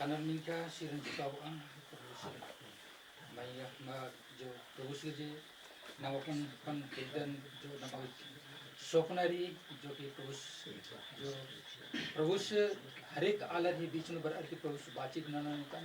kanan minka sirin kawan maya ma जो प्रभु श्री जी नवपन पन किदन जो नव स्वप्नारी जो कि प्रभु से हर एक आलर ही बीच में बर के प्रभु से बातचीत न का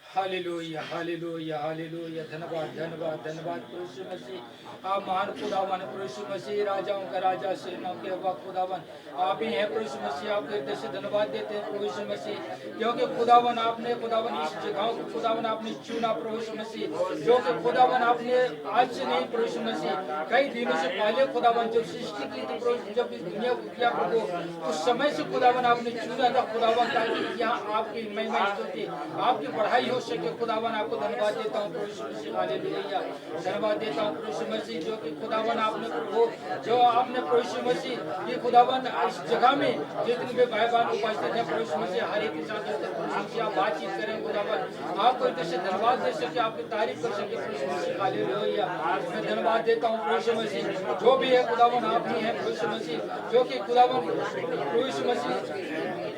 हालेलुया हालेलुया हालेलुया धन्यवाद धन्यवाद धन्यवाद प्रभु यीशु मसीह आप महान खुदावन प्रभु यीशु मसीह राजाओं का राजा सेनाओं के रब खुदावन आप ही हैं प्रभु यीशु मसीह आपके हृदय से धन्यवाद देते हैं प्रभु यीशु मसीह क्योंकि खुदावन आपने खुदावन इस जगहों को खुदावन आपने चुना प्रभु यीशु मसीह जो कि खुदावन आपने आज से नहीं प्रभु यीशु मसीह कई दिनों से पहले खुदावन जब सृष्टि की थी प्रभु जब इस दुनिया को किया प्रभु उस समय से खुदावन आपने चुना था खुदावन ताकि यहाँ आपकी महिमा स्तुति आपकी बढ़ाई हो सके खुदावन आपको धन्यवाद देता हूँ प्रभु यीशु मसीह हालेलुया धन्यवाद देता हूँ प्रभु यीशु मसीह जो कि खुदावन आपने प्रभु जो आपने प्रभु यीशु मसीह ये खुदावन इस जगह में जितने भी भाई बहन उपस्थित हैं प्रभु यीशु मसीह हर एक के साथ आप बातचीत करें खुदावन आपको इधर से धन्यवाद दे सके आपकी तारीफ कर सके प्रभु यीशु मसीह हालेलुया मैं धन्यवाद देता हूँ प्रभु यीशु मसीह जो भी है खुदावन आप ही हैं प्रभु यीशु मसीह जो कि खुदावन प्रभु यीशु मसीह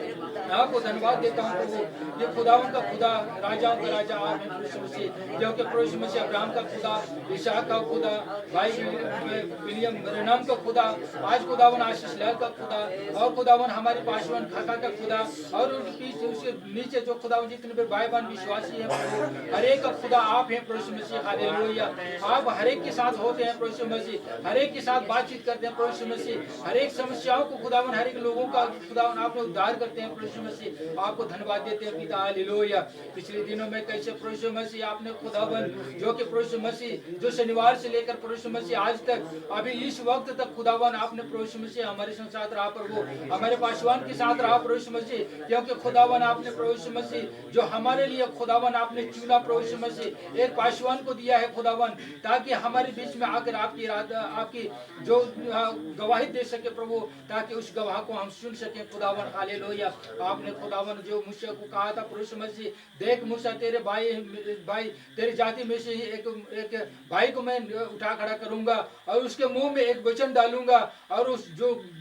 आपको धन्यवाद देता हूँ प्रभु ये खुदावन का खुदा राजाओं का राजा आप हैं प्रभु यीशु मसीह जो कि प्रभु यीशु मसीह अब्राहम का खुदा इसहाक का खुदा भाई विलियम रेनाम का खुदा आज खुदावन आशीष लाल का खुदा और खुदावन हमारे पासवान खाका का खुदा और उसके नीचे जो खुदावन जितने भी भाई बहन विश्वासी हैं प्रभु हर एक का खुदा आप हैं प्रभु यीशु मसीह हालेलुया आप हर एक के साथ होते हैं प्रभु यीशु मसीह हर एक के साथ बातचीत करते हैं प्रभु यीशु मसीह हर एक समस्याओं को खुदावन हर एक लोगों का खुदावन आप उद्धार करते हैं प्रभु यीशु मसीह आपको धन्यवाद देते हैं पिता हालेलुया पिछले दिनों में कैसे प्रभु यीशु मसीह आपने खुदावन जो कि प्रभु यीशु मसीह जो शनिवार से लेकर प्रभु यीशु मसीह आज तक अभी इस वक्त तक खुदावन आपने प्रभु यीशु मसीह हमारे साथ रहा प्रभु हमारे पासवान के साथ रहा प्रभु यीशु मसीह क्योंकि खुदावन आपने प्रभु यीशु मसीह जो हमारे लिए खुदावन आपने चुना प्रभु यीशु मसीह एक पासवान को दिया है खुदावन ताकि हमारे बीच में आकर आपकी जो गवाही दे सके प्रभु ताकि उस गवाह को हम सुन सके खुदावन हालेलुया आपने खुदावन जो मूसा को कहा था प्रभु यीशु मसीह देख मूसा तेरे भाई तेरी जाति में से ही एक भाई को मैं उठा खड़ा करूंगा और उसके मुंह में एक वचन डालूंगा और उस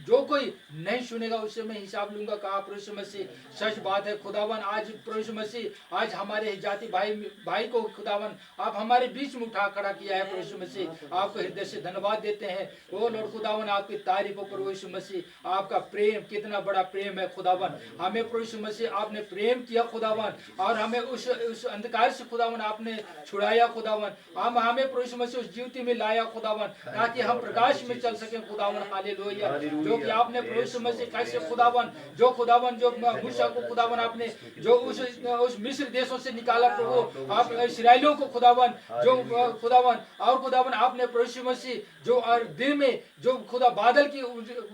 जो कोई नहीं सुनेगा उससे मैं हिसाब लूंगा कहा प्रभु यीशु मसीह सच बात है खुदावन आज प्रभु यीशु मसीह आज हमारे जाति भाई को खुदावन आप हमारे बीच में उठा खड़ा किया है प्रभु यीशु मसीह आपको हृदय से धन्यवाद देते हैं ओ लॉर्ड खुदावन आपकी तारीफ हो प्रभु यीशु मसीह आपका प्रेम कितना बड़ा प्रेम है खुदावन हमें प्रभु यीशु मसीह आपने प्रेम किया खुदावन और हमें उस अंधकार से खुदावन आपने छुड़ाया खुदावन हमें प्रभु यीशु मसीह उस जीवती में लाया खुदावन ताकि हम प्रकाश में चल सके खुदावन हालेलुया जो कि आपने प्रभु यीशु मसीह कैसे खुदावन जो मूसा को खुदावन आपने जो उस मिस्र देशों से निकाला प्रभु आप इस्राएलियों को खुदावन जो खुदावन और खुदावन आपने प्रभु यीशु मसीह जो दिन में जो खुदा बादल की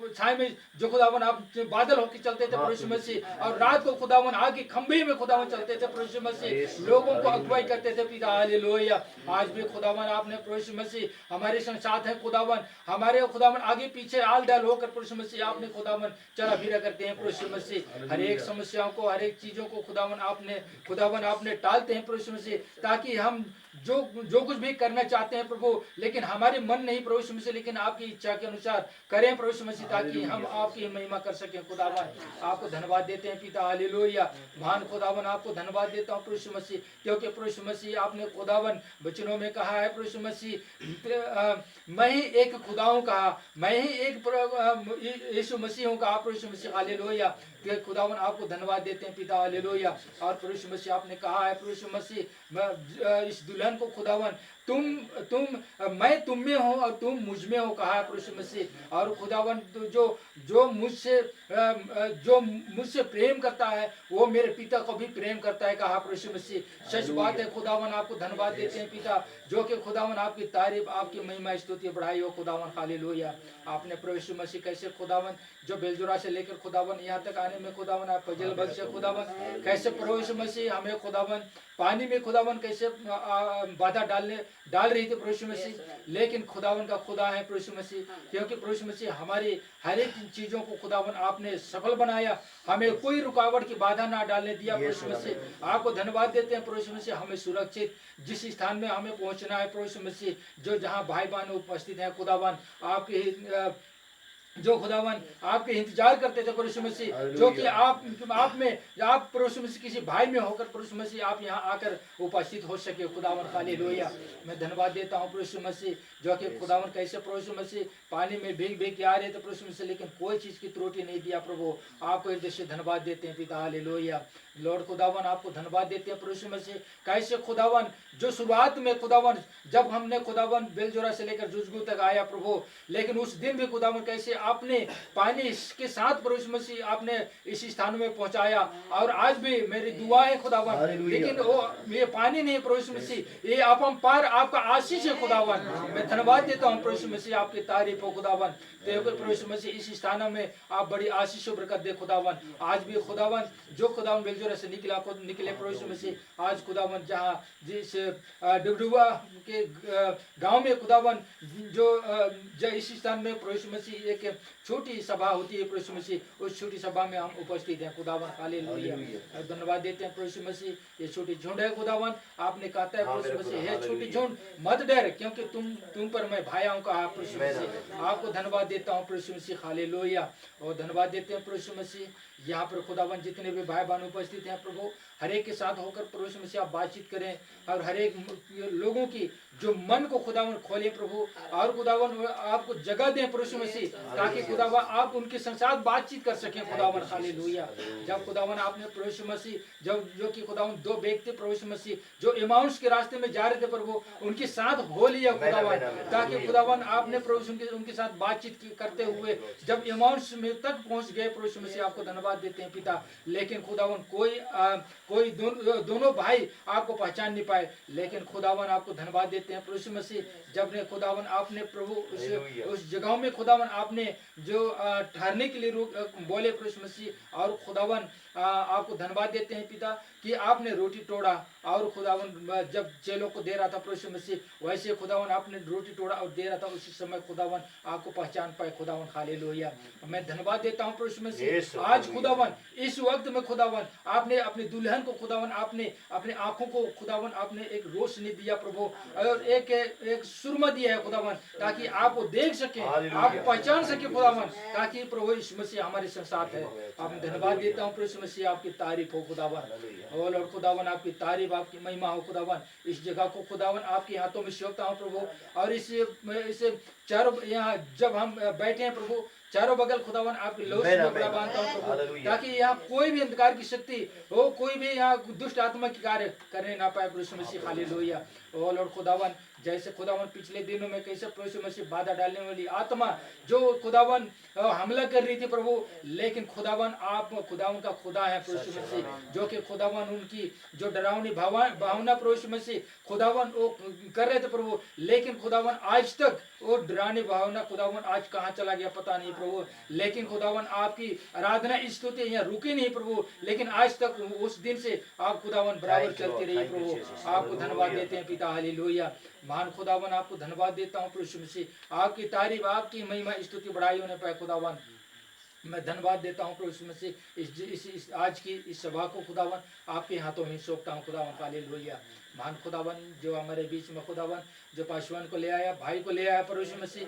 छाया में जो खुदावन आप बादल होकर चलते थे प्रभु यीशु मसीह और रात को खुदावन आगे खंभे में खुदावन चलते थे प्रभु यीशु मसीह लोगों को अगुवाई करते थे पिता हालेलुया आज भी खुदावन आपने प्रभु यीशु मसीह हमारे साथ है खुदावन हमारे खुदावन आगे पीछे आल डाल होकर प्रभु यीशु मसीह आपने खुदावन चला फिरा करते हैं प्रभु यीशु मसीह हर एक समस्याओं को हर एक चीजों को खुदावन आपने टालते हैं प्रभु यीशु मसीह ताकि हम जो कुछ भी करना चाहते हैं प्रभु लेकिन हमारे मन नहीं प्रभु यीशु मसीह लेकिन आपकी इच्छा के अनुसार करें प्रभु यीशु मसीह ताकि हम आपकी महिमा कर सकें खुदावन आपको धन्यवाद देते हैं पिता हालेलुया महान खुदावन आपको धन्यवाद देता हूँ प्रभु यीशु मसीह क्योंकि प्रभु यीशु मसीह आपने खुदावन वचनों में कहा है प्रभु यीशु मसीह मैं ही एक खुदाऊं कहा मैं ही एक यीशु मसीह हूँ कहा प्रभु यीशु मसीह हालेलुया खुदावन आपको धन्यवाद देते हैं पिता हालेलुया और प्रभु यीशु मसीह आपने कहा है प्रभु यीशु मसीह इस दुल्हन को खुदावन मैं तुम में हूँ और तुम मुझ में हो कहा है प्रभु यीशु मसीह और खुदावन जो मुझसे प्रेम करता है वो मेरे पिता को भी प्रेम करता है कहा प्रभु यीशु मसीह सच बात है खुदावन आपको धन्यवाद देते हैं पिता जो कि खुदावन आपकी तारीफ आपकी महिमा स्तुति बढ़ाई हो खुदावन हालेलुया आपने प्रभु यीशु मसीह कैसे खुदावन जो बेलजोरा से लेकर खुदावन यहाँ तक आने में खुदावन आप फजल बख्शे खुदावन कैसे प्रभु यीशु मसीह हमें खुदावन पानी में खुदावन कैसे बाधा डाल रही थी प्रभु यीशु मसीह लेकिन खुदावन का खुदा है प्रभु यीशु मसीह क्योंकि प्रभु यीशु मसीह हमारी हर एक चीजों को खुदावन आपने सफल बनाया हमें कोई रुकावट की बाधा ना डालने दिया प्रभु यीशु मसीह आपको धन्यवाद देते हैं प्रभु यीशु मसीह हमें सुरक्षित जिस स्थान में हमें पहुंचना है प्रभु यीशु मसीह जो जहाँ भाई बहन उपस्थित हैं खुदावन आपके जो खुदावन आपके इंतजार करते थे प्रभु मसीह, जो कि आप में, आप प्रभु मसीह किसी भाई में होकर प्रभु मसीह आप यहाँ आकर उपस्थित हो सके खुदावन। हालेलुया। मैं धन्यवाद देता हूँ प्रभु मसीह, जो कि खुदावन कैसे प्रभु मसीह पानी में भीग भीग के आ रहे थे प्रभु मसीह, लेकिन कोई चीज की त्रुटि नहीं दिया प्रभु। आपको हृदय से धन्यवाद देते हैं पिता। हालेलुया। लॉर्ड खुदावन आपको धन्यवाद देते हैं प्रभु मसीह, कैसे खुदावन जो शुरुआत में खुदावन जब हमने खुदावन बेलजोरा से लेकर जुजगू तक आया प्रभु, लेकिन उस दिन भी खुदावन कैसे आपने पानी के साथ प्रभु मसीह आपने इस स्थान में पहुंचाया। और आज भी मेरी दुआ है खुदावन, लेकिन वो ये पानी नहीं प्रभु मसीह, ये अपरंपार आपका आशीष है खुदावन। मैं धन्यवाद देता हूँ प्रभु मसीह, आपकी तारीफ हो खुदावन। तो प्रभु मसीह इस स्थान में आप बड़ी आशीष और बरकत दे खुदावन। आज भी खुदावन जो खुदावन बेलजोरा से निकले प्रभु मसीह, आज खुदावन जहाँ जिस डुबडुबा के गांव में खुदावन जो इस स्थान में प्रभु मसीह एक छोटी सभा होती है प्रभु मसीह, उस छोटी सभा में हम उपस्थित हैं खुदावन। हालेलुया। धन्यवाद देते हैं प्रभु मसीह, ये छोटी झुंड है खुदावन। आपने कहता है प्रभु मसीह, है छोटी झुंड मत डर, क्योंकि तुम पर मैं भाया हूं कहा प्रभु मसीह। आपको धन्यवाद देता हूं प्रभु मसीह। हालेलुया। और धन्यवाद देते हैं प्रभु मसीह, यहाँ पर खुदावन जितने भी भाई बहन उपस्थित हैं प्रभु, हर एक के साथ होकर प्रभु मसीह आप बातचीत करें, और हर एक लोगों की जो मन को खुदावन खोले प्रभु, और खुदावन आपको जगह दें प्रभु मसीह, ताकि खुदावन आप उनके साथ बातचीत कर सकें खुदावन। हालेलुया। जब खुदावन आपने प्रभु मसीह जो कि खुदावन दो व्यक्ति प्रभु मसीह जो इमाउस के रास्ते में जा रहे थे प्रभु, उनके साथ हो लिया खुदावन, ताकि खुदावन आपने प्रभु उनके साथ बातचीत करते हुए जब इमाउस में तक पहुंच गए प्रभु मसीह, आपको धन्यवाद देते हैं पिता। लेकिन खुदावन कोई दोनों भाई आपको पहचान नहीं पाए, लेकिन खुदावन आपको धन्यवाद देते हैं प्रभु मसीह, जब ने खुदावन आपने प्रभु उस जगह में खुदावन आपने जो ठहरने के लिए बोले प्रभु मसीह, और खुदावन आपको धन्यवाद देते हैं पिता कि आपने रोटी तोड़ा, और खुदावन जब चेलों को दे रहा था प्रभु मसीह, वैसे खुदावन आपने रोटी तोड़ा और दे रहा था, उसी समय खुदावन आपको पहचान पाए खुदावन। हालेलुया। मैं धन्यवाद देता हूँ प्रभु मसीह, आज खुदावन इस वक्त में खुदावन आपने अपने दुल्हन को खुदावन आपने अपने आंखों को खुदावन आपने एक रोशनी दिया प्रभु, और एक सुरमा दिया है खुदावन, ताकि आपको देख सके, आप पहचान सके खुदावन, ताकि प्रभु यीशु मसीह हमारे साथ है। आप धन्यवाद देता हूँ प्रभु मसीह, आपकी तारीफ हो खुदावन। और लॉर्ड खुदावन आपकी तारीफ, आपकी महिमा हो खुदावन। इस जगह को खुदावन आपके हाथों में सौंपता हूँ प्रभु, और इस चारों यहाँ जब हम बैठे हैं प्रभु, चारों बगल खुदावन आपके लहू से कपड़ा बांधता हूँ प्रभु, ताकि यहाँ कोई भी अंधकार की शक्ति हो, कोई भी यहाँ दुष्ट आत्मा की कार्य करने ना पाए प्रभु मसीह। हालेलुया। ओ लॉर्ड खुदावन, जैसे खुदावन पिछले दिनों में कैसे प्रभु मसीह बाधा डालने वाली आत्मा जो खुदावन हमला कर रही थी प्रभु, लेकिन खुदावन आप खुदावन का खुदा है प्रभु मसीह, जो कि खुदावन उनकी जो डरावनी भावना प्रभु मसीह खुदावन वो कर रहे थे प्रभु, लेकिन खुदावन आज तक वो डरावनी भावना खुदावन आज कहाँ चला गया पता नहीं प्रभु, लेकिन खुदावन आपकी आराधना स्तुति यहाँ रुकी नहीं प्रभु, लेकिन आज तक उस दिन से आप खुदावन बराबर चलती रही प्रभु। आपको धन्यवाद देते हैं पिता। हालेलुया। महान खुदावन आपको धन्यवाद देता हूँ प्रभु मसीह, आपकी तारीफ आपकी महिमा स्तुति बढ़ाई होने पाए खुदावन। मैं धन्यवाद देता हूँ प्रभु मसीह, इस आज की इस सभा को खुदावन आपके हाथों में सौंपता हूँ खुदावन। हालेलुया। महान खुदावन जो हमारे बीच में खुदावन जो पाशवान को ले आया, भाई को ले आया प्रभु मसीह,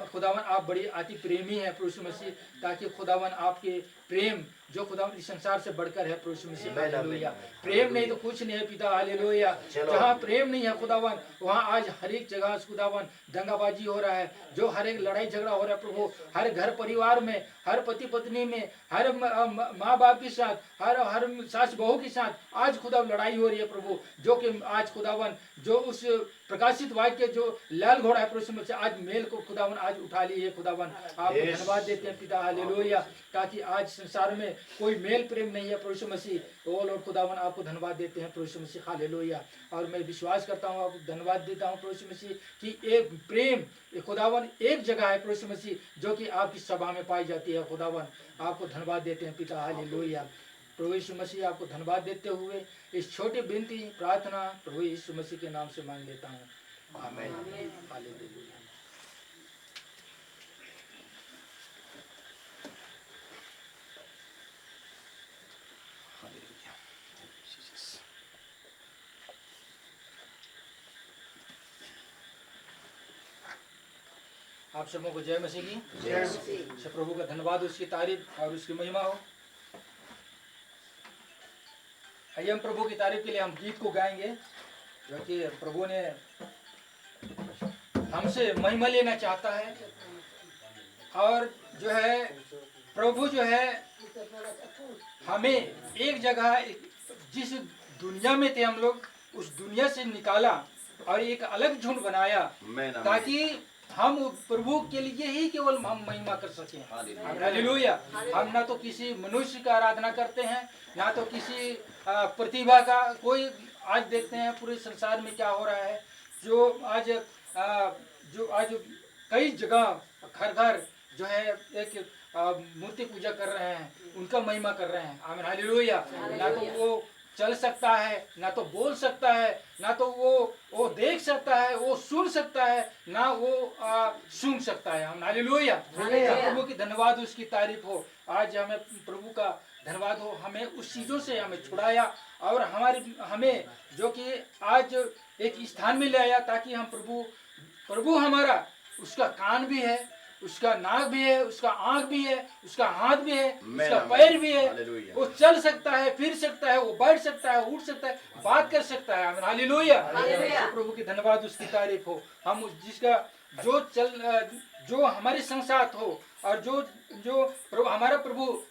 खुदावन आप बड़ी अति प्रेमी है प्रभु मसीह, ताकि खुदावन आपके प्रेम जो खुदावन इस संसार से बढ़कर है प्रभु मसीह। हालेलुया। प्रेम नहीं तो कुछ नहीं है पिता। हालेलुया। जहाँ प्रेम नहीं है खुदावन, वहाँ आज हर एक जगह खुदावन दंगाबाजी हो रहा है, जो हर एक लड़ाई झगड़ा हो रहा है प्रभु, हर घर परिवार में, हर पति पत्नी में, हर माँ बाप के साथ, हर सास बहू के साथ आज खुदा लड़ाई हो रही है प्रभु, जो कि आज खुदावन जो उस प्रकाशित वाक्य जो लाल घोड़ा है प्रभु मसीह, आज मेल को खुदावन आज उठा ली है खुदावन। आप धन्यवाद देते हैं पिता। हालेलुया। ताकि आज संसार में कोई मेल प्रेम नहीं है प्रभु मसीह। ओ लॉर्ड खुदावन आपको धन्यवाद देते हैं प्रभु मसीह। हालेलुया। और मैं विश्वास करता हूँ, आपको धन्यवाद देता हूँ प्रभु मसीह कि एक प्रेम खुदावन एक जगह है प्रभु मसीह, जो कि आपकी सभा में पाई जाती है खुदावन। आपको धन्यवाद देते हैं पिता। हालेलुया। प्रभु यीशु मसीह आपको धन्यवाद देते हुए इस छोटी विनती प्रार्थना प्रभु यीशु मसीह के नाम से मांग लेता हूँ। आमीन। हालेलुया। आप सबों को जय मसीह की। जय मसीह। सब प्रभु का धन्यवाद, उसकी तारीफ और उसकी महिमा हो। आइए हम प्रभु की तारीफ के लिए हम गीत को गाएंगे, जो कि प्रभु ने हमसे महिमा लेना चाहता है। और जो है प्रभु जो है हमें एक जगह, जिस दुनिया में थे हम लोग, उस दुनिया से निकाला और एक अलग झुंड बनाया, ताकि हम प्रभु के लिए ही केवल हम महिमा कर सकें। हालेलुया। हम ना तो किसी मनुष्य का आराधना करते हैं, ना तो किसी प्रतिभा का। कोई आज देखते हैं पूरे संसार में क्या हो रहा है, जो आज कई जगह घर घर जो है एक मूर्ति पूजा कर रहे हैं, उनका महिमा कर रहे हैं। आमीन हालेलुया। ना तो वो चल सकता है, ना तो बोल सकता है, ना तो वो देख सकता है, वो सुन सकता है, ना वो सुन सकता है। हम हालेलुया। प्रभु की धन्यवाद, उसकी तारीफ हो। आज हमें प्रभु का धन्यवाद हो, हमें उस चीजों से हमें छुड़ाया और हमें जो कि आज एक स्थान में ले आया, ताकि हम प्रभु हमारा, उसका कान भी है, उसका नाक भी है, उसका आंख भी है, उसका हाथ भी है, उसका पैर भी है। वो चल सकता है, फिर सकता है, वो बैठ सकता है, उठ सकता है, बात कर सकता है। आमीन हालेलुया। प्रभु की धन्यवाद, उसकी तारीफ हो। हम जिसका जो हमारे संग साथ हो, और जो प्रभु हमारा प्रभु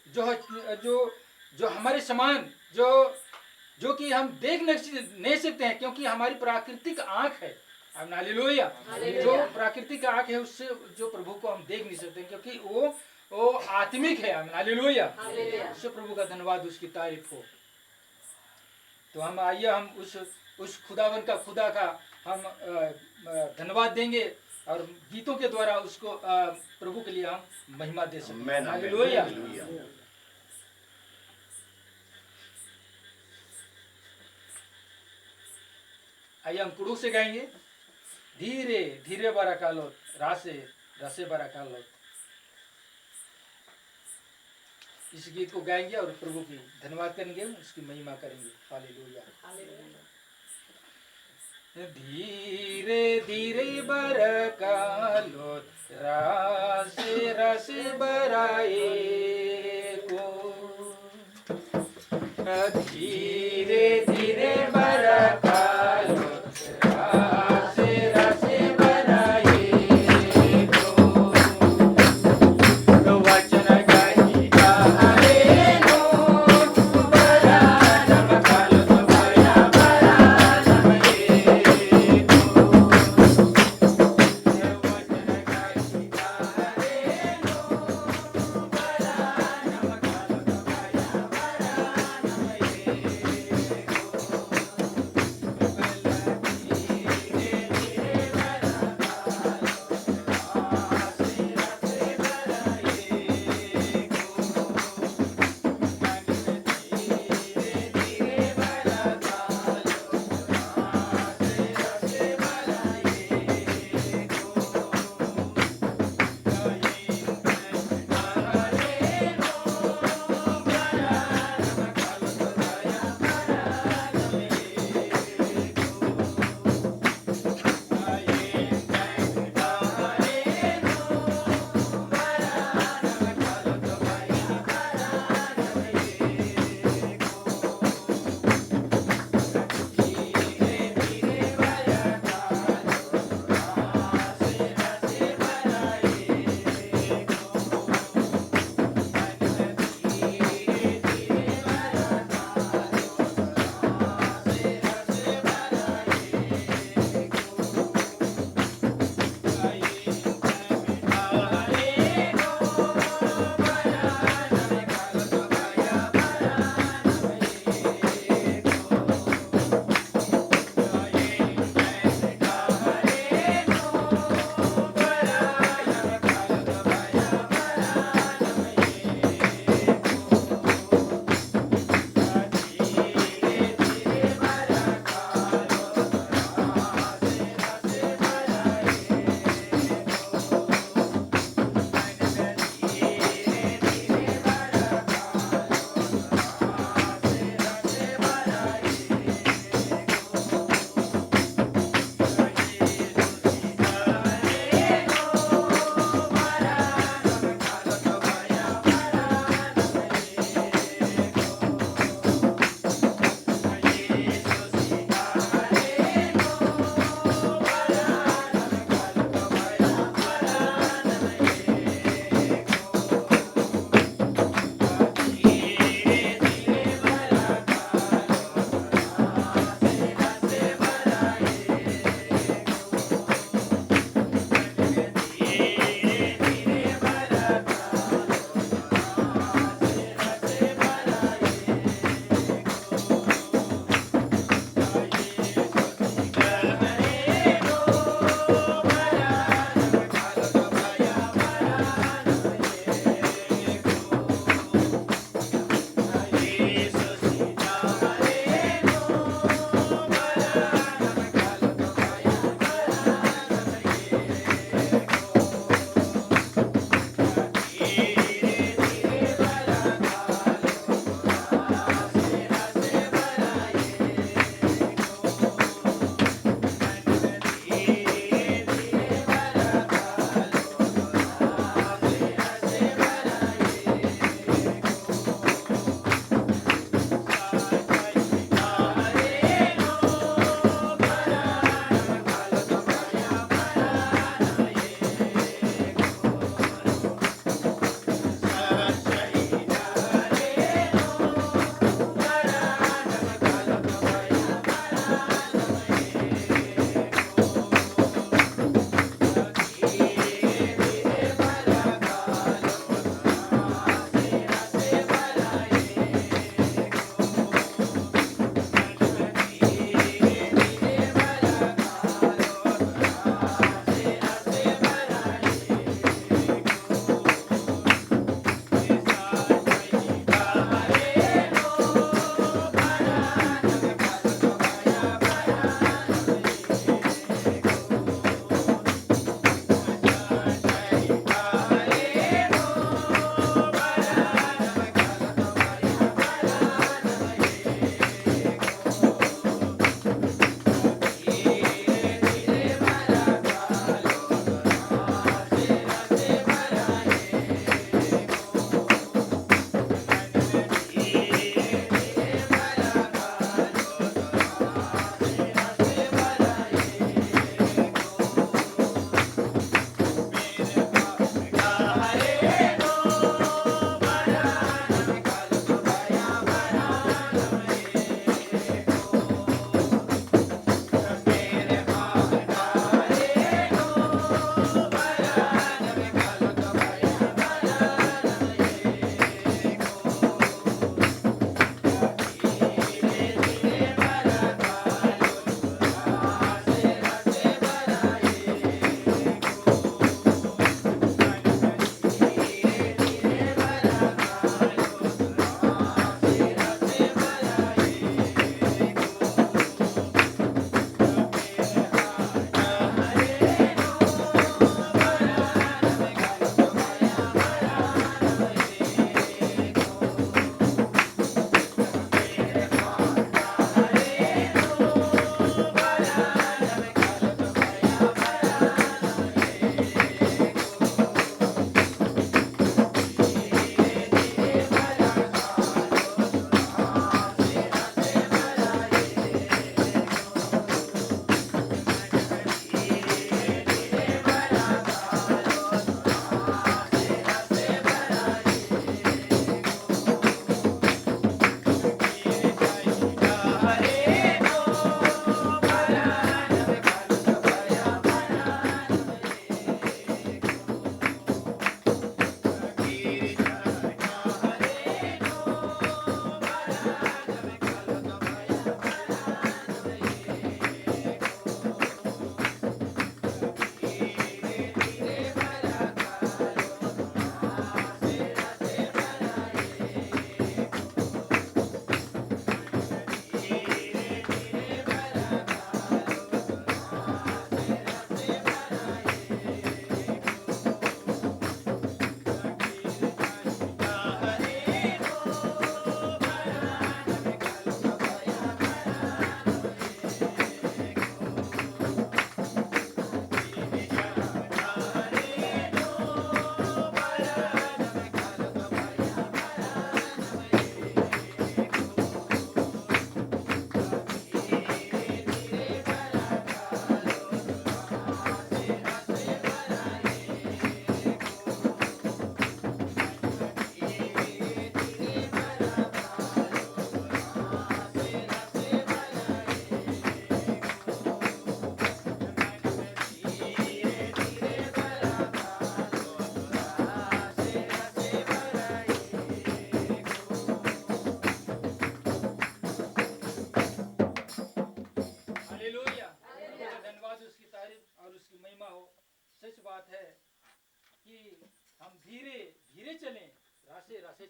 जो हमारे समान, जो कि हम देख नहीं सकते हैं, क्योंकि हमारी प्राकृतिक आंख है। हालेलुया। जो प्राकृतिक आंख है, उससे जो प्रभु को हम देख नहीं सकते, क्योंकि वो आत्मिक है। हालेलुया। उससे प्रभु का धन्यवाद, उसकी तारीफ हो। तो हम आइए हम उस खुदावन का, खुदा का हम धन्यवाद देंगे और गीतों के द्वारा उसको प्रभु के लिए हम महिमा दे सकते हैं। हालेलुया। आइए हम कुड़ू से गाएंगे, धीरे धीरे बरा कालो, रासे रसे बरा कालो। इस गीत को गाएंगे और प्रभु की धन्यवाद करेंगे, उसकी महिमा करेंगे। हालेलुया। धीरे धीरे बरा कालो, रासे रसे बराए को, धीरे धीरे बरा कालो,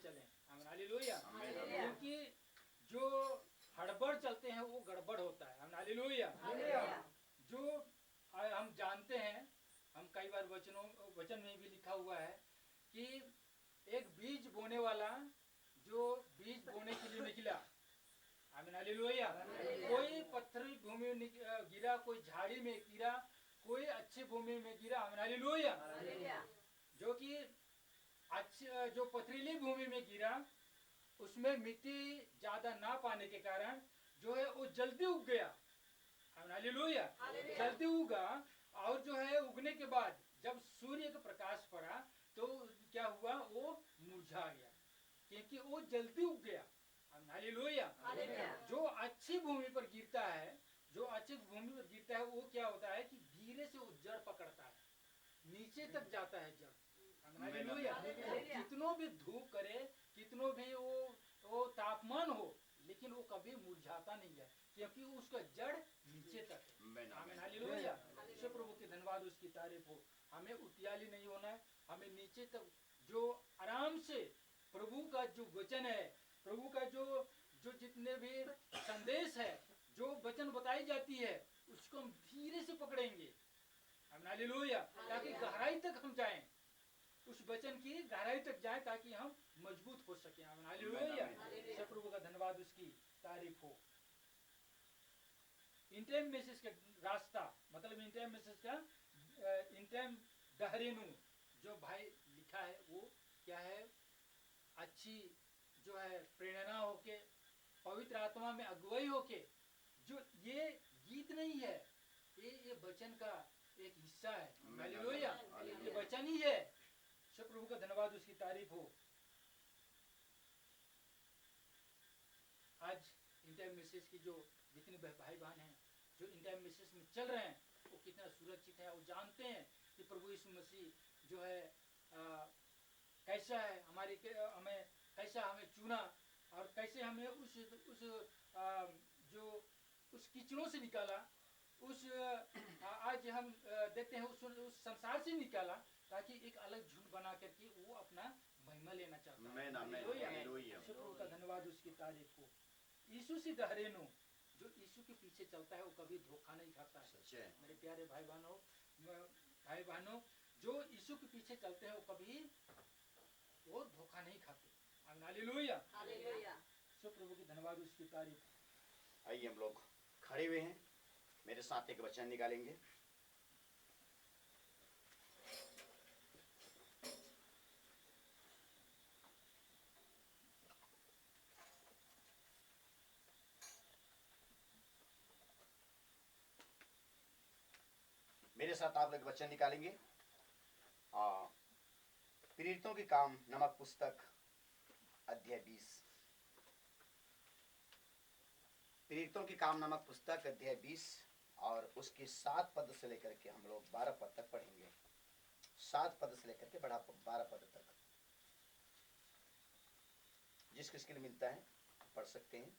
चलें। आमीन हालेलुया। क्योंकि जो हड़बड़ चलते हैं वो गड़बड़ होता है। आमीन हालेलुया। जो हम जानते हैं, हम कई बार वचन में भी लिखा हुआ है कि एक बीज बोने वाला जो बीज बोने के लिए निकला, आमीन हालेलुया, कोई पत्थरी भूमि में गिरा, कोई झाड़ी में गिरा, कोई अच्छी भूमि में गिरा। आमीन हालेलुया। जो कि अच्छी जो पथरीली भूमि में गिरा, उसमें मिट्टी ज्यादा ना पाने के कारण जो है वो जल्दी उग गया। आमीन हालेलुया। जल्दी उगा, और जो है उगने के बाद जब सूर्य का प्रकाश पड़ा तो क्या हुआ, वो मुरझा गया, क्योंकि वो जल्दी उग गया। आमीन हालेलुया। जो अच्छी भूमि पर गिरता है, जो अच्छी भूमि पर गिरता है, वो क्या होता है कि धीरे से वो जड़ पकड़ता है, नीचे तक जाता है जड़। आमीन हालेलुया। कितनों भी धूप करे, कितनों भी वो तापमान हो, लेकिन वो कभी मुरझाता नहीं है, क्योंकि उसका जड़ नीचे तक है। आमीन हालेलुया। प्रभु के धन्यवाद, उसकी तारीफ हो। हमें उतियाली नहीं होना है, हमें नीचे तक जो आराम से प्रभु का जो वचन है, प्रभु का जो जो जितने भी संदेश है, जो वचन बताई जाती है, उसको हम धीरे से पकड़ेंगे। आमीन हालेलुया। ताकि गहराई तक हम जाएं, उस वचन की गहराई तक जाएं, ताकि हम मजबूत हो सके। आमीन हालेलुया। सब प्रभु का धन्यवाद, उसकी तारीफ हो। इंटेम मैसेज का रास्ता, मतलब इंटेम मैसेज का इंटेम डहरेनु जो भाई लिखा है, वो क्या है, अच्छी जो है प्रेरणा होके, पवित्र आत्मा में अगुवाई होके, जो ये गीत नहीं है, ये वचन का एक हिस्सा है। हालेलुया। ये वचन ही है। सब प्रभु का धन्यवाद, उसकी तारीफ हो। आज इंटर मैसेज की जो जितने भाई बहन हैं जो इंटर मैसेज में चल रहे हैं, वो कितना सुरक्षित है, वो जानते हैं कि प्रभु यीशु मसीह जो है कैसा है, हमें कैसा हमें चुना, और कैसे हमें उस जो उस कीचड़ों से निकाला, उस आज हम देखते हैं उस संसार से निकाला, ताकि एक अलग झुंड बना करके वो अपना महिमा लेना चाहता है। प्रभु का धन्यवाद, उसकी तारीफ हो। यीशु से डहरेनो, जो यीशु के पीछे चलता है वो कभी धोखा नहीं खाता है। मेरे प्यारे भाई बहनों, जो यीशु के पीछे चलते हैं वो कभी वो धोखा नहीं खाते। आमीन हालेलुया। सब प्रभु की धन्यवाद, उसकी तारीफ। आइए हम लोग खड़े हुए हैं, मेरे साथ एक वचन निकालेंगे। मेरे साथ आप लोग वचन निकालेंगे। प्रेरितों के काम नामक पुस्तक अध्याय 20। प्रेरितों के काम नामक पुस्तक अध्याय 20 और उसके 7 पद से लेकर के हम लोग 12 पद तक पढ़ेंगे। 7 पद से लेकर के 12 पद तक, जिस किसके लिए मिलता है पढ़ सकते हैं।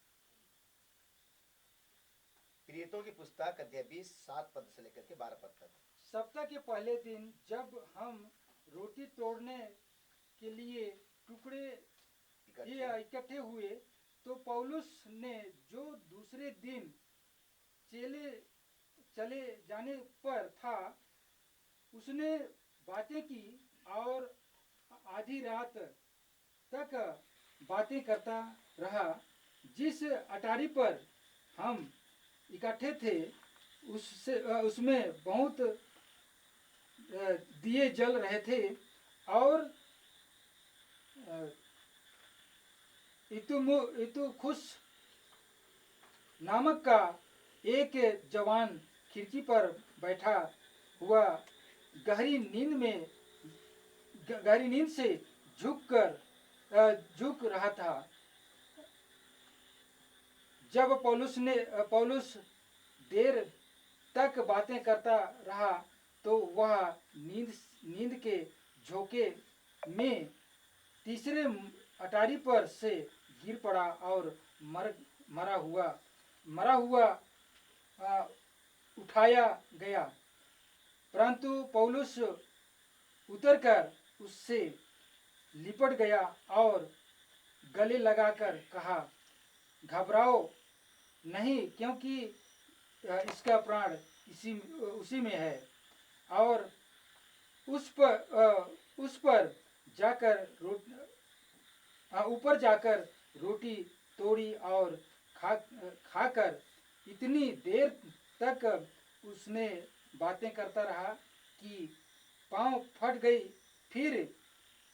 प्रेरितों की पुस्तक अध्याय 20 7 पद से लेकर के 12 पद तक। सप्ताह के पहले दिन जब हम रोटी तोड़ने के लिए टुकड़े इकट्ठे हुए, तो पौलुस ने जो दूसरे दिन चले जाने पर था, उसने बातें की और आधी रात तक बातें करता रहा। जिस अटारी पर हम इकट्ठे थे उसमें बहुत दिए जल रहे थे, और इतुखुस नामक का एक जवान खिड़की पर बैठा हुआ गहरी नींद से झुक रहा था। जब पौलुस देर तक बातें करता रहा, तो वह नींद के झोंके में तीसरे अटारी पर से गिर पड़ा और मरा हुआ उठाया गया। परंतु पौलुस उतरकर उससे लिपट गया और गले लगाकर कहा, घबराओ नहीं, क्योंकि इसका प्राण उसी में है। और उस पर जाकर ऊपर जाकर रोटी तोड़ी और खाकर इतनी देर तक उसने बातें करता रहा कि पाँव फट गई। फिर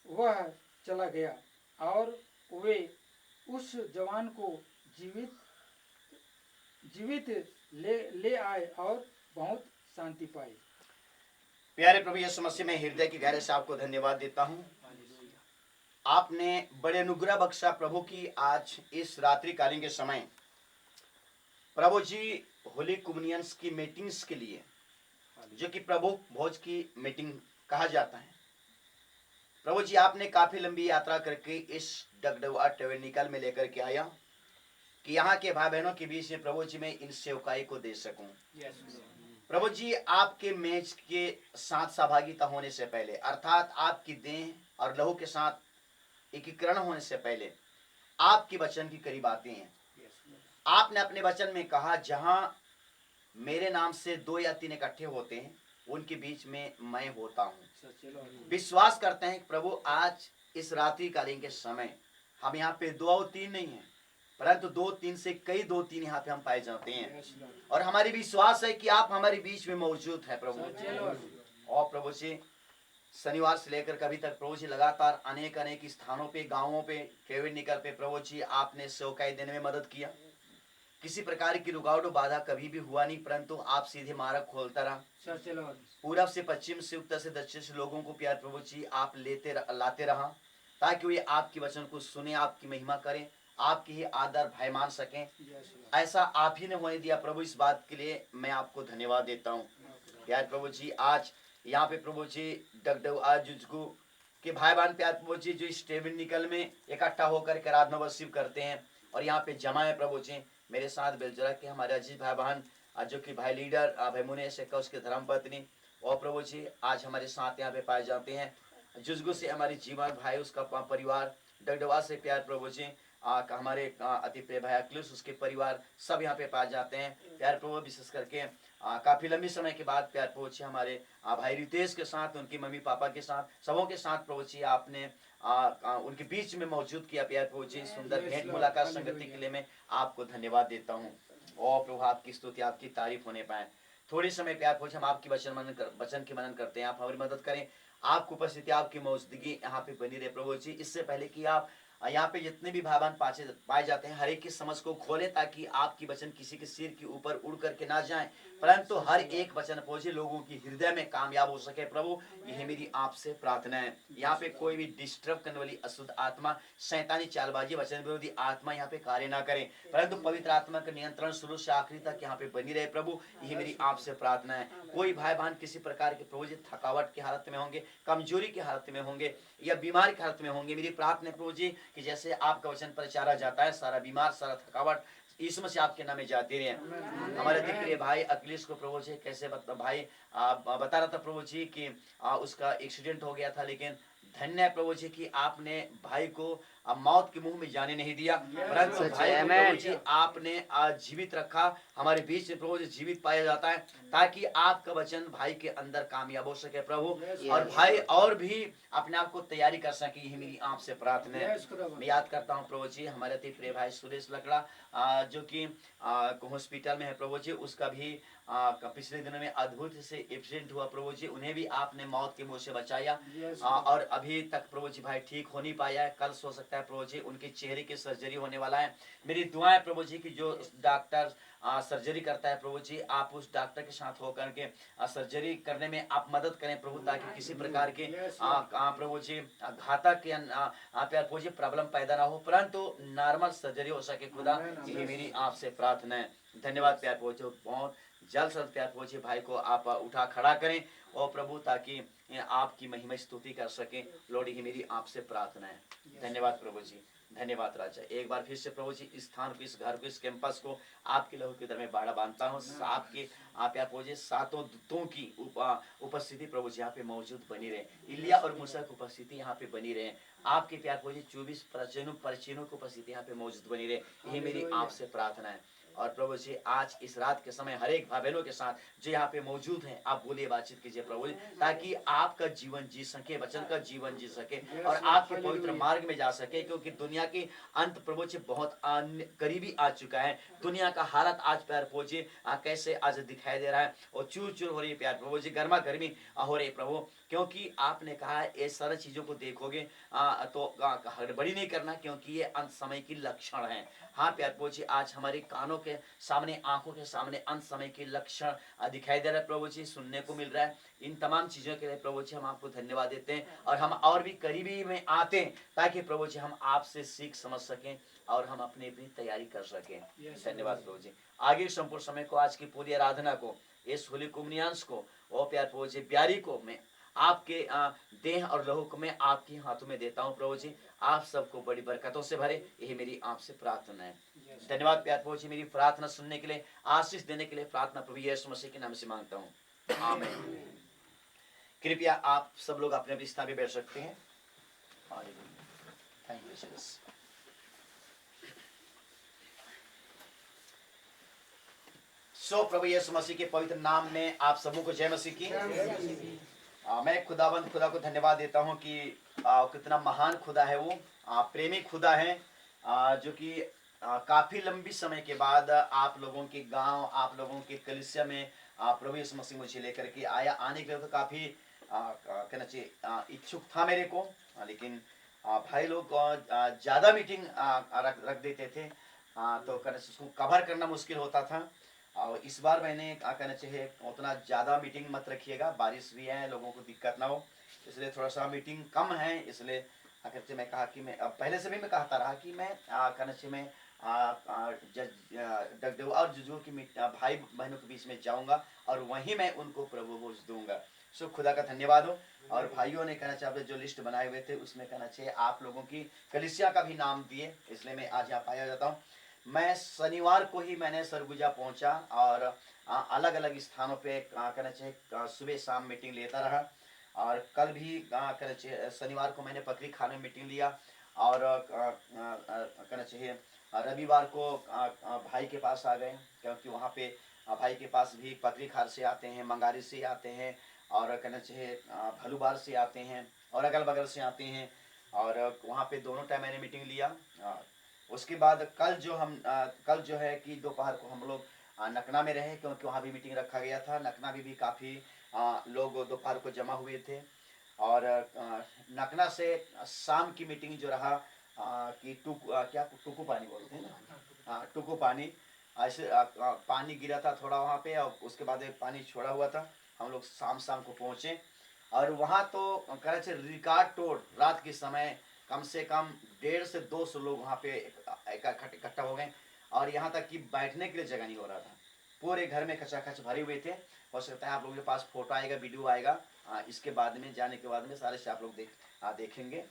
वह चला गया और वे उस जवान को जीवित ले आए और बहुत शांति पाई। प्यारे प्रभु यीशु मसीह में हृदय की गहराई से आपको धन्यवाद देता हूँ। आपने बड़े अनुग्रह बख्शा प्रभु की आज इस रात्रिकालीन के समय प्रभु जी होली कम्युनियंस की मीटिंग्स के लिए, जो कि प्रभु भोज की मीटिंग कहा जाता है, प्रभु जी आपने काफी लंबी यात्रा करके इस डगडवा टेबरनेकल में लेकर के आया कि यहाँ के भाई बहनों के बीच में प्रभु जी मैं इन सेवकाई को दे सकूं। प्रभु जी आपके मेज के साथ सहभागिता होने से पहले, अर्थात आपकी देह और लहू के साथ एकीकरण होने से पहले आपके वचन की करीब आते हैं। आपने अपने वचन में कहा, जहां मेरे नाम से 2 या 3 इकट्ठे होते हैं उनके बीच में मैं होता हूं। विश्वास करते हैं प्रभु आज इस रात्रि कालीन के समय हम यहाँ पे 2 और 3 नहीं है, परंतु 2-3 से कई 2-3 यहाँ पे हम पाए जाते हैं। और हमारी विश्वास है कि आप हमारे बीच में मौजूद है प्रभु। और प्रभु जी शनिवार से लेकर कभी तक प्रभु जी लगातार अनेक स्थानों पे, गांवों पे, टेबरनेकल पे प्रभु जी आपने सेवकाई देने में मदद किया। किसी प्रकार की रुकावट बाधा कभी भी हुआ नहीं, परंतु आप सीधे मार्ग खोलता रहा। पूरब से पश्चिम से उत्तर से दक्षिण से लोगों को प्यार प्रभु जी आप लाते रहा, ताकि वे आपके वचन को सुने, आपकी महिमा करें, आपकी ही आदर भाई मान सकें। ऐसा आप ही ने होने दिया प्रभु। इस बात के लिए मैं आपको धन्यवाद देता हूँ। प्यार प्रभु जी आज यहाँ पे प्रभु जी डगडवा जुजगू के भाई बहन प्यार प्रभु जी जो इस टेबरनेकल में इकट्ठा होकर के आराधना वर्षिप करते हैं और यहाँ पे जमा है प्रभु जी, मेरे साथ बेलजरा के हमारे अजीज भाई बहन जो कि भाई लीडर भाई मुनेश है, उसके धर्मपत्नी और प्रभु जी आज हमारे साथ यहाँ पे पाए जाते हैं। जुजगू से हमारी जीवन भाई, उसका परिवार, डगडवा से प्यार प्रभु जी हमारे अति प्रिय भाई अखिलेश, उसके परिवार सब यहाँ पे पाए जाते हैं। प्यार प्रभु विशेष करके काफी लंबी समय के बाद प्यार प्रभु जी हमारे भाई रितेश के साथ, उनकी मम्मी पापा के साथ, सबों के साथ प्रभु जी आपने उनके बीच में मौजूद किया। प्यार प्रभु जी सुंदर भेंट मुलाकात संगति के लिए मैं आपको धन्यवाद देता हूँ। और प्रभु आपकी स्तुति, आपकी तारीफ होने पाए। थोड़ी समय प्यार प्रभु हम आपकी वचन की मनन करते हैं। आप हमारी मदद करें, आपकी उपस्थिति, आपकी मौजूदगी यहाँ पे बनी रहे प्रभु जी। इससे पहले कि आप यहाँ पे जितने भी भाई बहन पाए जाते हैं, हर एक की समझ को खोलें, ताकि आपकी वचन किसी के सिर के ऊपर उड़ करके ना जाए, परंतु हर एक वचन पहुंचे लोगों की हृदय में कामयाब हो सके प्रभु। यही मेरी आपसे प्रार्थना है। यहाँ पे कोई भी डिस्टर्ब करने वाली अशुद्ध आत्मा, शैतानी चालबाजी, वचन विरोधी आत्मा यहाँ पे कार्य ना करे, परंतु पवित्र आत्मा का नियंत्रण शुरू से आखिरी तक यहाँ पे बनी रहे प्रभु। यही मेरी आपसे प्रार्थना है। कोई भाई बहन किसी प्रकार के प्रभु जी थकावट की हालत में होंगे, कमजोरी की हालत में होंगे या बीमारी की हालत में होंगे, मेरी प्रार्थना प्रभु जी कि जैसे आपका वचन प्रचारा जाता है, सारा बीमार, सारा थकावट यीशु मसीह आपके नाम में जाते रहे। हमारे प्रिय भाई अखिलेश को प्रभु जी कैसे भाई बता रहा था प्रभु जी कि उसका एक्सीडेंट हो गया था, लेकिन धन्य है प्रभु जी कि आपने भाई को मौत के मुंह में जाने नहीं दिया, परंतु भाई को प्रभु जी आपने जीवित रखा। हमारे बीच में प्रभु जी जीवित पाया जाता है, ताकि आपका वचन भाई के अंदर कामयाब हो सके प्रभु, और भाई और भी अपने आप को तैयारी कर सके। यही मेरी आपसे प्रार्थना है। मैं याद करता हूँ प्रभु जी हमारे अति प्रिय भाई सुरेश लकड़ा जो कि हॉस्पिटल में है प्रभु जी, उसका भी पिछले दिनों में अद्भुत से एक्सीडेंट हुआ प्रभु जी, उन्हें भी आपने मौत के मुंह से बचाया। और अभी तक प्रभु जी भाई ठीक हो नहीं पाया है, कल हो सकता है प्रभु जी उनके चेहरे की सर्जरी होने वाला है। मेरी दुआएं प्रभु जी की जो डॉक्टर सर्जरी करता है प्रभु जी, आप उस डॉक्टर के साथ होकर के सर्जरी करने में आप मदद करें प्रभु, ताकि किसी प्रकार के प्रभु जी घातक या प्रभु जी प्रॉब्लम पैदा ना हो, परंतु नॉर्मल सर्जरी हो सके खुदा। ये मेरी आपसे प्रार्थना है। धन्यवाद प्यार प्रभु जी, बहुत जल्द से जल्द प्यार प्रभु जी भाई को आप उठा खड़ा करें और प्रभु ताकि आपकी महिमा स्तुति कर सकें। लॉर्ड ही मेरी आपसे प्रार्थना है। धन्यवाद प्रभु जी, धन्यवाद राजा। एक बार फिर से प्रभु जी इस स्थान को, इस घर को, इस कैंपस को आपके लहू के दर में बाड़ा बांधता हूँ। आपके आप यहाँ प्रभु जी सातों दूतों की उपस्थिति प्रभु जी यहाँ पे मौजूद बनी रहे। इलिया और मूसा की उपस्थिति यहाँ पे बनी रहे। आपके प्यार प्रभु जी 24 परचीनों की उपस्थिति यहाँ पे मौजूद बनी रहे। यही मेरी आपसे प्रार्थना है। और प्रभु जी आज इस रात के समय हर एक भाई बहनों के साथ जो यहाँ पे मौजूद हैं, आप बोलिए, बातचीत कीजिए प्रभु जी, ताकि आपका जीवन जी सके, वचन का जीवन जी सके और आपके पवित्र मार्ग में जा सके। क्योंकि दुनिया की अंत प्रभु जी बहुत करीबी आ चुका है। दुनिया का हालत आज प्यार प्रभु जी कैसे आज दिखाई दे रहा है और चूर चूर हो रही है प्यार प्रभु जी, गर्मा गर्मी हो रही प्रभु। क्योंकि आपने कहा है ये सारी चीजों को देखोगे तो हड़बड़ी नहीं करना, क्योंकि ये अंत समय की लक्षण है। हाँ प्यार प्रभु जी, आज हमारे कानों के सामने, आंखों के सामने अंत समय के लक्षण दिखाई दे रहा है प्रभु जी, सुनने को मिल रहा है। इन तमाम चीजों के लिए प्रभु जी हम आपको धन्यवाद देते हैं और हम और भी करीबी में आते हैं ताकि प्रभु जी हम आपसे सीख समझ सकें और हम अपनी अपनी तैयारी कर सकें। धन्यवाद प्रभु जी। आगे संपूर्ण समय को, आज की पूरी आराधना को, इस होली कुमनियांस को, ओ प्यार प्रभु जी ब्यारी को मैं आपके देह और लहू को मैं आपके हाथों में देता हूँ प्रभु जी। आप सबको बड़ी बरकतों से भरे, यही मेरी आपसे प्रार्थना है। धन्यवाद प्यार प्रभु जी, मेरी प्रार्थना सुनने के लिए, आशीष देने के लिए प्रार्थना प्रभु यीशु मसीह के नाम से मांगता हूँ, आमीन। कृपया आप सब लोग अपने अपने स्थान पे बैठ सकते हैं। Thank you Jesus. सो प्रभु यीशु मसीह के पवित्र नाम में आप सबों को जय मसीह की। मैं खुदा को धन्यवाद देता हूँ कि कितना महान खुदा है वो, प्रेमी खुदा है, जो कि काफी लंबी समय के बाद आप लोगों के गांव, आप लोगों के कलीसिया में प्रभु यीशु मसीह मुझे लेकर के आया। आने के लिए तो काफी कहना चाहिए इच्छुक था मेरे को, लेकिन भाई लोग ज्यादा मीटिंग रख देते थे, तो कहना उसको कवर करना मुश्किल होता था। और इस बार मैंने कहना चाहिए उतना ज़्यादा मीटिंग मत रखिएगा, बारिश भी है, लोगों को दिक्कत ना हो, इसलिए थोड़ा सा मीटिंग कम है। इसलिए कहते मैं कहा कि मैं पहले से भी मैं कहता रहा कि मैं कहना चाहिए मैं डगदेव और जुजू की भाई बहनों के बीच में जाऊंगा और वहीं मैं उनको प्रभु बोझ दूंगा। सो खुदा का धन्यवाद हो। और भाइयों ने कहना चाहिए जो लिस्ट बनाए हुए थे उसमें कहना चाहिए आप लोगों की कलीसिया का भी नाम दिए, इसलिए मैं आज यहाँ पाया जाता हूँ। मैं शनिवार को ही मैंने सरगुजा पहुंचा और अलग अलग स्थानों पे कहना चाहिए सुबह शाम मीटिंग लेता रहा। और कल भी कहना चाहिए शनिवार को मैंने पकड़ी खाने में मीटिंग लिया और कहना चाहिए रविवार को भाई के पास आ गए, क्योंकि वहाँ पे भाई के पास भी पकड़ी खार से आते हैं, मंगारी से आते हैं और कहना चाहिए भलूबार से आते हैं और अगल बगल से आते हैं। और वहाँ पे दोनों टाइम मैंने मीटिंग लिया। उसके बाद कल जो है कि दोपहर को हम लोग नकना में रहे, क्योंकि वहाँ भी मीटिंग रखा गया था। नकना में भी काफ़ी लोग दोपहर को जमा हुए थे। और नकना से शाम की मीटिंग जो रहा कि क्या टुकू पानी बोलते हैं ना, टुकू पानी, ऐसे पानी गिरा था थोड़ा वहाँ पे और उसके बाद पानी छोड़ा हुआ था। हम लोग शाम को पहुँचे और वहाँ तो कहना चाहिए रिकॉर्ड तोड़ रात के समय कम से कम 150 से 200 लोग वहाँ पे इकट्ठा हो गए और यहाँ तक कि बैठने के लिए जगह नहीं हो रहा था। पूरे घर में खचाखच भरे हुए थे। हो सकता है आप लोगों के पास फोटो आएगा, वीडियो आएगा, इसके बाद में जाने के बाद में सारे से आप लोग देखेंगे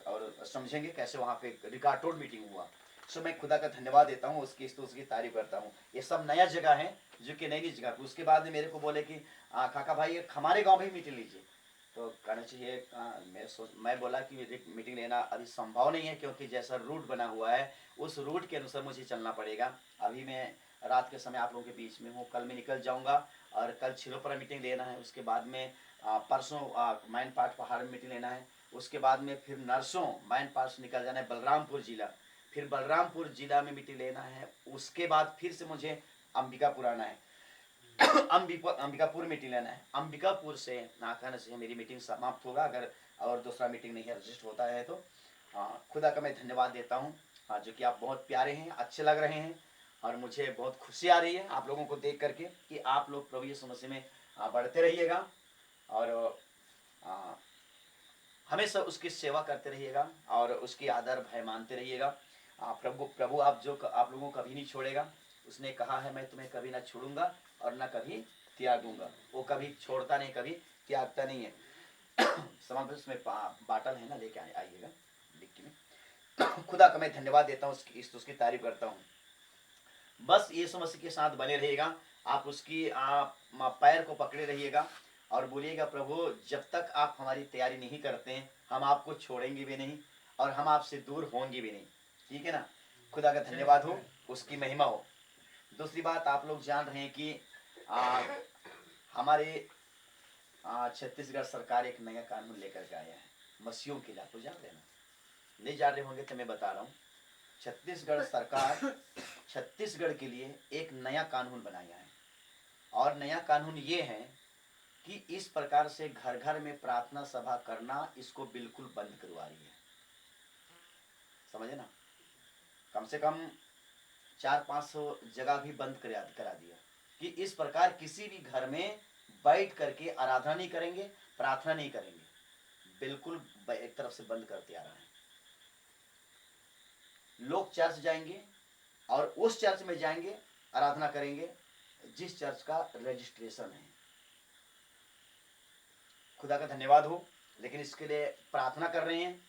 और समझेंगे कैसे वहाँ पे रिकॉर्ड तोड़ मीटिंग हुआ। सो मैं खुदा का धन्यवाद देता हूँ, उसकी तारीफ करता हूँ। ये सब नया जगह है, जो कि नई जगह। उसके बाद में मेरे को बोले कि काका भाई हमारे गाँव में ही मीटिंग लीजिए। तो कहना चाहिए मैं बोला कि मीटिंग लेना अभी संभव नहीं है, क्योंकि जैसा रूट बना हुआ है उस रूट के अनुसार मुझे चलना पड़ेगा। अभी मैं रात के समय आप लोगों के बीच में हूँ, कल मैं निकल जाऊँगा और कल छिलोपरा मीटिंग लेना है। उसके बाद में परसों मैन पाट पहाड़ में मीटिंग लेना है। उसके बाद में फिर नरसों मैन पाट से निकल जाना है बलरामपुर जिला, फिर बलरामपुर जिला में मीटिंग लेना है। उसके बाद फिर से मुझे अंबिकापुर आना है, अंबिकापुर मीटिंग लेना है। अंबिकापुर से कहने से मेरी मीटिंग समाप्त होगा, अगर और दूसरा मीटिंग नहीं रजिस्ट होता है तो। खुदा का मैं धन्यवाद देता हूँ, जो कि आप बहुत प्यारे हैं, अच्छे लग रहे हैं और मुझे बहुत खुशी आ रही है आप लोगों को देख करके कि आप लोग प्रभु यीशु मसीह में बढ़ते रहिएगा और हमेशा उसकी सेवा करते रहिएगा और उसकी आदर भय मानते रहिएगा। प्रभु आप लोगों को कभी नहीं छोड़ेगा। उसने कहा है मैं तुम्हें कभी ना छोड़ूंगा और ना कभी त्यागूंगा। वो कभी छोड़ता नहीं, कभी त्यागता नहीं है। समाप्त उसमें बाटल है ना, लेके आइएगा डिक्की में। खुदा का मैं धन्यवाद देता हूँ, उसकी तारीफ करता हूँ। बस यीशु मसीह के साथ बने रहिएगा, आप उसकी पैर को पकड़े रहिएगा और बोलिएगा प्रभु जब तक आप हमारी तैयारी नहीं करते हैं हम आपको छोड़ेंगे भी नहीं और हम आपसे दूर होंगे भी नहीं। ठीक है ना। खुदा का धन्यवाद हो, उसकी महिमा हो। दूसरी बात, आप लोग जान रहे हैं कि हमारे छत्तीसगढ़ सरकार एक नया कानून लेकर के आया है मसीहों के लिए। आप तो जान रहे ना, नहीं जान रहे होंगे तो मैं बता रहा हूँ। छत्तीसगढ़ सरकार छत्तीसगढ़ के लिए एक नया कानून बनाया है और नया कानून ये है कि इस प्रकार से घर घर में प्रार्थना सभा करना इसको बिल्कुल बंद करवा रही है। समझे ना। कम से कम 400-500 जगह भी बंद करा दिया कि इस प्रकार किसी भी घर में बैठ करके आराधना नहीं करेंगे, प्रार्थना नहीं करेंगे, बिल्कुल एक तरफ से बंद करते आ रहा है। लोग चर्च जाएंगे और उस चर्च में जाएंगे, आराधना करेंगे जिस चर्च का रजिस्ट्रेशन है। खुदा का धन्यवाद हो, लेकिन इसके लिए प्रार्थना कर रहे हैं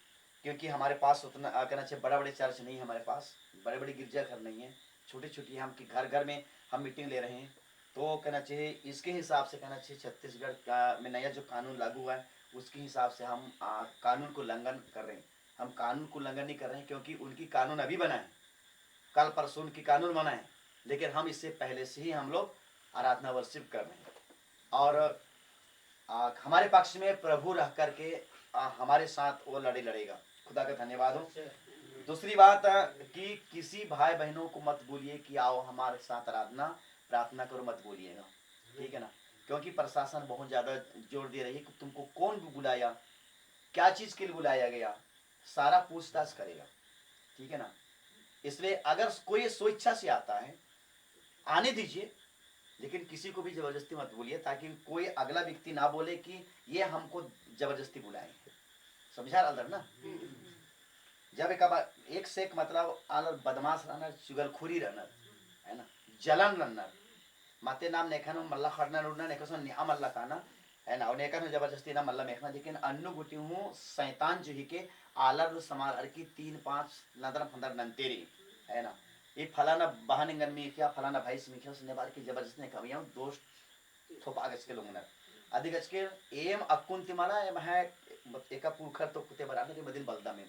क्योंकि हमारे पास उतना कहना चाहिए बड़ा बड़े चर्च नहीं है, हमारे पास बड़े बड़े गिरजाघर नहीं है, छोटी छोटी हम कि घर घर में हम मीटिंग ले रहे हैं। तो कहना चाहिए इसके हिसाब से कहना चाहिए छत्तीसगढ़ में नया जो कानून लागू हुआ है उसके हिसाब से हम कानून को उल्लंघन कर रहे हैं। हम कानून को उल्लंघन नहीं कर रहे हैं क्योंकि उनकी कानून अभी बना है, कल परसों उनकी कानून बना है, लेकिन हम इससे पहले से ही हम लोग आराधना वर्शिप कर रहे हैं और हमारे पक्ष में प्रभु रह करके हमारे साथ वो लड़ेगा। खुदा का धन्यवाद हो। दूसरी बात कि किसी भाई बहनों को मत बोलिए कि आओ हमारे साथ आराधना प्रार्थना करो, मत बोलिएगा। ठीक है ना, क्योंकि प्रशासन बहुत ज़्यादा जोर दे रही है कि तुमको कौन बुलाया, क्या चीज़ के लिए बुलाया गया, सारा पूछताछ करेगा। ठीक है ना। इसलिए अगर कोई स्वेच्छा से आता है आने दीजिए, लेकिन किसी को भी जबरदस्ती मत बोलिए ताकि कोई अगला व्यक्ति ना बोले कि ये हमको जबरदस्ती बुलाए। समझा अंदर ना। जब एक से एक मतलब आलर बदमाश रहना, चुगलखोरी रहना है ना, जलन रहना, माते नाम नेखन मल्ला खड़ना उड़ना नेकसो निहा मल्ला काना है ना, और नेकन जबरदस्ती ना मल्ला मेखना, लेकिन अन्नु गुटी हूँ शैतान जो ही के आलर समार की 3-5 नदर फंदर नंतेरी है ना, ये फलाना बहानिंगन में क्या फलाना भाई से मिखिया सुनने बार की जबरदस्ती ने कमियां दोस्त थोपा गच के लोगों ने आदि गच के एम अकुंती माला है एका पुरखर तो कुते बराने के बदिल बलदा में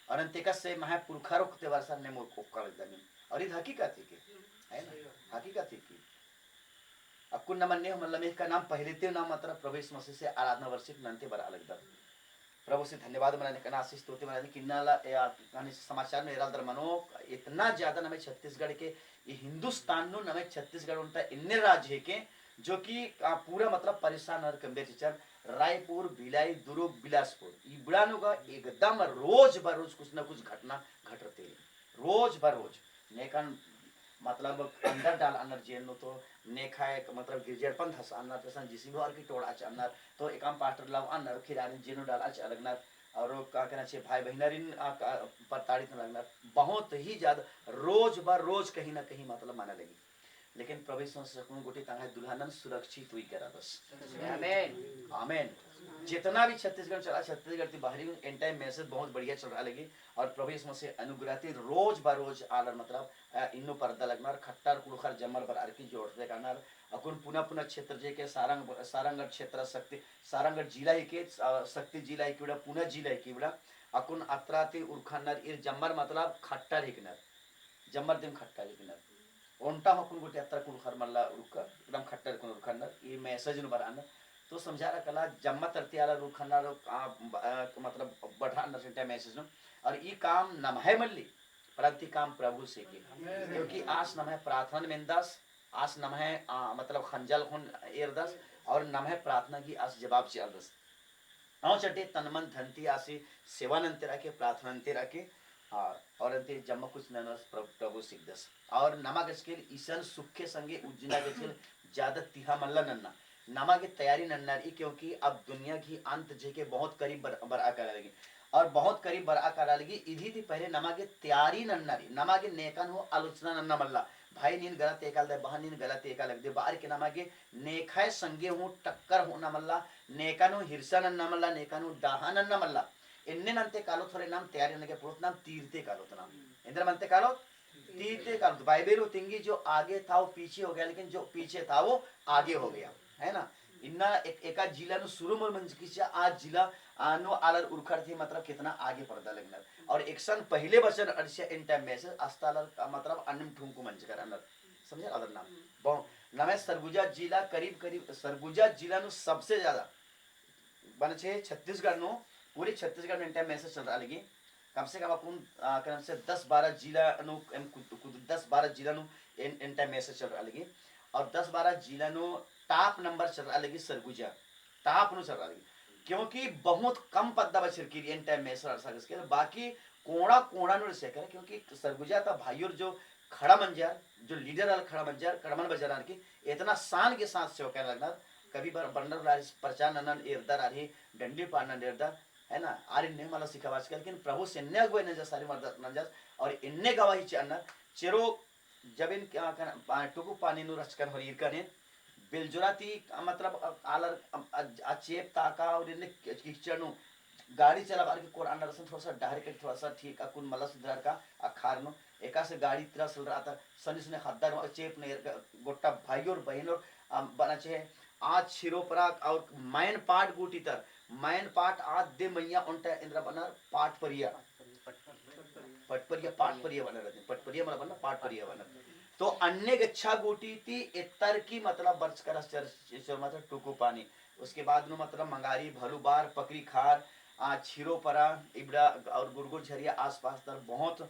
और अंतिका से महा पुरखर कुते बरसा ने मोर को कर दमिन और ये हकीकत है ना, हकीकत है कि अकुन नमन ने मतलब में का नाम पहले ते नाम मतलब प्रभु यीशु मसीह से आराधना वर्षिक नंते बरा अलग दर प्रभु से धन्यवाद मनाने का आशीष स्तुति मनाने किन्नाला कहानी समाचार में एराल दर मनो इतना ज्यादा नमे छत्तीसगढ़ के ये हिंदुस्तान नो नमे छत्तीसगढ़ उनता इन्ने राज्य है के जो कि पूरा मतलब परेशान और कम्बे चिचर रायपुर भिलाई दुर्ग बिलासपुर ये बुढ़ानों का एकदम रोज बरोज कुछ ना कुछ घटना घटते रोज बरोज नेकन मतलब अंदर डाल अन्नर जेल तो नेखा एक मतलब गिरजेरपन धस अन्नर तसन जिसी भर की टोड़ा च अन्नर तो एकम पास्टर लव अन्नर खिरानी जेनो डाल अच अलगनर और का कहना चाहिए भाई बहनरिन प्रताड़ित लगनर बहुत ही ज्यादा रोज बर रोज कहीं ना कहीं मतलब माना लगी। लेकिन प्रभु संस्कृत गोटी तांगा दुल्हनन सुरक्षित हुई करा बस आमेन आमेन। जितना भी छत्तीसगढ़ चला छत्तीसगढ़ की बाहरी एन टाइम मैसेज बहुत बढ़िया चल रहा लगी और प्रभु इसमें से अनुग्रहती रोज बरोज आलर मतलब इन्नु पर्दा लगना खट्टर कुड़खर जमर बर आर की जोड़ते करना अकुन पुनः पुनः क्षेत्र जे के सारंगढ़ क्षेत्र शक्ति सारंगढ़ जिला ही के शक्ति जिला ही की पुनः जिला ही की अकुन अत्राती उर्खनर इर जमर मतलब खट्टर हिकनर जमर दिन खट्टर हिकनर ओंटा हकुन गोटे अत्र कुड़खर मल्ला उर्क एकदम खट्टर कुन उर्खनर ये मैसेज नु बरान तो समझा रहा कला जम्मा तरती आला रुखना मतलब बढ़ा नरसिंटा मैसेज नो और ये काम नमहे मल्ली परंतु काम प्रभु से की क्योंकि आस नमहे प्रार्थना में दस आस नमहे मतलब खंजल खुन एरदस और नमहे प्रार्थना की आस जवाब से अर्दस आओ चटे तनमन धनती आसी सेवानंते रखे प्रार्थनांते रखे और अंते जम्मा कुछ ननस प्रभु सिद्धस और नमा गस्केल ईसन सुख के संगे उज्जना गस्केल ज्यादा तिहा मल्ला नन्ना नमा की तैयारी नन्नारी क्योंकि अब दुनिया की अंत जे के बहुत करीब बरा कर लगी और बहुत करीब बरा कर लगी इधी थी पहले नमा की तैयारी नन्नारी नमा के नेकन हो आलोचना नन्ना मल्ला भाई नीन गलत एकाल दे बहन नीन गलत एकाल दे बार के नाम आगे नेखाय संगे हूँ टक्कर हो न मल्ला नेकानु हिरसन न मल्ला नेकानु डाहन न मल्ला इन्ने नंते कालो थोड़े नाम तैयारी नगे पुरुत नाम तीरते कालो तो नाम इंद्र मनते कालो तीरते कालो बाइबल तिंगी जो आगे था वो पीछे हो गया लेकिन जो पीछे था वो आगे हो गया है ना इन्ना एका जिला नु शुरू में मंज किसी आज जिला नो आलर उरखर थी मतलब कितना आगे पर्दा लगना और एक सन पहले बचन अरसे इन टाइम में से अस्तालर मतलब अन्नम ठुमको मंज कर अंदर समझे अदर नाम बहु नमे सरगुजा जिला करीब करीब सरगुजा जिला नु सबसे ज्यादा बन छे छत्तीसगढ़ नो पूरे छत्तीसगढ़ में इन टाइम में से चल रहा लगी कम से कम अपन कम से 10-12 जिला नु 10-12 जिला नु इन टाइम में से चल रहा लगी और 10-12 जिला नु टॉप नंबर चल रहा लगी सरगुजा टॉप नु चल रहा लगी क्योंकि बहुत कम पद्दा बचर की इन टाइम में सर बाकी कोड़ा कोड़ा नु से करे क्योंकि सरगुजा था भाइयों जो खड़ा मंजर जो लीडर वाला खड़ा मंजर कड़मन बजरान की इतना शान के साथ से कहने लगना कभी बंडर प्रचार ननन इर्दर आ रही डंडी पाना इर्दर है ना आरे ने मला सिखावाच लेकिन प्रभु से ने गवे न सारी मर्द नजर और इन्ने गवाही चन्ना चिरो जब इन टुकु पानी नु रचकन हरीर कने बिलजुराती मतलब आलर चेप ताका और इन्ने किचनु गाड़ी चला बार के कोर अंडर थोड़ा सा डहर के थोड़ा सा ठीक अकुन मलस दर का अखार नो एका से गाड़ी तरह चल रहा था सनी सुने हद्दार चेप ने गोट्टा भाई और बहन और बना चे आज शिरोपरा और मैन पाट गुटी तर मैन पाट आज दे मैया उनटा इंद्र बना पाट परिया पटपरिया पाट परिया बना रहते पटपरिया मतलब बना पाट परिया बना तो अन्य गच्छा गोटी थी इतर की मतलब बर्च कर मतलब टुकु पानी उसके बाद नो मतलब मंगारी भलुबार पकड़ी खार छिरोपरा इबड़ा और गुरगुर झरिया आसपास तर बहुत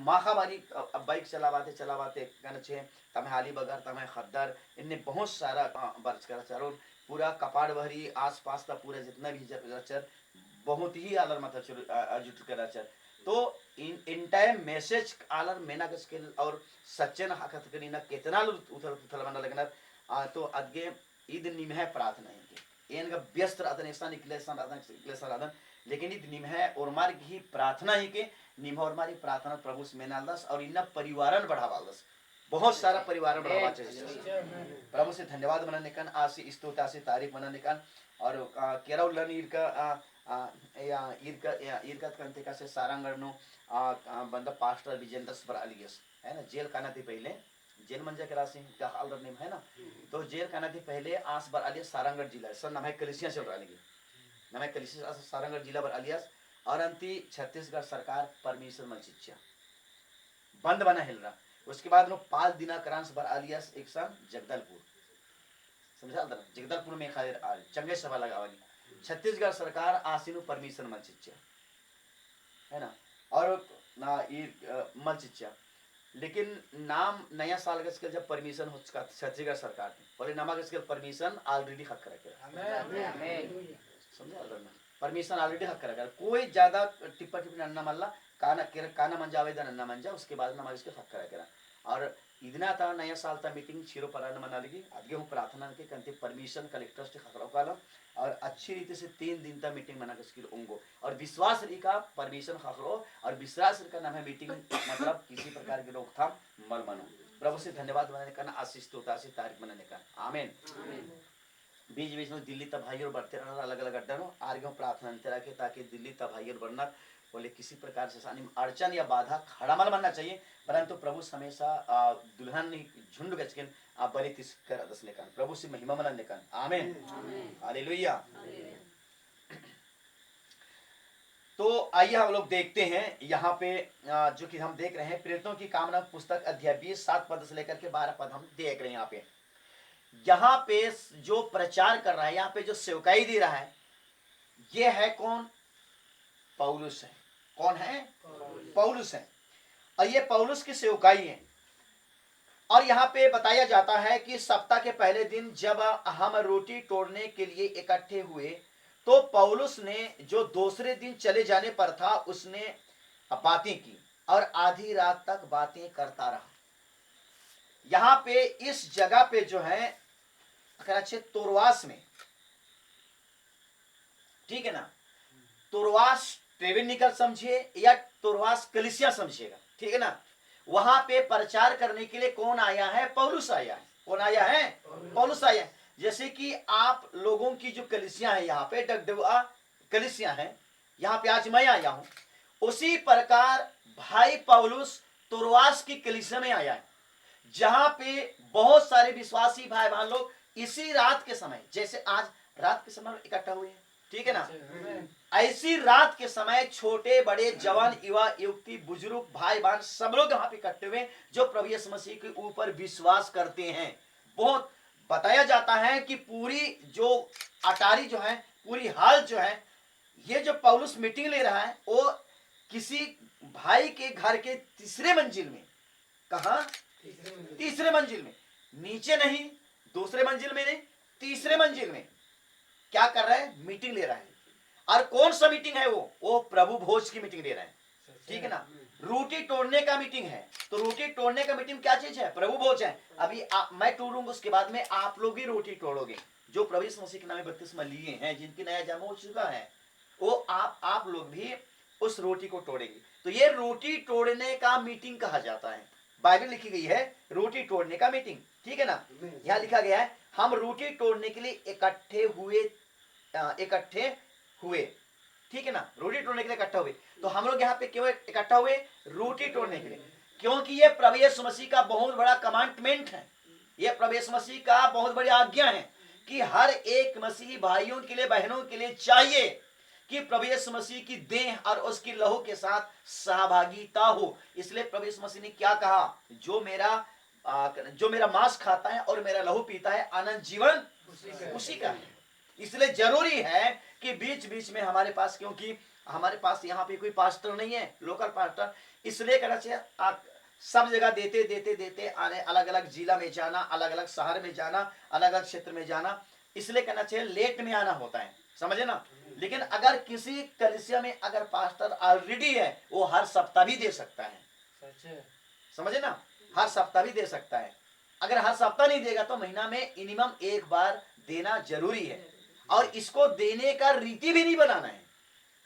माखाबारी बाइक चलावाते चलावाते कहना छे तमे हाली बगर तमे खद्दर इनने बहुत सारा बर्च कर चारों पूरा कपाड़ भरी आसपास का पूरा जितना भी चर बहुत ही आलर मतलब जुट कर चर तो इन टाइम मैसेज आलर मेना के स्किल और सच्चन हकत करी ना कितना उथल उथल बना लगना तो अदगे ईद निम है प्रार्थना है इनका व्यस्त रहता निशान निकले सन लेकिन ईद निम है और मार्ग ही प्रार्थना ही के निम और मारी प्रार्थना प्रभु से मेनालदस और इन्ना परिवारन बढ़ावालदस बहुत सारा परिवार बढ़ावा चाहिए प्रभु से धन्यवाद मनाने कन आसी स्तुति आसी तारीफ मनाने कन और केरौलन ईर का कंते का से सारंगनो बंदा पास्टर विजेंद्र पर अलियस है ना जेल काना थी पहले जेल मंजा के राशि का हाल नेम है ना तो जेल काना थी पहले आस बर अलियस सारंगढ़ जिला सर नमय कलिसिया चल रहा लगी नमय कलिसिया सारंगढ़ जिला बर अलियस और अंति छत्तीसगढ़ सरकार परमेश्वर मलचिच्चा बंद बना हिल रहा उसके बाद 5 दिना क्रांस बर अलियस एक सन जगदलपुर समझा जगदलपुर में खातिर चंगे सभा लगावानी छत्तीसगढ़ सरकार आसीनु परमेश्वर मलचिच्चा है ना और ना ये मलचिच्चा लेकिन नाम नया साल के जब परमिशन हो चुका छत्तीसगढ़ सरकार ने पहले नामा के परमिशन ऑलरेडी हक करा समझा परमिशन ऑलरेडी हक करा कोई ज्यादा टिप्पा टिप्पणी अन्ना मल्ला काना मंजा आवेदन अन्ना मंजा उसके बाद नामा इसके हक करा और इतना था नया साल था मीटिंग छिरो परान मना लगी आगे हूँ प्रार्थना के कंते परमिशन कलेक्टर से खकड़ो काला और अच्छी रीति से 3 दिन तक मीटिंग मना के उंगो और विश्वास री का परमिशन खकड़ो और विश्वास का नाम है मीटिंग मतलब किसी प्रकार की रोकथाम मल मनो प्रभु से धन्यवाद मनाने का आशीष तोता से तारीफ मनाने का आमीन बीच बीच में दिल्ली तक भाई और बढ़ते रहना अलग अलग अड्डा नो आगे प्रार्थना रखे ताकि दिल्ली तक भाई और बढ़ना बोले किसी प्रकार से अड़चन या बाधा खड़ामल बनना चाहिए परंतु प्रभु हमेशा दुल्हन झुंड गचकिन आप बड़ी कर दसने का प्रभु से महिमा मनाने का आमीन हालेलुया। तो आइए हम लोग देखते हैं यहाँ पे जो कि हम देख रहे हैं प्रेरितों की कामना पुस्तक अध्याय 20 7 पद से लेकर के 12 पद हम देख रहे हैं। यहाँ पे जो प्रचार कर रहा है यहाँ पे जो सेवकाई दे रहा है ये है कौन पौलुस है। कौन है पौलुस है और ये पौलुस की सेवकाई है। और यहाँ पे बताया जाता है कि सप्ताह के पहले दिन जब हम रोटी तोड़ने के लिए इकट्ठे हुए तो पौलुस ने जो दूसरे दिन चले जाने पर था उसने बातें की और आधी रात तक बातें करता रहा। यहाँ पे इस जगह पे जो है अच्छे तुरवास में ठीक है ना तुरवास ट्रेवेनिकल समझिए या तुरवास कलिसिया समझिएगा ठीक है ना वहां पे प्रचार करने के लिए कौन आया है? पौलुस आया है। कौन आया है? पौलुस आया है। जैसे कि आप लोगों की जो कलीसिया है, यहाँ पे डगडुआ कलीसिया है, यहाँ पे आज मैं आया हूं, उसी प्रकार भाई पौलुस तुरवास की कलीसिया में आया है, जहां पे बहुत सारे विश्वासी भाई बहन लोग इसी रात के समय, जैसे आज रात के समय इकट्ठा हुए हैं, ठीक है ना, ऐसी रात के समय छोटे बड़े जवान युवा युवती बुजुर्ग भाई बहन सब लोग यहाँ पे इकट्ठे हुए, जो प्रभु यीशु मसीह के ऊपर विश्वास करते हैं। बहुत बताया जाता है कि पूरी जो अटारी जो है, पूरी हाल जो है, ये जो पौलुस मीटिंग ले रहा है वो किसी भाई के घर के तीसरे मंजिल में, कहा? तीसरे मंजिल में, नीचे नहीं, दूसरे मंजिल में नहीं, तीसरे मंजिल में क्या कर रहा है? मीटिंग ले रहा है। और कौन सा मीटिंग है? वो प्रभु भोज की मीटिंग ले रहा है, ठीक है ना, रोटी तोड़ने का मीटिंग है। तो रोटी तोड़ने का मीटिंग क्या चीज है? प्रभु भोज है। अभी मैं तोड़ूंगा, उसके बाद में आप लोग ही रोटी तोड़ोगे, जो प्रभु यीशु मसीह के नाम में बपतिस्मा लिए हैं, जिनकी नया जन्म हो चुका है, वो आप लोग भी उस रोटी को तोड़ेंगे। तो ये रोटी तोड़ने का मीटिंग कहा जाता है। बाइबल लिखी गई है रोटी तोड़ने का मीटिंग, ठीक है ना। यहाँ लिखा गया है हम रोटी तोड़ने के लिए इकट्ठे हुए, ठीक है ना, रोटी तोड़ने के लिए इकट्ठा हुए। तो हम लोग यहाँ पे क्यों इकट्ठा हुए? रोटी तोड़ने के लिए, क्योंकि ये प्रभु यीशु मसीह का बहुत बड़ा कमांडमेंट है, ये प्रभु यीशु मसीह का बहुत बड़ी आज्ञा है कि हर एक मसीही भाइयों के लिए, बहनों के लिए चाहिए कि प्रभु यीशु मसीह की देह और उसकी लहू के साथ सहभागिता हो। इसलिए प्रभु यीशु मसीह ने क्या कहा? जो मेरा मांस खाता है और मेरा लहू पीता है, अनंत जीवन उसी का है। इसलिए जरूरी है कि बीच बीच में हमारे पास, क्योंकि हमारे पास यहाँ पे कोई पास्टर नहीं है, लोकल पास्टर, इसलिए कहना चाहिए सब जगह देते देते देते आने, अलग अलग जिला में जाना, अलग अलग शहर में जाना, अलग अलग क्षेत्र में जाना, इसलिए कहना चाहिए लेट में आना होता है, समझे ना। लेकिन अगर किसी कलीसिया में अगर पास्टर ऑलरेडी है, वो हर सप्ताह भी दे सकता है, समझे ना, हर सप्ताह भी दे सकता है। अगर हर सप्ताह नहीं देगा तो महीना में मिनिमम एक बार देना जरूरी है। और इसको देने का रीति भी नहीं बनाना है,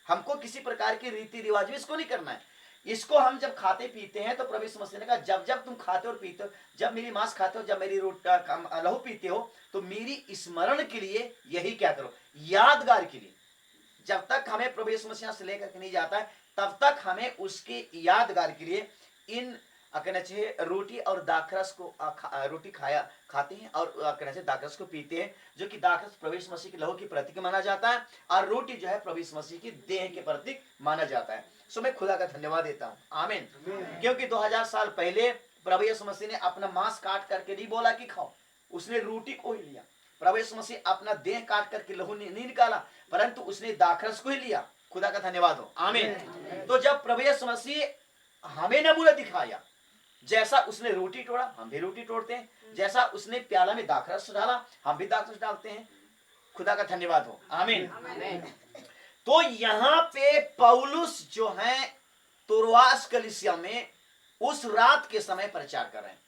हमको किसी प्रकार की रीति रिवाज भी इसको नहीं करना है। इसको हम जब खाते पीते हैं तो प्रभु यीशु मसीह ने कहा जब जब तुम खाते और पीते हो, जब मेरी मांस खाते हो, जब मेरी लहू पीते हो, तो मेरी स्मरण के लिए यही क्या करो, यादगार के लिए। जब तक हमें प्रभु यीशु मसीह से लेकर के नहीं जाता है, तब तक हमें उसके यादगार के लिए इन कहना चाहिए रोटी और दाखरस को रोटी खाते हैं और कहना चाहिए दाखरस को पीते हैं, जो कि दाखरस प्रभु यीशु मसीह के लहू की प्रतीक माना जाता है और रोटी जो है प्रभु यीशु मसीह की देह के प्रतीक माना जाता है। सो मैं खुदा का धन्यवाद देता हूँ, आमीन। क्योंकि 2000 साल पहले प्रभु यीशु मसीह ने अपना मांस काट करके नहीं बोला कि खाओ, उसने रोटी को ही लिया। प्रभु यीशु मसीह अपना देह काट करके लहू नहीं निकाला, परंतु उसने दाखरस को ही लिया। खुदा का धन्यवाद हो, आमीन। तो जब प्रभु यीशु मसीह हमें नमूना दिखाया, जैसा उसने रोटी तोड़ा हम भी रोटी तोड़ते हैं, जैसा उसने प्याला में दाखरस डाला हम भी दाखरस डालते हैं। खुदा का धन्यवाद हो, आमीन। तो यहाँ पे पौलुस जो है तुरवास कलीसिया में उस रात के समय प्रचार कर रहे हैं,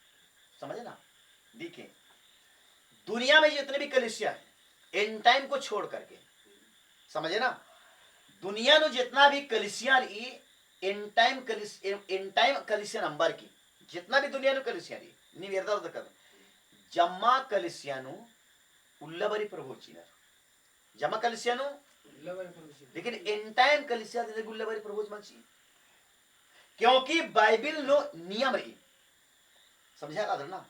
समझे ना। देखिए दुनिया में जितने भी कलीसिया है एंड टाइम को छोड़ करके, समझे ना, दुनिया में जितना भी कलीसिया रही एंड टाइम कलीसिया नंबर की, जितना भी दुनिया कलीसिया रही ನೀವು ಇರ್ದದ ಜಮ್ಮ ಕಲಿಸಿಯಾನು ಉಲ್ಲಬರಿ ಪ್ರಭುಚಿನರು ಜಮ್ಮ ಕಲಿಸಿಯಾನು लेकिन इन टाइम कलिसिया दे गुल्लबरी प्रभु मलसी, क्योंकि बाइबल नो नियम रही, समझा ना।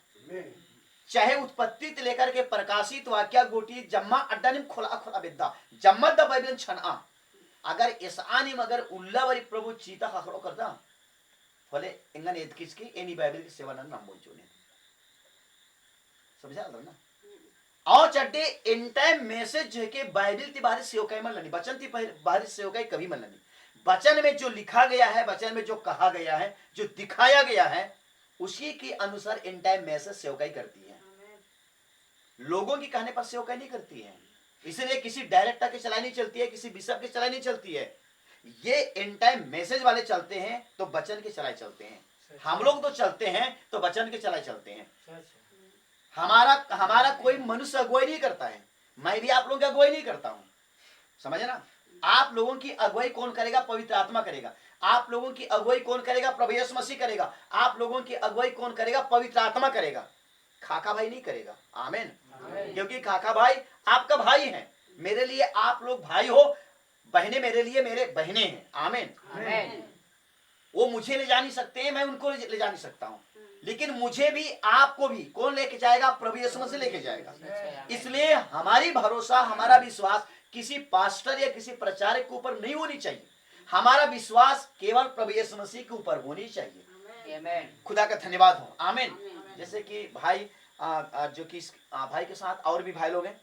चाहे उत्पत्ति से लेकर के प्रकाशित वाक्य गोटी जम्मा अड्डा निम खोला खोला बेदा जम्मा द बाइबल छना, अगर ऐसा निम अगर उल्लावरी प्रभु चीता खखरो करता फले इंगन एद किसकी एनी बाइबल की सेवा नाम बोल चुने, समझा ना। और चड्डे इन टाइम मैसेज है कि बाइबल ती बारिश सेवकाई मन लनी, वचन ती बारिश सेवकाई कभी मन लनी। वचन में जो लिखा गया है, वचन में जो कहा गया है, जो दिखाया गया है, उसी के अनुसार इन टाइम मैसेज सेवकाई करती है, लोगों की कहने पर सेवकाई नहीं करती है। इसलिए किसी डायरेक्टर के चलाई नहीं चलती है, किसी बिशप के चलाई नहीं चलती है। ये इन टाइम मैसेज वाले चलते हैं तो वचन के चलाई चलते हैं। हम लोग तो चलते हैं तो वचन के चलाई चलते हैं। हमारा कोई मनुष्य अगुवाई नहीं करता है, मैं भी आप लोगों की अगुवाई नहीं करता हूं, समझे ना। आप लोगों की अगुवाई कौन करेगा? पवित्र आत्मा करेगा। आप लोगों की अगुवाई कौन करेगा? प्रभु यीशु मसीह करेगा। आप लोगों की अगुवाई कौन करेगा? पवित्र आत्मा करेगा, खाका भाई नहीं करेगा। आमीन। क्योंकि खाका भाई आपका भाई है, मेरे लिए आप लोग भाई हो, बहनें मेरे लिए मेरे बहनें हैं। आमीन। वो मुझे ले जा नहीं सकते हैं, मैं उनको ले जा नहीं सकता हूं, लेकिन मुझे भी आपको भी कौन लेके जाएगा? प्रभु यीशु मसीह लेके जाएगा। इसलिए हमारी भरोसा, हमारा विश्वास किसी पास्टर या किसी प्रचारक के ऊपर नहीं होनी चाहिए। हमारा विश्वास केवल प्रभु यीशु मसीह के ऊपर होनी चाहिए। खुदा का धन्यवाद हो। आमीन। जैसे कि भाई जो कि भाई के साथ और भी भाई लोग हैं,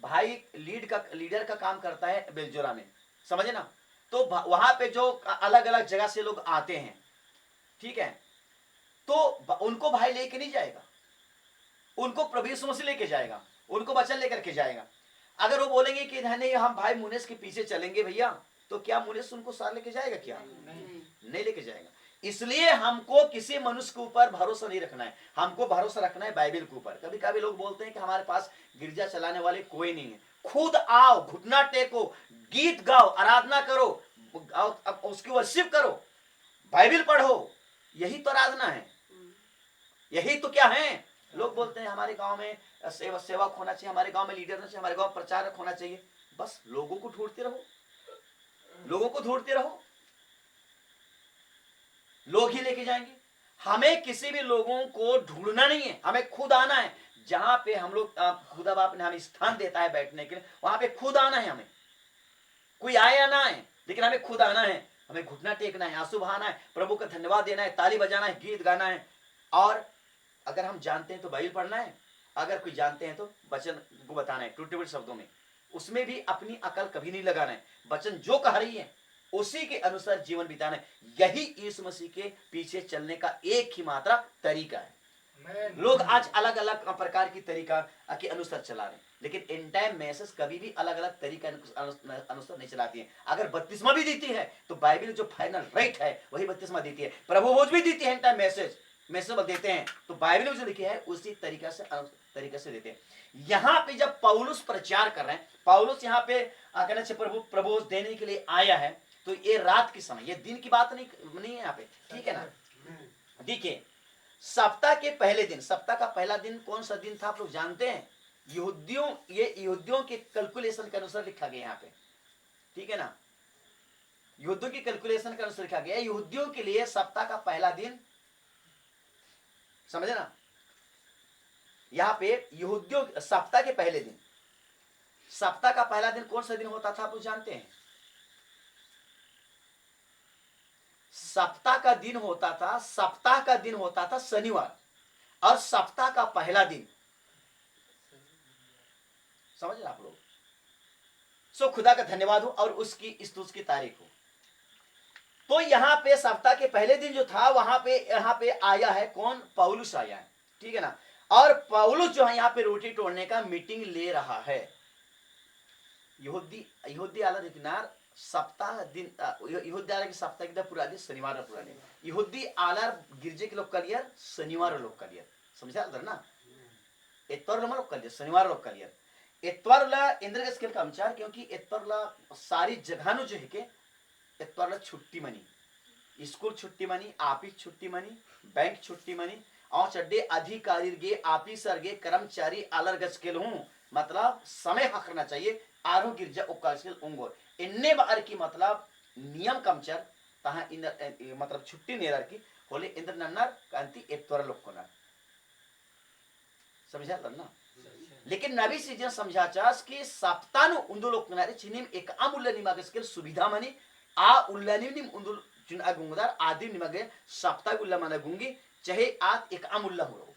भाई लीडर का काम करता है बेलजोरा में, समझे ना। तो वहां पे जो अलग अलग जगह से लोग आते हैं, ठीक है, तो उनको भाई लेके नहीं जाएगा, उनको प्रभु यीशु मसीह लेके जाएगा, उनको वचन लेकर के जाएगा। अगर वो बोलेंगे कि नहीं हम भाई मुनेश के पीछे चलेंगे भैया, तो क्या मुनेश उनको साथ लेके जाएगा? क्या नहीं लेके जाएगा। इसलिए हमको किसी मनुष्य के ऊपर भरोसा नहीं रखना है, हमको भरोसा रखना है बाइबल के ऊपर। कभी कभी लोग बोलते हैं कि हमारे पास गिरजा चलाने वाले कोई नहीं है। खुद आओ, घुटना टेको, गीत गाओ, आराधना करो, उसकी वर्शिप करो, बाइबल पढ़ो, यही तो आराधना है, यही तो क्या है। लोग बोलते हैं हमारे गांव में सेवक होना चाहिए, हमारे गांव में लीडर होना चाहिए, हमारे गांव में प्रचारक होना चाहिए। बस लोगों को ढूंढते रहो, लोगों को ढूंढते रहो, लोग ही लेके जाएंगे। हमें किसी भी लोगों को ढूंढना नहीं है, हमें खुद आना है। जहां पे हम लोग खुदा बाप ने हमें स्थान देता है बैठने के लिए, वहां पे खुद आना है। हमें कोई आए या ना आए, लेकिन हमें खुद आना है, हमें घुटना टेकना है, आंसू बहाना है, प्रभु का धन्यवाद देना है, ताली बजाना है, गीत गाना है। और अगर हम जानते हैं तो बाइबल पढ़ना है, अगर कोई जानते हैं तो वचन को बताना है टूटे हुए शब्दों में। उसमें भी अपनी अकल कभी नहीं लगाना है, वचन जो कह रही है उसी के अनुसार जीवन बिताना है। यही यीशु मसीह के पीछे चलने का एक ही मात्रा तरीका है। लोग आज अलग अलग प्रकार की तरीका के अनुसार चला रहे हैं, लेकिन इन टाइम मैसेज कभी भी अलग अलग तरीका अनुसार नहीं चलाती है। अगर बत्तीसमा भी देती है तो बाइबल जो फाइनल राइट है वही बत्तीसमा देती है। प्रभु भोज भी देती है, इन टाइम मैसेज देते हैं तो बाइबल में जो लिखी है उसी तरीका से देते हैं। यहाँ पे जब पौलुस प्रचार कर रहे हैं, पौलुस यहाँ पे कहना चाहिए प्रभु देने के लिए आया है, तो ये रात के समय, ये दिन की बात नहीं है यहाँ पे, ठीक है ना। देखिए सप्ताह के पहले दिन, सप्ताह का पहला दिन कौन सा दिन था आप लोग जानते हैं? यहूदियों के कैलकुलेशन के अनुसार लिखा गया यहाँ पे, ठीक है ना। यहूदियों की कैलकुलेशन के अनुसार लिखा गया, यहूदियों के लिए सप्ताह का पहला दिन, समझे ना। यहाँ पे यहूदियों सप्ताह के पहले दिन, सप्ताह का पहला दिन कौन सा दिन होता था आप लोग जानते हैं? सप्ताह का दिन होता था, सप्ताह का दिन होता था शनिवार, और सप्ताह का पहला दिन, समझ रहे आप लोग। सो खुदा का धन्यवाद हो और उसकी स्तुति की तारीख हो। तो यहाँ पे सप्ताह के पहले दिन जो था वहां पे यहाँ पे आया है कौन? पौलुस आया है, ठीक है ना। और पौलुस जो है यहाँ पे रोटी तोड़ने का मीटिंग ले रहा है। यहूदी आला दिनार सप्ताह दिन, यहूदी आला की सप्ताह की पूरा दिन शनिवार पूरा दिन, यहूदी आला गिरजे के लोग कलियर शनिवार लोग कलियर, समझा ना। एतवार लोग कलियर, शनिवार लोग कलियर। एतवारला इंद्र स्केल का विचार, क्योंकि एतवारला सारी जगह जो है के एतवारला छुट्टी मनी, स्कूल छुट्टी मनी, ऑफिस छुट्टी मनी, बैंक छुट्टी मनी, और चड्डे अधिकारी गे, ऑफिसर गे, कर्मचारी अलर गस्केल हूं, मतलब समय हकरना चाहिए। आरो गिरजा उकास्केल उंगोर इन्ने बार की मतलब नियम कमचर तहा इंद्र मतलब छुट्टी नेरर की होले इंद्र नन्नर कांति एतवार लोग कोना, समझा ना। लेकिन नबी सीजन समझा चास कि सप्तानु उंदु लोग कोना रे चिनिम एक अमूल्य निमागस्केल सुविधा मनी आ उल्लानी निम उंदु जुन अगुंगदार आदि निमागे सप्ताह उल्ला माना गुंगी, चाहे आज एक अमूल्य हो,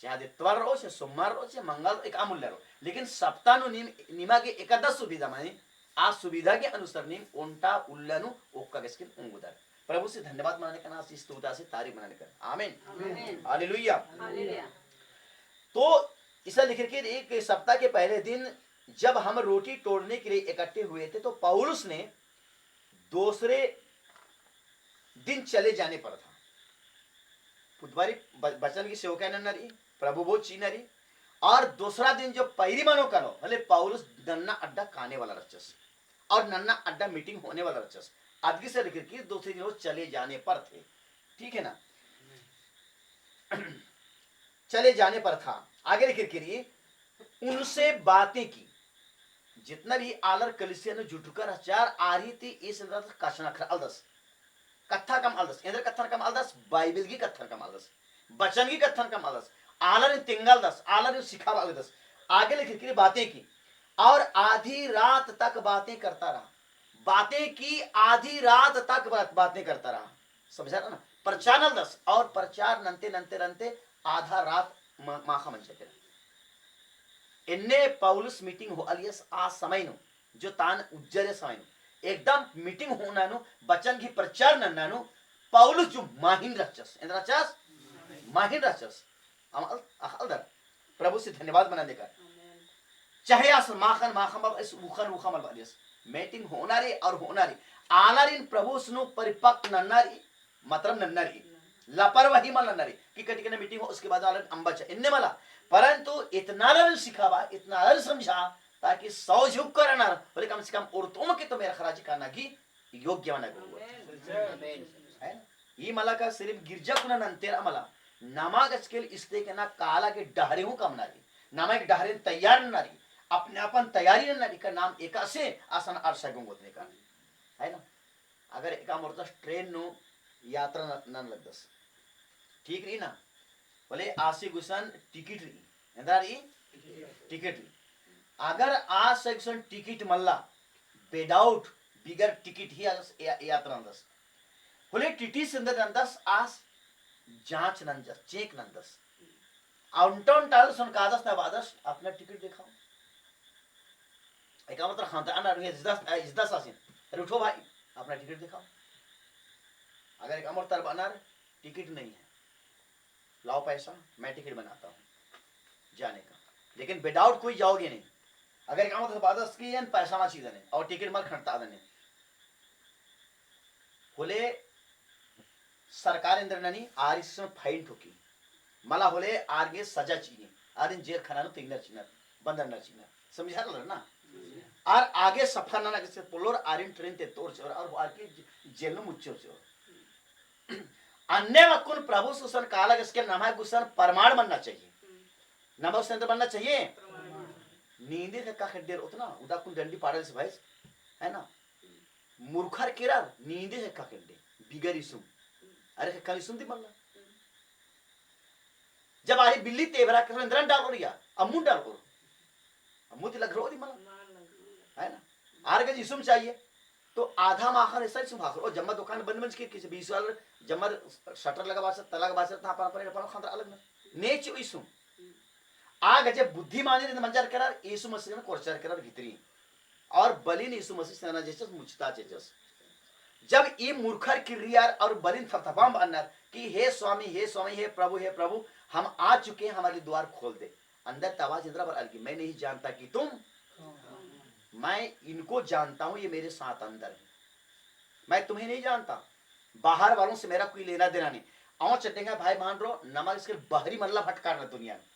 चाहे इतवार रहो, चाहे सोमवार रहो, चाहे मंगल एक अमूल्य रहो, लेकिन सप्ताह निमागे एकादश सुविधा मानी आ सुविधा के अनुसार निम उल्टा उल्लानु ओक्का गस्किन उंगुदार। प्रभु से धन्यवाद मानने का, ना स्तुति से तारीफ मानने का। आमीन, हालेलुया। तो इसे लिख के एक सप्ताह के पहले दिन जब हम रोटी तोड़ने के लिए इकट्ठे हुए थे, तो पौलुस ने दूसरे दिन चले जाने पर था। बुधवारी बचन की सेवका नरी, प्रभु वो चीनरी, और दूसरा दिन जो पैरी मानो करो भले पौलुस गन्ना अड्डा खाने वाला रचस, और नन्ना अड्डा मीटिंग होने वाला रचस आदगी से लेकर के दूसरे दिन वो चले जाने पर थे, ठीक है ना, चले जाने पर था। आगे लेकर के उनसे बातें की, जितना भी आलर कलिसिया ने जुटकर आचार आ रही थी इस कथन अलदस कथा कम अलदस इंद्र कथन कम अलदस बाइबल की कथन कम अलदस बचन की कथन कम अलदस आलर तिंगल दस आलर सिखा अलदस। आगे लिखी के बातें की और आधी रात तक बातें करता रहा, बातें की आधी रात तक बातें करता रहा, समझा ना, प्रचार अलदस और प्रचार नंते नंते नंते आधा रात माखा मन चके इन्ने पौलुस मीटिंग हो अलियस आ समय नो जो तान उज्जरे समय नो एकदम मीटिंग होना नो बचन की प्रचार नन्ना नो पौलुस जो माहिन रचस इंद्रचस माहिन रचस अमल अखलदर प्रभु से धन्यवाद मनाने का चाहे अस माखन माखन बाब इस उखन उखन मल अलियस मीटिंग होना रे और होना रे आनारिन प्रभु सुनो परिपक्व नन्नारी मतलब नन्नारी लापरवाही मल नन्नारी कि कटी के मीटिंग हो उसके बाद आलन अंबच इन्ने मला परंतु इतना रन सिखावा इतना रन समझा ताकि सौ झुक कर ना बोले कम से कम औरतों के तो मेरा खराजी करना की योग्य बना है। ये मला का सिर्फ गिरजा कुना नंतेरा मला नामाग स्केल इसते के ना काला के डहरे हूं कम नारी नामा एक डहरे तैयार नारी अपने अपन तैयारी नारी का नाम एका से आसन अरसा गुंगोतने का है ना। अगर एका मोरता ट्रेन नो यात्रा नन लगदस ठीक नहीं ना बोले आसी गुसन टिकट री ಎಂದಾರಿ टिकट री अगर आ सेक्शन टिकट मल्ला विदाउट बिगर टिकट ही यात्रा नंदस बोले टीटी संदर नंदस आस जांच नंदस चेक नंदस आउंटन टाल सुन कादस ना बादस अपना टिकट दिखाओ एक मतलब खानता अना रुहे इजदा सासिन अरे उठो भाई अपना टिकट दिखाओ। अगर एक अमर तर बनार टिकट नहीं है लाओ पैसा मैं टिकट बनाता हूँ जाने का, लेकिन विदाउट कोई जाओगे नहीं। अगर एक अमर बादस की पैसा माची देने और टिकट मत खड़ता देने बोले सरकार इंद्र ननी आर इसमें फाइन ठोकी मला होले आगे सजा चाहिए आरिन जेल खाना नो तिंगनर चिनर बंदर न चिनर समझा लो ना और आगे सफर ना कैसे पोलोर आरिन ट्रेन ते तोड़ चोर और आगे जेल नो मुच्चो चोर अन्य वकुन प्रभु सुसन काला इसके नामा गुसन परमाण बनना चाहिए नमक से बनना चाहिए नींदे का खड्डेर उतना उदा कुन डंडी पाड़ल से भाई है ना मूर्खर केरा नींदे का खड्डे बिगर इसुम अरे कल इसुम दी मल्ला जब आरी बिल्ली तेवरा कर इंद्रन डाल रिया अम्मू डाल को अम्मू ती लग रो दी मल्ला है ना आर के इसुम चाहिए तो आधा माखर ऐसा इसुम भाखर और जम्मा दुकान बंद बंद के किसी 20 वाला जम्मा शटर लगा बास तलाक बास था पर खंदर अलग ना नेच इसुम आग जब बुद्धिमानी ने मंजर करार यीशु मसीह ने कोरचर करार भितरी और बलिन यीशु मसीह सेना जेचस मुचता जेचस जब ये मूर्खर किरियार और बलिन थपथपाम अन्नर कि हे स्वामी हे प्रभु हम आ चुके हैं हमारे द्वार खोल दे अंदर तवाज इंद्रा पर अलगी मैं नहीं जानता कि तुम मैं इनको जानता हूं ये मेरे साथ अंदर है मैं तुम्हें नहीं जानता बाहर वालों से मेरा कोई लेना देना नहीं आओ चटेंगे भाई मान रो नमक इसके बाहरी मल्ला फटकारना दुनिया में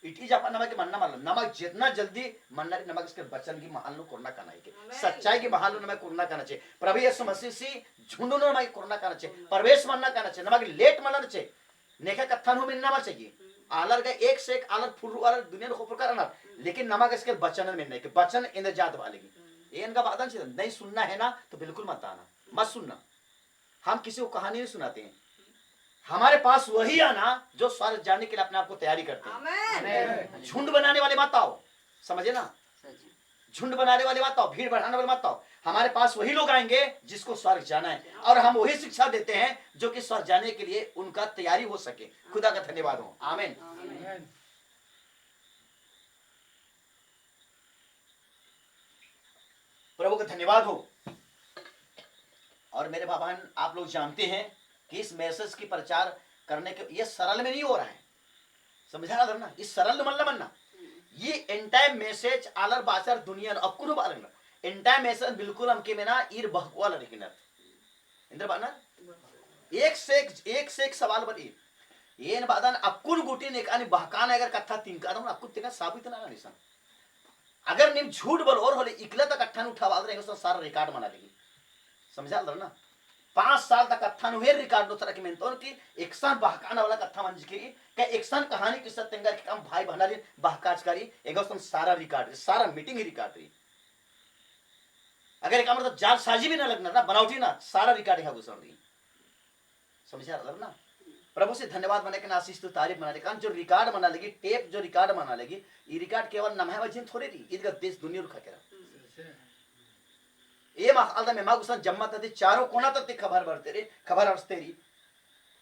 इटी जापा नमक के मनना मान लो नमक जितना जल्दी मनना नमक इसके बचन की महान लो कोरोना करना है सच्चाई की महान लो नमक कोरोना करना चाहिए प्रभु यीशु मसीह से झुंडो नमक कोरोना करना चाहिए प्रवेश मानना करना चाहिए नमक लेट मानना चाहिए नेका कथन हो मिलना मत चाहिए आलर का एक से एक आलर फुर्रू आलर दुनिया को करना लेकिन नमक इसके बचन में नहीं कि बचन इन जात वालेगी ये इनका वादन चाहिए नहीं सुनना है ना तो बिल्कुल मत आना मत सुनना। हम किसी को कहानी नहीं सुनाते हैं हमारे पास वही आना जो स्वर्ग जाने के लिए अपने आप को तैयारी करते हैं। झुंड बनाने वाले मत आओ समझे ना झुंड बनाने वाले मत आओ भीड़ बढ़ाने वाले मत आओ हमारे पास वही लोग आएंगे जिसको स्वर्ग जाना है और हम वही शिक्षा देते हैं जो कि स्वर्ग जाने के लिए उनका तैयारी हो सके। खुदा का धन्यवाद हो आमीन। प्रभु का धन्यवाद हो। और मेरे बाबा आप लोग जानते हैं कि इस मैसेज की प्रचार करने के ये सरल में नहीं हो रहा है समझा ना इस सरल मल्ला मनना ये एंटायर मैसेज आलर बासर दुनिया अकुन बालना एंटायर मैसेज बिल्कुल हमके में ना ईर बहकुआ लड़किनर इंद्र बाना एक से एक सवाल बड़ी ये बादन अकुन गुटी ने कानी बहकान अगर कथा तिनका तो अकुन तिनका साबित ना निसन अगर निम झूठ बोल और होले इकले तक अट्ठान उठावा रहेगा तो सारा रिकॉर्ड बना देगी समझा ना 5 साल तक अट्ठान हुए रिकॉर्ड तरह की मेहनत की एक सान बहकाने वाला कथा मंज की क्या एक सान कहानी की सत्यंगा के काम भाई बहना ले बहकाजकारी एक सारा रिकॉर्ड सारा मीटिंग ही रिकॉर्ड रही अगर एक मतलब जाल साजी भी ना लगना ना बनावटी ना सारा रिकॉर्ड है घुसर रही समझा ना प्रभु से धन्यवाद मनाने के आशीष तो तारीफ मनाने का जो रिकॉर्ड बना लेगी टेप जो रिकॉर्ड बना लेगी ये रिकॉर्ड केवल नमः वजन थोड़ी थी इसका देश दुनिया रुखा केरा ये मालदा में मागुसा जम्मा तथे चारों कोना तक खबर बढ़ते रे खबर अरसते रही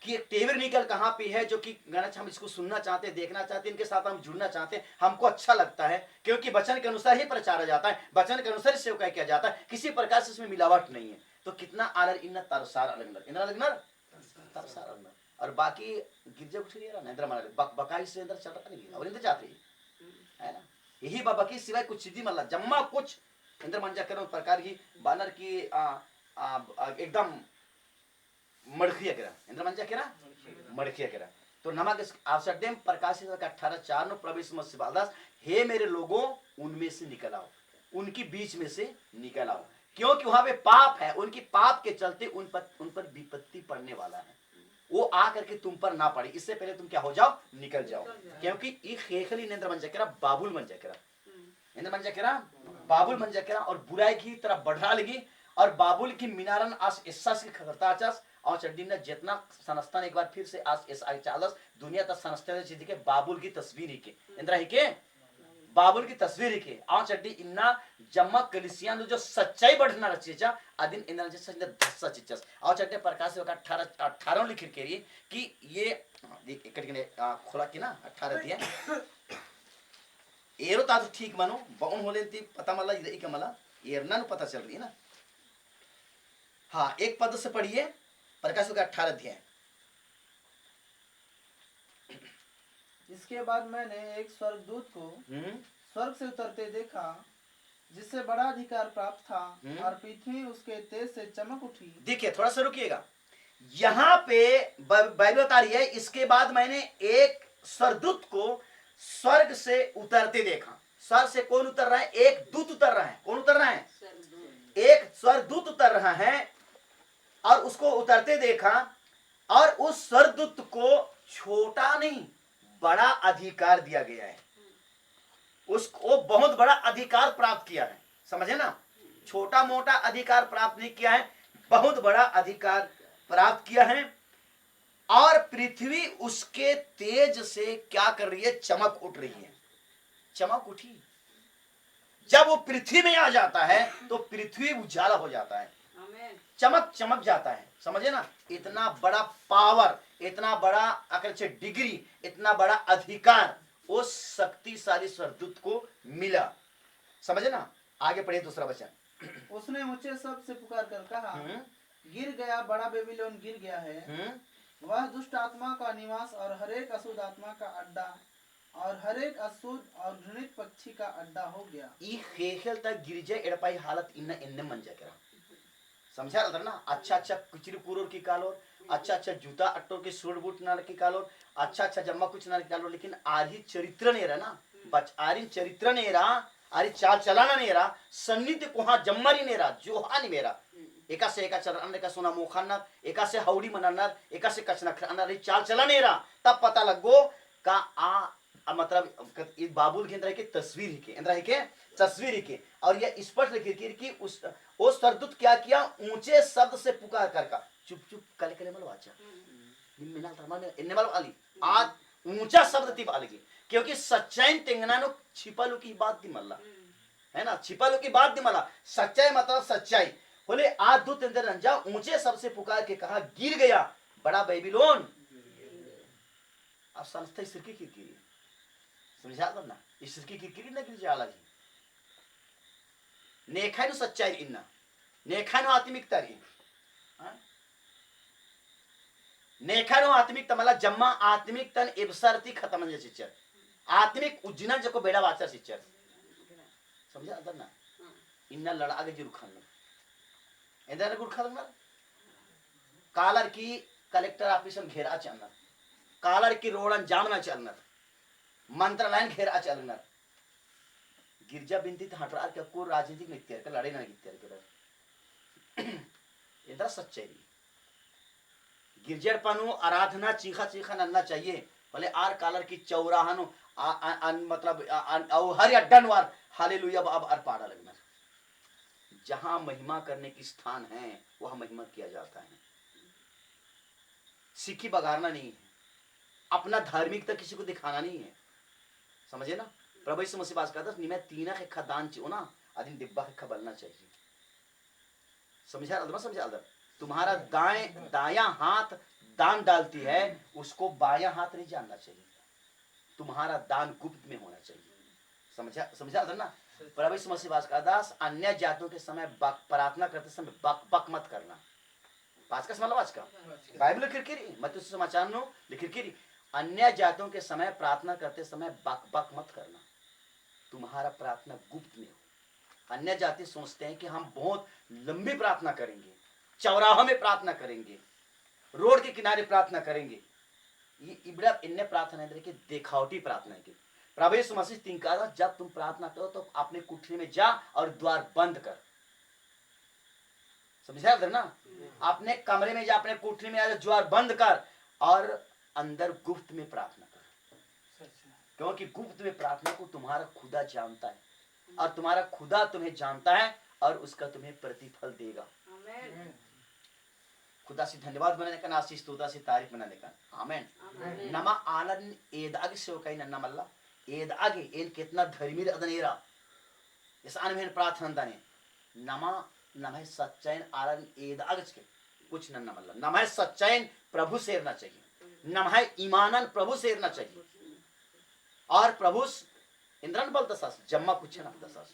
कि एक टेवर निकल कहाँ पे है जो कि गाना हम इसको सुनना चाहते हैं देखना चाहते हैं इनके साथ हम जुड़ना चाहते हैं हमको अच्छा लगता है क्योंकि वचन के अनुसार ही प्रचारा जाता है वचन के अनुसार सेवकाई किया जाता है किसी प्रकार से इसमें मिलावट नहीं है तो कितना आलर इन तरसार अलग तरसार अलग और बाकी गिरजे उठ रही है ना इंद्र माना बकाई से अंदर चल रहा नहीं और इंद्र जाते है ना यही बाबा की सिवाय कुछ चीज मल्ला जम्मा कुछ इंद्र मंजा करो प्रकार की बानर की एकदम मड़खिया करा इंद्र मंजा करा मड़खिया करा तो नमक आवश्यक प्रकाशित 18:4 प्रवेश मसीबादास हे मेरे लोगों उनमें से निकल आओ उनकी बीच में से निकल आओ क्योंकि वहां पे पाप है उनकी पाप के चलते उन पर विपत्ति पड़ने वाला है वो आकर के तुम पर ना पड़े इससे पहले तुम क्या हो जाओ निकल जाओ क्योंकि खेखली इंद्र मंजा करा बाबुल मंजा करा इंद्र मंजा करा बाबुल मंजा करा और बुराई की तरफ बढ़ा लगी और बाबुल की मीनारन आस एसास की खबरता आचास और चड्डी ने जितना संस्थान एक बार फिर से आस एस आई चालस दुनिया तक संस्थान चीज के बाबुल की तस्वीर ही के इंद्र ही के बाबुल की तस्वीर ही के आ चड्डी इन्ना जम्मा कलिसिया जो सच्चाई बढ़ना रचेचा आदिन इंद्र जैसे धस्सा चिचस आ चड्डे प्रकाश का 18 लिख के कि ये खोला की ना 18 दिया एरो ता ठीक मानो बाउन होले ती पता मला इधर के मला एरना पता चल रही है ना हाँ एक पद से पढ़िए प्रकाश का 18 अध्याय इसके बाद मैंने एक स्वर्गदूत को स्वर्ग से उतरते देखा जिससे बड़ा अधिकार प्राप्त था और पृथ्वी उसके तेज से चमक उठी देखिए थोड़ा सा रुकिएगा यहाँ पे बाइबल बता रही है इसके बाद मैंने एक स्वर्गदूत को स्वर्ग से उतरते देखा स्वर्ग से कौन उतर रहा है एक दूत उतर रहा है कौन उतर रहा है एक स्वर्गदूत उतर रहा है और उसको उतरते देखा और उस स्वर्गदूत को छोटा नहीं बड़ा अधिकार दिया गया है उसको बहुत बड़ा अधिकार प्राप्त किया है समझे ना छोटा मोटा अधिकार प्राप्त नहीं किया है बहुत बड़ा अधिकार प्राप्त किया है और पृथ्वी उसके तेज से क्या कर रही है चमक उठ रही है चमक उठी जब वो पृथ्वी में आ जाता है तो पृथ्वी उजाला हो जाता है चमक जाता है समझे ना इतना बड़ा पावर इतना बड़ा अगर डिग्री इतना बड़ा अधिकार उस शक्तिशाली स्वर्गदूत को मिला समझे ना आगे पढ़िए दूसरा वचन उसने ऊंचे शब्द से पुकार कर कहा गिर गया बड़ा बेबीलोन गिर गया है वह दुष्ट आत्मा का निवास और हरेक अशुद्ध आत्मा का अड्डा और हरेक अशुद्ध और घृणित पक्षी का अड्डा हो गया ई हेखल तक गिरजे एड़पाई हालत इन्ने मन जाकेरा समझा रहा था ना अच्छा कुचरी पूरोर की कालोर अच्छा जूता अट्टोर के सूट बूट नाल की कालोर अच्छा जम्मा कुछ नाल की कालोर लेकिन आरी चरित्र नहीं रहा ना बच आरी चरित्र नहीं रहा आरी चाल चलाना नहीं रहा सन्निध को हाँ जम्मरी नहीं रहा जो हाँ नहीं मेरा एका से एका चल का सोना मोखाना एका से हाउडी मनाना एका से कचना खाना चाल चला नहीं रहा तब पता लगो का मतलब बाबुल के अंदर के तस्वीर के अंदर के तस्वीर के और यह स्पष्ट लिखी कि उस स्वर्गदूत क्या किया ऊंचे शब्द से पुकार कर चुप चुप कले कले मल वाचा मिना धर्माने इन्ने मल आली आज ऊंचा शब्द ती आली क्योंकि सच्चाई तेंगना नो छिपालू की बात दी मल्ला है ना छिपालू की बात दी मल्ला सच्चाई मतलब सच्चाई बोले आज दूत अंदर रंजा ऊंचे शब्द से पुकार के कहा गिर गया बड़ा बेबीलोन अब संस्था सिर की किरकिरी समझा दो ना इस सिर की किरकिरी ना गिर जाला जी नेखानु सच्चाई इन्ना नेखानु आत्मिकता री नेखानु आत्मिकता मला जम्मा आत्मिकतन इबसरती खत्म म्हणजे शिक्षर आत्मिक उज्जना जको बेड़ा वाचा शिक्षर समझा अदर ना इन्ना लड़ा आगे जरूर खाना इधर गुड़ खाना कालर की कलेक्टर ऑफिस में घेरा चलना कालर की रोडन जामना चलना मंत्रालय घेरा चलना गिरजा बिंदी हटरार क्या को राजनीतिक नित्यर का लड़े ना नित्यर के इधर सच्चाई गिरजर पनु आराधना चीखा चीखा नन्ना चाहिए भले आर कालर की चौराहनु मतलब हर अड्डनवार हालेलुया अब अर पाड़ा लगना जहां महिमा करने की स्थान है वह महिमा किया जाता है। सिक्की बगाड़ना नहीं है, अपना धार्मिकता किसी को दिखाना नहीं है, समझे ना। प्रभु यीशु मसीह बात करता है मैं तीना के खदान चाहिए ना आदिन डिब्बा के खबलना चाहिए, समझा अदर समझा अदर। तुम्हारा दायां हाथ दान डालती है उसको बायां हाथ नहीं जानना चाहिए, तुम्हारा दान गुप्त में होना चाहिए, समझा समझा अदर ना। प्रभु यीशु मसीह बात का दास अन्य जातियों के समय प्रार्थना करते समय बक बक मत करना। आज का समझ लो, आज का बाइबल लिखिरकिरी मत समाचार नो लिखिरकिरी अन्य जातियों के समय प्रार्थना करते समय बक बक मत करना, तुम्हारा प्रार्थना गुप्त में हो। अन्य जाति सोचते हैं कि हम बहुत लंबी प्रार्थना करेंगे, चौराहों में प्रार्थना करेंगे, रोड के किनारे प्रार्थना करेंगे, ये इबड़ा इन्ने प्रार्थना है कि देखावटी प्रार्थना है। प्रभु यीशु मसीह तीन कहा जब तुम प्रार्थना करो तो अपने कुठरी में जा और द्वार बंद कर, समझा ना। अपने कमरे में जा, अपने कुठरी में जा, द्वार बंद कर और अंदर गुप्त में प्रार्थना कर, क्योंकि गुप्त में प्रार्थना को तुम्हारा खुदा जानता है और तुम्हारा खुदा तुम्हें जानता है और उसका तुम्हें प्रतिफल देगा। खुदा से धन्यवाद बनाने का, आशीष स्तुति से तारीफ बनाने का। आमेन। नमा आनंद एदागे सेवकाई नन्ना मल्ला एदागे एन कितना धर्मी अदनेरा इस आनमेन प्रार्थना दाने नमा नमः सच्चाइन आनंद एदागच के कुछ नन्ना मल्ला नमः सच्चाइन प्रभु सेरना चाहिए, नमः ईमानन प्रभु सेरना चाहिए। और प्रभु इंद्रन बल दसास जम्मा कुछ न दसास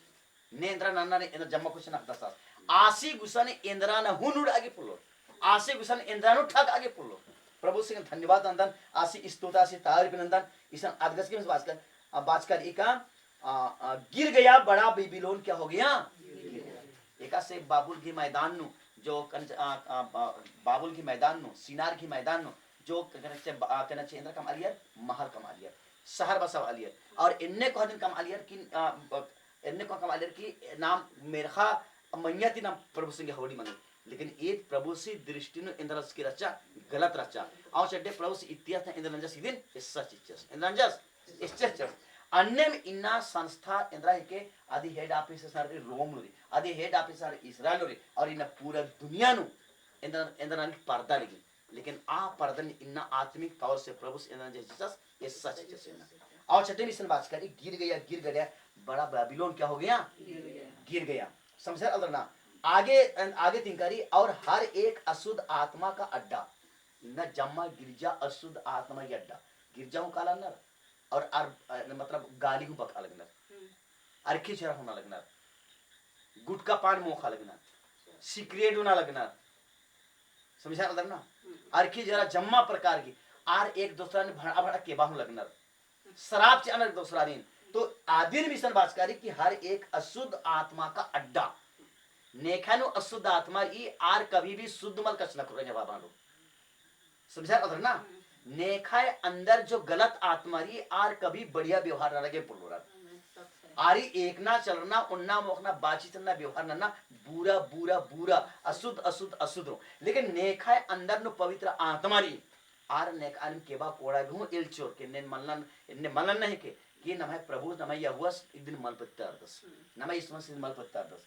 ने इंद्र नन्ना ने इंद्र जम्मा कुछ न दसास आसी गुसन इंद्रा न हुनुड आगे पुलो आसी गुसन इंद्रा नु ठग आगे पुलो। प्रभु से धन्यवाद नंदन आसी स्तुता से तारीफ नंदन इसन आदगस के बात कर गिर गया बड़ा बेबीलोन क्या हो गया, एका से बाबुल की मैदान नु जो बाबुल की मैदान नु सिनार की मैदान नु जो कनचे इंद्र कम अलियर महल कम अलियर शहर बसाव अलियर और इन्ने को दिन कम अलियर की इन्ने को कम अलियर की नाम मेरखा मैयाती नाम प्रभु सिंह हवड़ी मने, लेकिन एक प्रभु से दृष्टि नु इंद्रस की रचा गलत रचा आओ चड्डे प्रभु से इतिहास इंद्रंजस दिन इस सच इच्छस इंद्रंजस इस चच अन्य में इन्ना संस्था इंद्रा के आदि हेड ऑफिस सर रोम नुरी आदि हेड ऑफिस सर इस्राएल नुरी और इन पूरा दुनिया नु इंद्रन पर्दा लगी, लेकिन आ पर्दा इन्ना आत्मिक पावर से प्रभु से इंद्रंजस जीसस इस सच इच्छस ना। आओ चड्डे मिशन बात करी गिर गया बड़ा बेबीलोन क्या हो गया, गिर गया, समझा अल्लाह ना। आगे तिंकारी और हर एक अशुद्ध आत्मा का अड्डा न जम्मा गिरजा अशुद्ध आत्मा की अड्डा गिरजाओं का लगना और मतलब गाली को बका लगना अरखी चेहरा होना लगना गुटका पान मोखा लगना सिगरेट होना लगना, समझा अदर ना। अरखी जरा जम्मा प्रकार की आर एक दूसरा ने भड़ा भड़ा के बाहु लगना शराब से अनर दूसरा दिन तो आदिन मिशन बातकारी की हर एक अशुद्ध आत्मा का अड्डा नेखानु अशुद्ध आत्मा ई आर कभी भी शुद्ध मल कच न करेंगे बाबा लोग, समझा अदर ना। नेखाए अंदर जो गलत आत्मा रही आर कभी बढ़िया व्यवहार न लगे पुलोरा आरी एक ना चलना उन्ना मोखना बातचीत ना व्यवहार ना बुरा बुरा बुरा अशुद्ध अशुद्ध अशुद्ध हो, लेकिन नेखाए अंदर नु पवित्र आत्मा रही आर नेक आलम केबा कोड़ा भी इल चोर के ने मनन नहीं के ये नमः प्रभु नमः यहोवा एक दिन मल पत्ता दस नमः ईश्वर से मल पत्ता दस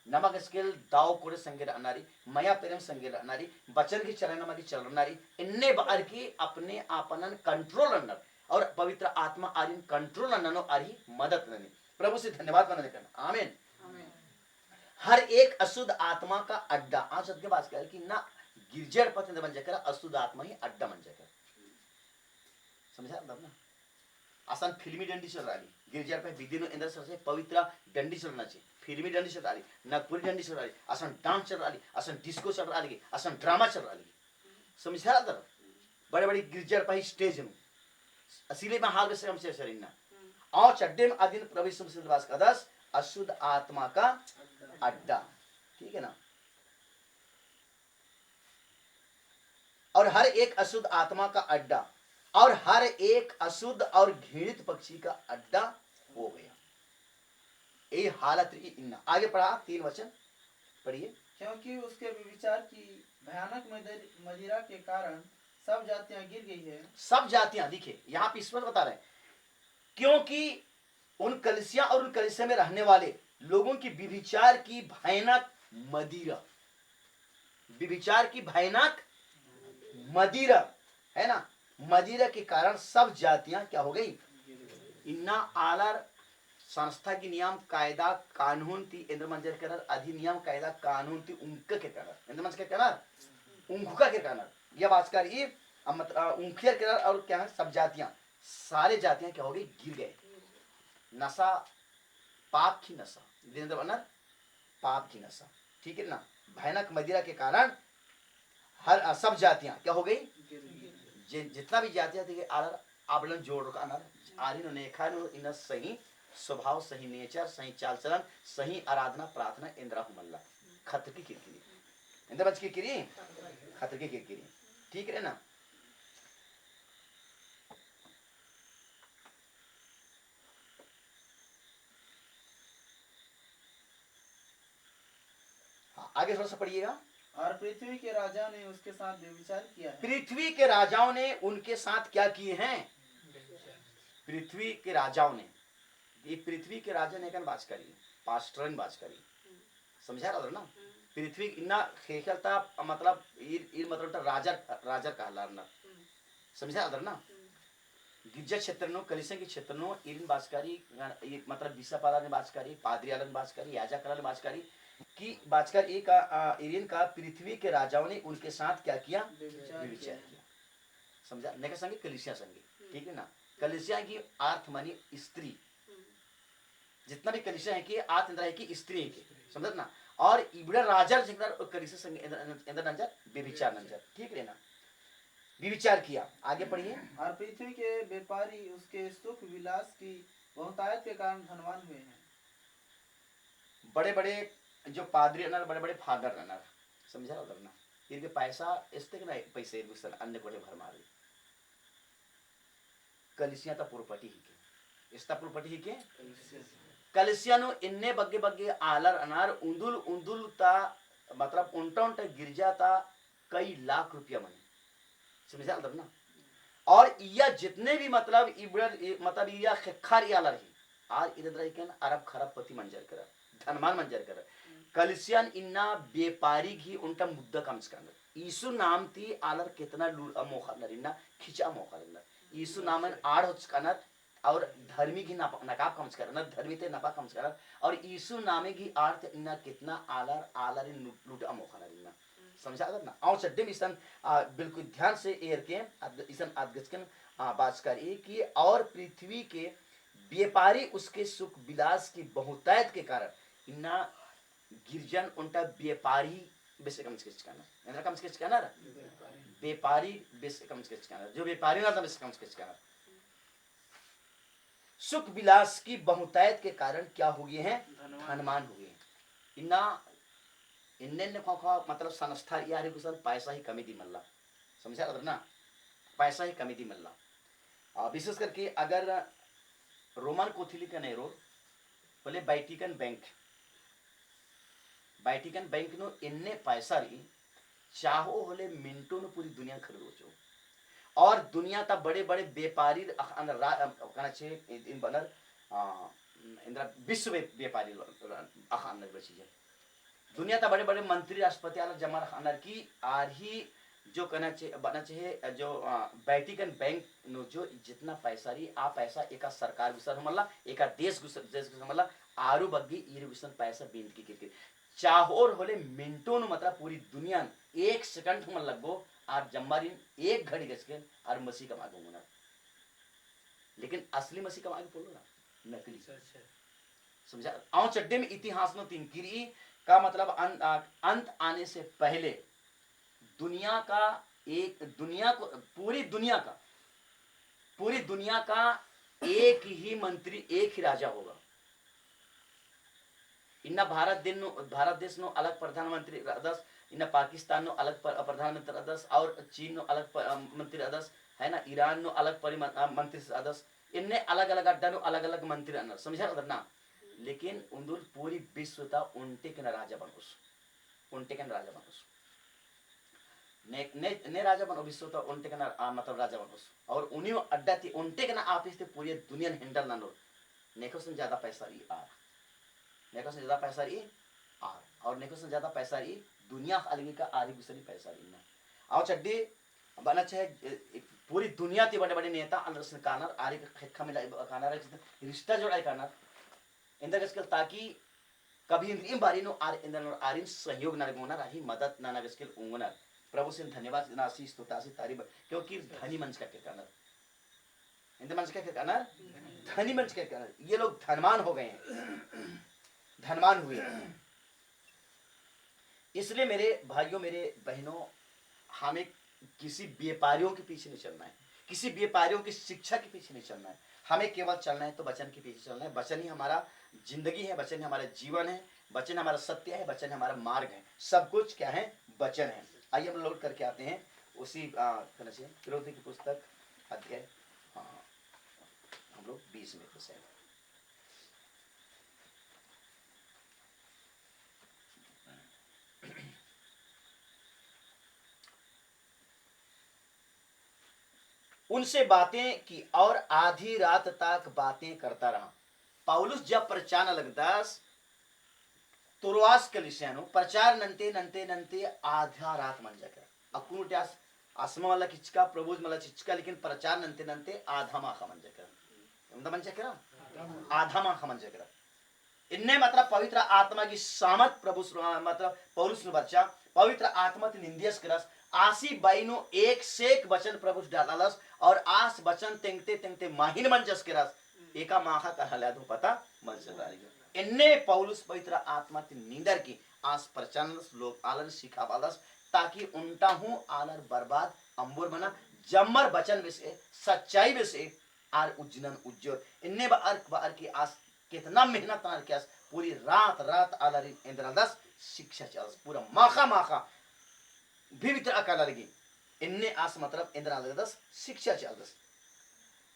नमक स्केल दाव कोड़े संगे अनारी मया प्रेम संगे अनारी बचन की चलन नमक की चलनारी इन्ने बार की अपने आपनन कंट्रोल अंदर और पवित्र आत्मा आरिन कंट्रोल अननो आरी मदद ननी। प्रभु से धन्यवाद मानने करना। आमीन। हर एक अशुद्ध आत्मा का अड्डा आज के बात कर कि ना गिरजर पतन बन जाकर अशुद्ध आत्मा ही अड्डा बन जाकर, समझा ना। आसान फिल्मी डंडी चल रही गिरजर पे विदिनो इंद्र से पवित्र डंडी चलना चाहिए, फिल्मी डंडी चल रही नागपुरी डंडी चल रही आसान डांस चल रही आसान डिस्को चल रही आसान ड्रामा चल रही, समझा दर बड़े बड़ी गिरजर पे स्टेज में असीले में हाल से हमसे शरीरना और चड्डे में अधीन प्रवेश वास का दस अशुद्ध आत्मा का अड्डा, ठीक है ना। और हर एक अशुद्ध आत्मा का अड्डा और हर एक अशुद्ध और घृणित पक्षी का अड्डा हो गया। ये हालत रही इन्ना। आगे पढ़ा 3 वचन पढ़िए। क्योंकि उसके व्यभिचार की भयानक मदिरा के कारण सब जातियां गिर गई है। सब जातियां, देखिए यहाँ पे स्पष्ट बता रहे हैं, क्योंकि उन कलिसिया और उन कलिसिया में रहने वाले लोगों की व्यभिचार की भयानक मदिरा, व्यभिचार की भयानक मदिरा है ना, मदिरा के कारण सब जातियां क्या हो गई, इन्ना आलर संस्था की नियम कायदा कानून थी इंद्र मंजर कर अधिनियम कायदा कानून थी उनका के कारण इंद्र मंजर के कारण उनका के कारण यह बातकार ये मतलब उनके कारण और क्या है, सब जातियां सारे जातियां क्या हो गई, गिर गए। नशा, पाप की नशा, देवेंद्र बनर पाप की नशा, ठीक है ना, भयानक मदिरा के कारण हर सब जातियां क्या हो गई, जितना भी जातियां थी आलर आबलन जोड़ का अनर आरिनो ने खानो इन सही स्वभाव, सही नेचर, सही चाल चलन, सही आराधना प्रार्थना इंद्रा हुमल्ला खतर की किरकिरी, इंद्र बच की किरी खतर की किरकिरी, ठीक है ना। हाँ, आगे थोड़ा सा पढ़िएगा। और पृथ्वी के राजा ने उसके साथ व्यभिचार किया है। पृथ्वी के राजाओं ने उनके साथ क्या किए हैं, पृथ्वी के राजाओं ने, ये पृथ्वी के राजा ने बात करी, पास्टरन बात करी, समझा रहा ना। पृथ्वी इन्ना खेलता मतलब मतलब राजा राजा कहला ना, समझा रहा ना। गिरजा क्षेत्र नो कलिसिया के क्षेत्र नो इरिन बातकारी मतलब बिसापाला ने बातकारी, पादरियालन बातकारी, याजा कला ने बातकारी कि बातकार एक इरिन का पृथ्वी के राजाओं ने उनके साथ क्या किया, व्यभिचार किया, समझा नहीं संगे कलिसिया संगे, ठीक है ना। कलिसिया की अर्थ मानी स्त्री, जितना भी कलिसिया है कि आत इंद्र है कि स्त्री है कि, समझ ना। और इबड़ा राजा जितना कलिसिया संगे इंद्र नंजर व्यभिचार नंजर, ठीक है ना, व्यभिचार किया। आगे पढ़िए। और पृथ्वी के व्यापारी उसके सुख विलास की बहुतायत के कारण धनवान हुए हैं। बड़े बड़े जो पादरी अनर, बड़े बड़े फादर अनर, समझा उधर ना, इनके पैसा इसते के ना पैसे अन्य कोटे भर मारे कलिसिया ता पुरपटी ही के इस्ता पुरपटी ही के कलिसिया नो इन्ने बग्गे बग्गे आलर अनार उंदुल उंदुल ता मतलब उल्टा उल्टा गिरजा ता कई लाख रुपया मनी, समझा उधर ना। और यह जितने भी मतलब मतलब यह खिखार आलर ही आज इधर अरब खरब पति मंजर करा, धनवान मंजर करा। कलिसियन इन्ना व्यापारी ही उनका मुद्दा कम से कम यीशु नाम थी आलर कितना मोखा नरिना खिंचा मोखा नरिना यीशु नामन आड़ हो और धर्मी की नकाब कम से धर्मी थे नपा कम से और यीशु नामे की आड़ इन्ना कितना आलर आलर लूटा मोखा नरिना, समझा अगर ना। आओ चड्डे मिशन बिल्कुल ध्यान से एर के इसन आदगचकन बात करिए कि और पृथ्वी के व्यापारी उसके सुख विलास की बहुतायत के कारण इन्ना गिरजन उनका व्यापारी बेसे कम से कम व्यापारी बेसे कम से कम जो व्यापारी ना था बेसे कम से कम सुख विलास की बहुतायत के कारण क्या हो गए हैं, धनवान हो गए। इन्ना इन्ने मतलब संस्था यार कुछ पैसा ही कमी दी मल्ला, समझा अगर ना, पैसा ही कमी दी मल्ला। विशेष करके अगर रोमन कैथोलिक नेरो बोले वाटिकन बैंक नो इन्ने पैसा रही चाहो होले मिनटों में पूरी दुनिया खरीद हो और दुनिया ता बड़े बड़े व्यापारी कहना चाहिए इन बनर इंद्रा विश्व व्यापारी अखान बची है दुनिया ता बड़े बड़े मंत्री राष्ट्रपति आला जमा अनर की आर ही जो कहना चाहिए बना चाहिए जो वाटिकन बैंक नो जो जितना पैसा रही आ पैसा एका सरकार गुसर हमला एका देश गुसर हमला आरु बग्गी ईर गुसर पैसा बिंद की किरकिर चाहोर होले मिनटों नो मतलब पूरी दुनिया एक सेकंड हम लगो और जम्मारीन एक घड़ी गसके और मसीह कमा गो मुना, लेकिन असली मसीह कमा के बोलो ना नकली, समझा। आओ चड्डे में इतिहास में तीन किरी का मतलब अंत आने से पहले दुनिया का एक दुनिया को पूरी दुनिया का एक ही मंत्री एक ही राजा होगा। इन्ना भारत देश नो अलग प्रधानमंत्री अदस, इन्ना पाकिस्तान नो अलग प्रधानमंत्री अदस और चीन नो अलग मंत्री अदस है ना, ईरान नो अलग मंत्री अदस, इन्ने अलग अलग अड्डा नो अलग अलग मंत्री अदस, समझा उधर ना। लेकिन उंदुर पूरी विश्व ता उनटे के राजा बनोस, उनटे के राजा बनोस, ने ने ने राजा बनो विश्व ता उनटे के मतलब राजा बनोस। और उन्हीं अड्डा थी उनटे के ना आप इस पूरी दुनिया हैंडल ना लो, नेको से ज्यादा पैसा रही आ, नेको से ज्यादा पैसा रही आ, और नेको से ज्यादा पैसा रही दुनिया अलगी का आरी गुसरी पैसा रही ना। आओ चड्डी बना चाहे पूरी दुनिया थी बड़े बड़े नेता अलरसन कानर आरी का खेत खा मिला कानर रिश्ता जोड़ा कानर इंदर गस्कल ताकि कभी इन बारी नो आर इंदर आरिन सहयोग ना लगोना रही मदद ना गस्कल उंगना। प्रभु से धन्यवाद नासी स्तुतासी तारीफ, क्योंकि धनी मंच का कानर इंदर मंच का कानर धनी मंच के कानर ये लोग धनवान हो गए हैं, धनवान हुए। इसलिए मेरे भाइयों मेरे बहनों, हमें किसी व्यापारियों के पीछे नहीं चलना है, किसी व्यापारियों की शिक्षा के पीछे नहीं चलना है, हमें केवल चलना है तो वचन के पीछे चलना है। वचन ही हमारा जिंदगी है, वचन ही हमारा जीवन है, वचन हमारा सत्य है, वचन हमारा मार्ग है, सब कुछ क्या है वचन है। आइए हम लोड करके आते हैं उसी फिरौती की पुस्तक अध्याय हम लोग 20 में से उनसे बातें की और आधी रात तक बातें करता रहा। पौलुस जब प्रचार लगदास तुरवास कलिसियानो प्रचार नंते नंते नंते आधा रात मन जाकर अकुट्यास आसमा वाला किचका प्रभुज मला चिचका, लेकिन प्रचार नंते नंते आधा माखा मन जाकर मन जाकर आधा माखा मन जाकर इन्ने मतलब पवित्र आत्मा की सामत प्रभु मतलब पौलुस ने बच्चा पवित्र आत्मा ते निंदियस करस आसी बाइनो एक सेक वचन प्रभु डालालस और आस वचन तेंगते तेंगते माहिन मन जस करस एका माखा कहला दो पता मन से रही इन्ने पौलुस पवित्र आत्मा ते निंदर की आस प्रचंड लोग आलन सिखावालस ताकि उनटा हूं आलर बर्बाद अंबुर मना जम्मर वचन विषय सच्चाई विषय आर उज्जनन उज्जोर इन्ने बार की आस कितना मेहनत ना किया पूरी रात रात आलर इंद्रदस शिक्षा चल पूरा माखा माखा भीतर अकाला लगी इन्ने आस मतलब इंद्रदस शिक्षा चल दस।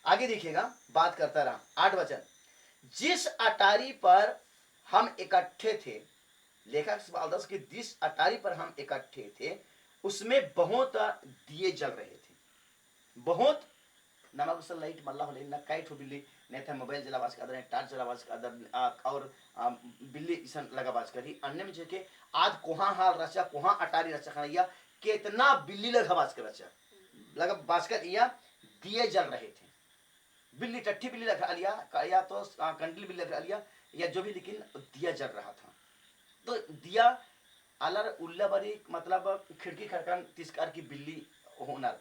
आगे देखिएगा बात करता रहा 8 वचन, जिस अटारी पर हम इकट्ठे थे, लेखक सवाल 10 कि जिस अटारी पर हम इकट्ठे थे उसमें बहुत दिए जल रहे थे, बहुत नमक से लाइट मल्ला होले न काइट हो बिल्ली ने था मोबाइल जलावाज का अदर टार्च जलावाज का अदर और बिल्ली इसन लगावाज करी अन्य में के आज कोहा हाल रचा कोहा अटारी रचा खनिया कितना बिल्ली लगावाज कर रचा लगा बाज कर या दिए जल रहे थे, बिल्ली टट्टी बिल्ली लगा लिया या तो कंडली बिल्ली लगा लिया या जो भी, लेकिन दिया जल रहा था। तो दिया अलर उल्ला बारी मतलब खिड़की खड़कन तिस्कार की बिल्ली होना,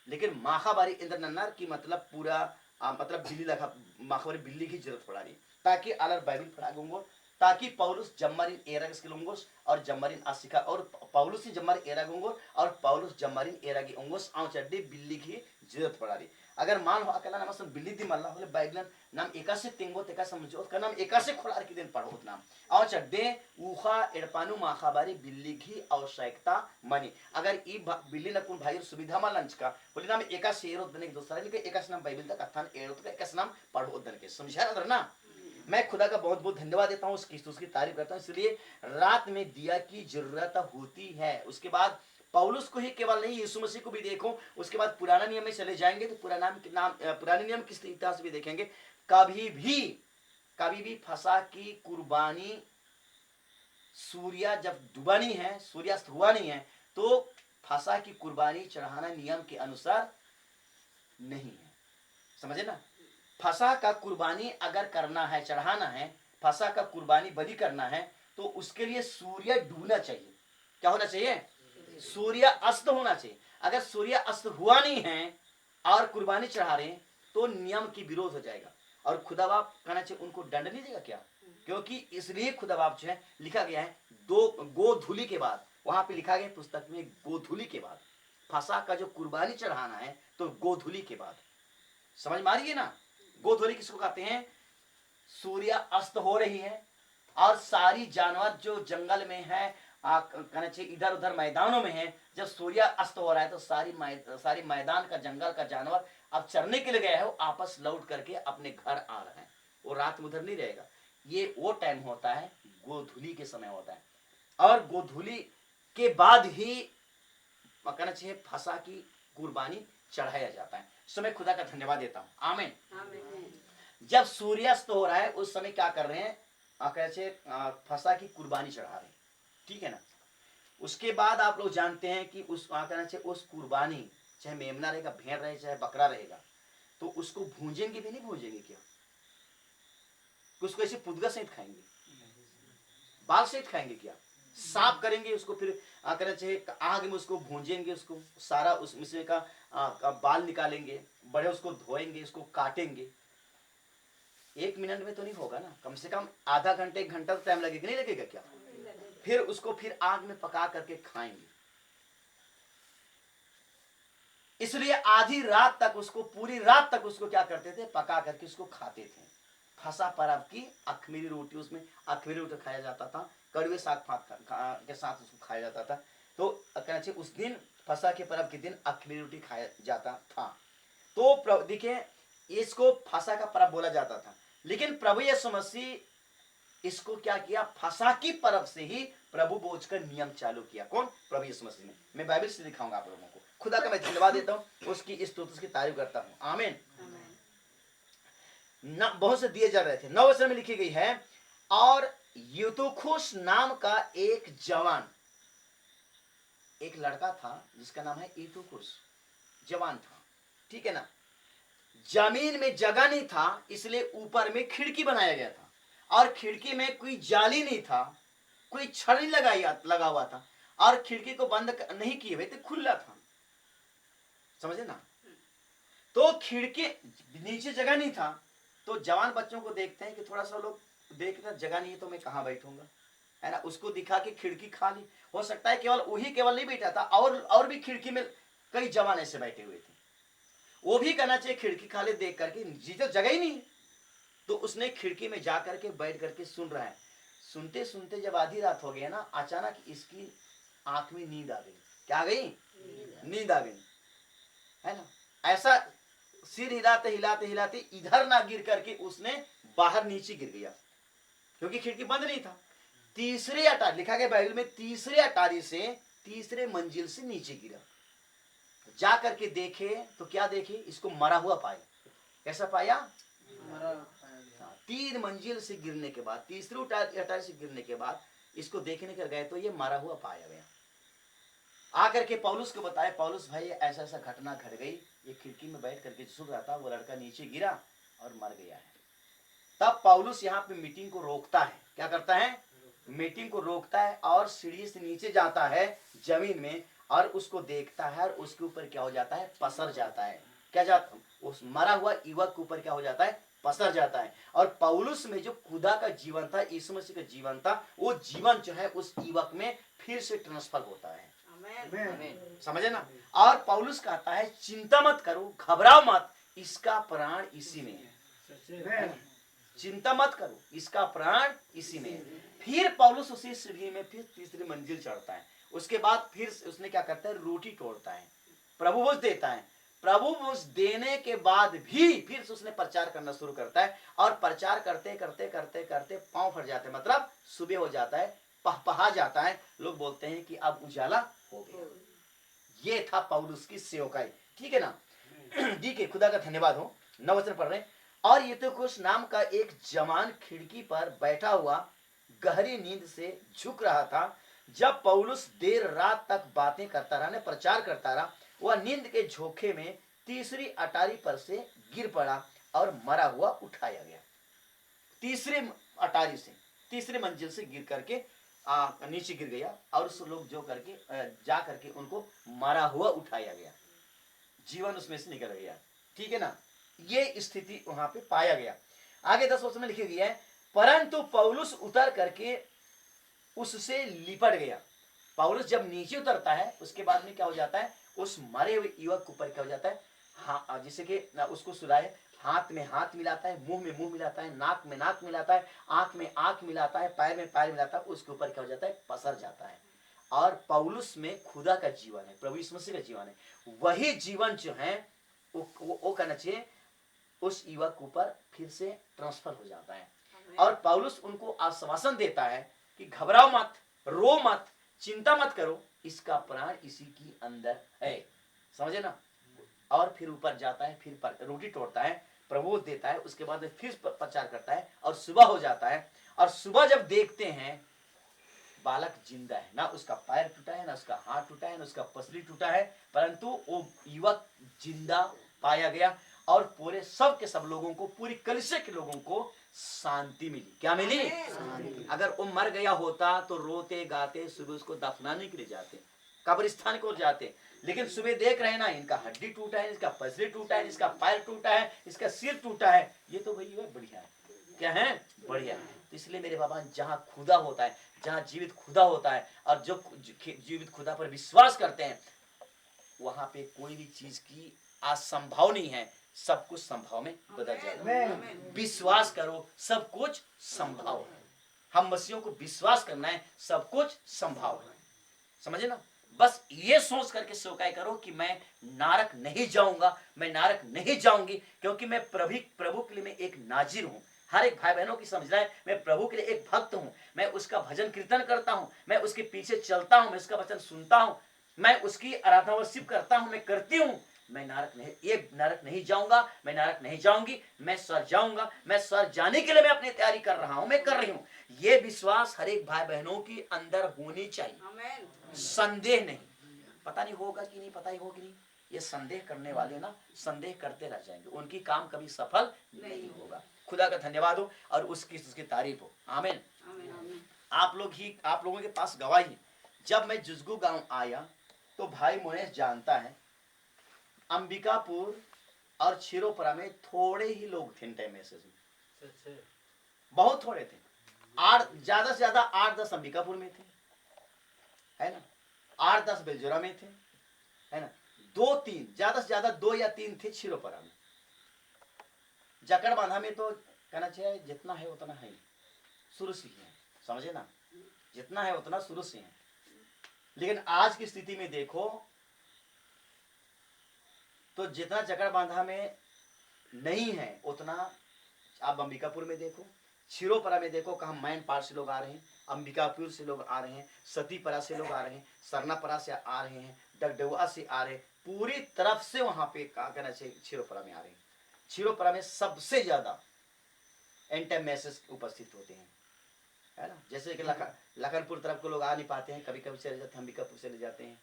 लेकिन माखाबारी इंद्र नन्नार की मतलब पूरा मतलब बिल्ली लगा माखाबारी बिल्ली की जरूरत पड़ा रही ताकि अलर बाइबल पढ़ा गूंगो ताकि पौलुस जम्मारिन एरागस के लोंगोस और जम्मारिन आसिका और पौलुस ही जम्मार एरागोंगो और पौलुस जम्मारिन एरागी ओंगोस आउ चड्डी बिल्ली की जरूरत पड़ा रही। अगर मान हो अकेला नाम बिल्ली दी मल्ला होले बाइबल नाम एका से तेंगो तेका समझो का नाम एका से खोलार की दिन पढ़ो नाम आउ चड्डे उखा एड़पानु माखाबारी बिल्ली की आवश्यकता मनी। अगर ई बिल्ली न कुन भाई सुविधा मा लंच का बोले नाम एका से एरो दने के दूसरा लेके एका से नाम बाइबल तक अथान एरो तक एका से नाम पढ़ो दने के समझा अंदर ना। मैं खुदा का बहुत बहुत धन्यवाद देता हूँ, उसकी तारीफ करता हूँ। इसलिए रात में दिया की जरूरत होती है। उसके बाद पौलुस को ही केवल नहीं यीशु मसीह को भी देखो, उसके बाद पुराना नियम में चले जाएंगे तो पुराने नियम किस इतिहास भी देखेंगे। कभी भी फसा की कुर्बानी सूर्य जब डूबा नहीं है, सूर्यास्त हुआ नहीं है तो फसा की कुर्बानी चढ़ाना नियम के अनुसार नहीं है, समझे ना। फसा का कुर्बानी अगर करना है, चढ़ाना है, फसा का कुर्बानी बलि करना है तो उसके लिए सूर्य डूबना चाहिए। क्या होना चाहिए? सूर्य अस्त होना चाहिए। अगर सूर्य अस्त हुआ नहीं है और कुर्बानी चढ़ा रहे हैं तो नियम की विरोध हो जाएगा और खुदा बाप कहना चाहिए उनको दंड नहीं देगा क्या? क्योंकि इसलिए खुदा बाप जो है लिखा गया है दो गोधूली के बाद, वहां पे लिखा गया पुस्तक में गोधूली के बाद फसा का जो कुर्बानी चढ़ाना है तो गोधूली के बाद। समझ मारिए ना, गोधूली किसको कहते हैं? सूर्य अस्त हो रही है और सारी जानवर जो जंगल में है कहना चाहिए इधर उधर मैदानों में है, जब सूर्य अस्त हो रहा है तो सारी मैदान का जंगल का जानवर अब चरने के लिए गया है, वो आपस लौट करके अपने घर आ रहे हैं, वो रात में उधर नहीं रहेगा। ये वो टाइम होता है, गोधूली के समय होता है, और गोधूली के बाद ही कहना चाहिए फसह की कुर्बानी चढ़ाया जाता है। सो मैं खुदा का धन्यवाद देता हूँ, आमीन। जब सूर्यास्त हो रहा है उस समय क्या कर रहे हैं, कहना चाहिए फसह की कुर्बानी चढ़ा रहे हैं, ठीक है ना। उसके बाद आप लोग जानते हैं कि उस कहना चाहिए उस कुर्बानी, चाहे मेमना रहेगा, भेड़ रहे, चाहे बकरा रहेगा, तो उसको भूंजेंगे भी नहीं भूंजेंगे क्या, उसको ऐसे पुदगा सहित खाएंगे, बाल सहित खाएंगे क्या, साफ करेंगे उसको, फिर कहना चाहिए आग में उसको भूंजेंगे, उसको सारा उसमें का बाल निकालेंगे, बड़े उसको धोएंगे, उसको काटेंगे। 1 मिनट में तो नहीं होगा ना, कम से कम आधा घंटे 1 घंटा टाइम लगेगा, नहीं लगेगा क्या। फिर उसको फिर आग में पका करके खाएंगे। इसलिए आधी रात तक उसको, पूरी रात तक उसको क्या करते थे, पका करके उसको खाते थे। फसह पर्व की अखमीरी रोटी, उसमें अखमीरी रोटी खाया जाता था, कड़वे साग के साथ उसको खाया जाता था। तो कहना चाहिए उस दिन फसह के पर्व के दिन अखमीरी रोटी खाया जाता था। तो देखिए इसको फसह का पर्व बोला जाता था, लेकिन प्रभु यीशु मसीह इसको क्या किया, फसह की पर्व से ही प्रभु भोज का नियम चालू किया। कौन, प्रभु यीशु मसीह ने। मैं बाइबल से दिखाऊंगा आप लोगों को। खुदा का मैं धन्यवाद देता हूँ, उसकी स्तुति, उसकी तारीफ करता हूँ, आमीन। बहुत से दिए जा रहे थे। 9 वचन में लिखी गई है, और यूतुखुस नाम का एक जवान, एक लड़का था जिसका नाम है यूतुखुस, जवान था, ठीक है ना। जमीन में जगह नहीं था, इसलिए ऊपर में खिड़की बनाया गया था, और खिड़की में कोई जाली नहीं था, कोई छड़ नहीं लगा हुआ था, और खिड़की को बंद नहीं किए हुए थे, खुला था, समझे ना। तो खिड़की, नीचे जगह नहीं था, तो जवान बच्चों को देखते हैं कि थोड़ा सा लोग देखते जगह नहीं है तो मैं कहाँ बैठूंगा, है ना। उसको दिखा कि खिड़की खाली, हो सकता है केवल नहीं बैठा था, और भी खिड़की में कई जवान ऐसे बैठे हुए थे, वो भी कहना चाहिए खिड़की खाली देख करके, जीते जगह ही नहीं, तो उसने खिड़की में जा करके बैठ करके सुन रहा है। सुनते सुनते जब आधी रात हो गई ना, अचानक इसकी आंख में नींद आ गई। क्या आ गई, नींद आ गई, है ना। ऐसा सिर हिलाते हिलाते हिलाते इधर ना गिर करके उसने बाहर नीचे गिर गया, क्योंकि खिड़की बंद नहीं था। तीसरे अटारी, लिखा गया बाइबल में, तीसरे अटारी से, तीसरे मंजिल से नीचे गिरा। जा करके देखे तो क्या देखे, इसको मरा हुआ पाया। कैसा पाया, मरा पाया गया। 3 मंजिल से गिरने के बाद, तीसरे अटारी से गिरने के बाद इसको देखने कर गए तो ये मरा हुआ पाया गया। आकर के पौलुस को बताया, पौलुस भाई ऐसा ऐसा घटना घट गई, ये खिड़की में बैठ करके सुन रहा था, वो लड़का नीचे गिरा और मर गया है। तब पौलुस यहाँ पे मीटिंग को रोकता है। क्या करता है, मीटिंग को रोकता है, और सीढ़ी से नीचे जाता है जमीन में, और उसको देखता है, और उसके ऊपर क्या हो जाता है, पसर जाता है। क्या जाता, उस मरा हुआ युवक के ऊपर क्या हो जाता है, पसर जाता है। और पौलुस में जो खुदा का जीवन था, यीशु मसीह का जीवन था, वो जीवन जो है उस युवक में फिर से ट्रांसफर होता है। समझे ना। और पौलुस कहता है, चिंता मत करो, घबराओ मत, इसका प्राण इसी में है। चिंता मत करो, इसका प्राण इसी में है। फिर पौलुस उसी सीढ़ी में फिर तीसरी मंजिल चढ़ता है। उसके बाद फिर उसने क्या करता है, रोटी तोड़ता है, प्रभु भोज देता है। प्रभु भोज देने के बाद भी फिर से उसने प्रचार करना शुरू करता है, और प्रचार करते करते करते करते पांव फट जाते हैं, मतलब सुबह हो जाता है, पहपहा जाता है, लोग बोलते हैं कि अब उजाला हो गया। ये था पौलुस की सेवकाई, ठीक है ना। ठीक है, खुदा का धन्यवाद हो। 9 वचन पढ़ रहे हैं, और यूतुखुस नाम का एक जवान खिड़की पर बैठा हुआ गहरी नींद से झुक रहा था। जब पौलुस देर रात तक बातें करता रहा, प्रचार करता रहा, वह नींद के झोंके में तीसरी अटारी पर से गिर पड़ा और मरा हुआ उठाया गया। तीसरे अटारी से, तीसरे मंजिल से गिर करके नीचे गिर गया, और उस लोग जो करके जा करके उनको मरा हुआ उठाया गया, जीवन उसमें से निकल गया, ठीक है ना। ये स्थिति वहां पे पाया गया। आगे 10 वचन में लिखी गई है, परंतु पौलुस उतर करके उससे लिपट गया। पौलुस जब नीचे उतरता है, उसके बाद में क्या हो जाता है, उस मरे हुए युवक के ऊपर क्या हो जाता है, हाँ, जिससे कि उसको सुलाए, हाथ में हाथ मिलाता है, मुंह में मुंह मिलाता है, नाक में नाक मिलाता है, आंख में आंख मिलाता है, पैर में पैर मिलाता है, उसके ऊपर क्या हो जाता है, पसर जाता है। और पौलुस में खुदा का जीवन है, प्रभु यीशु मसीह का जीवन है। वही जीवन जो है वो कहना चाहिए उस युवक के ऊपर फिर से ट्रांसफर हो जाता है। और पौलुस उनको आश्वासन देता है कि घबराओ मत, रो मत, चिंता मत करो, इसका प्राण इसी की अंदर है। समझे ना। और फिर ऊपर जाता है, फिर रोटी तोड़ता है, प्रभु देता है, उसके बाद फिर प्रचार करता है और सुबह हो जाता है। और सुबह जब देखते हैं बालक जिंदा है, ना उसका पैर टूटा है, ना उसका हाथ टूटा है, ना उसका पसली टूटा है, परंतु वो युवक जिंदा पाया गया। और पूरे सब के सब लोगों को, पूरी कलीसिया के लोगों को शांति मिली। क्या मिली? अगर वो मर गया होता तो रोते गाते सुबह उसको दफनाने के लिए जाते, कब्रिस्तान को जाते, लेकिन सुबह देख रहे हैं ना, इनका हड्डी टूटा है, इसका पसली टूटा है, इसका पैर टूटा है, इसका सिर टूटा है, ये तो भैया बढ़िया है। क्या है? बढ़िया है। तो इसलिए मेरे बाबा, जहां खुदा होता है, जहां जीवित खुदा होता है, और जो जीवित खुदा पर विश्वास करते हैं, वहां पे कोई भी चीज की असंभव नहीं है, सब कुछ संभव में बदल जाएगा। विश्वास करो, सब कुछ संभव है। हम मसीहों को विश्वास करना है, सब कुछ संभव है। समझे ना। बस ये सोच करके सेवकाई करो कि मैं नारक नहीं जाऊंगा, मैं नारक नहीं जाऊंगी, क्योंकि मैं प्रभु के लिए मैं एक नाजिर हूं। हर एक भाई बहनों की समझना है, मैं प्रभु के लिए एक भक्त हूं, मैं उसका भजन कीर्तन करता हूं, मैं उसके पीछे चलता हूं, मैं उसका वचन सुनता हूं, मैं उसकी आराधना वर्शिप करता हूं, मैं करती हूं। मैं नारक नहीं जाऊंगा, मैं नारक नहीं जाऊंगी, मैं स्वर्ग जाऊंगा, मैं स्वर्ग जाने के लिए मैं अपनी तैयारी कर रहा हूं, मैं कर रही हूं। ये विश्वास हर एक भाई बहनों की अंदर होनी चाहिए, संदेह नहीं। पता नहीं होगा कि नहीं, पता ही होगी नहीं, ये संदेह करने वाले ना संदेह करते रह जाएंगे, उनकी काम कभी सफल नहीं होगा। खुदा का धन्यवाद हो और उसकी तारीफ हो। आमीन। आप लोगों के पास गवाही, जब मैं जुजगू गांव आया तो भाई मोनेश जानता है, अंबिकापुर और छिरोपरा में थोड़े ही लोग थे टाइम में, बहुत थोड़े थे। ज्यादा से ज्यादा 8-10 अंबिकापुर में थे, है ना, 8-10 बेलजोरा में थे, है ना, 2-3, ज्यादा से ज्यादा 2 या 3 थे छिरोपरा में। जकड़ बांधा में तो कहना चाहिए जितना है उतना है, शुरू से ही है। समझे ना, जितना है उतना शुरू से है। लेकिन आज की स्थिति में देखो तो जितना जकड़ बांधा में नहीं है उतना आप अंबिकापुर में देखो, छिरोपरा में देखो, कहा मैनपाट से लोग आ रहे हैं, अंबिकापुर से लोग आ रहे हैं, सतीपरा से लोग आ रहे हैं, सरनापरा से आ रहे हैं, डगडुआ से आ रहे हैं, पूरी तरफ से वहां पे क्या कहना चाहिए छिरोपरा में आ रहे हैं। छिरोपरा में सबसे ज्यादा एंड टाइम मैसेज उपस्थित होते हैं, है ना। जैसे कि लखनपुर तरफ के लोग आ नहीं पाते हैं, कभी कभी चले जाते हैं, अंबिकापुर चले जाते हैं।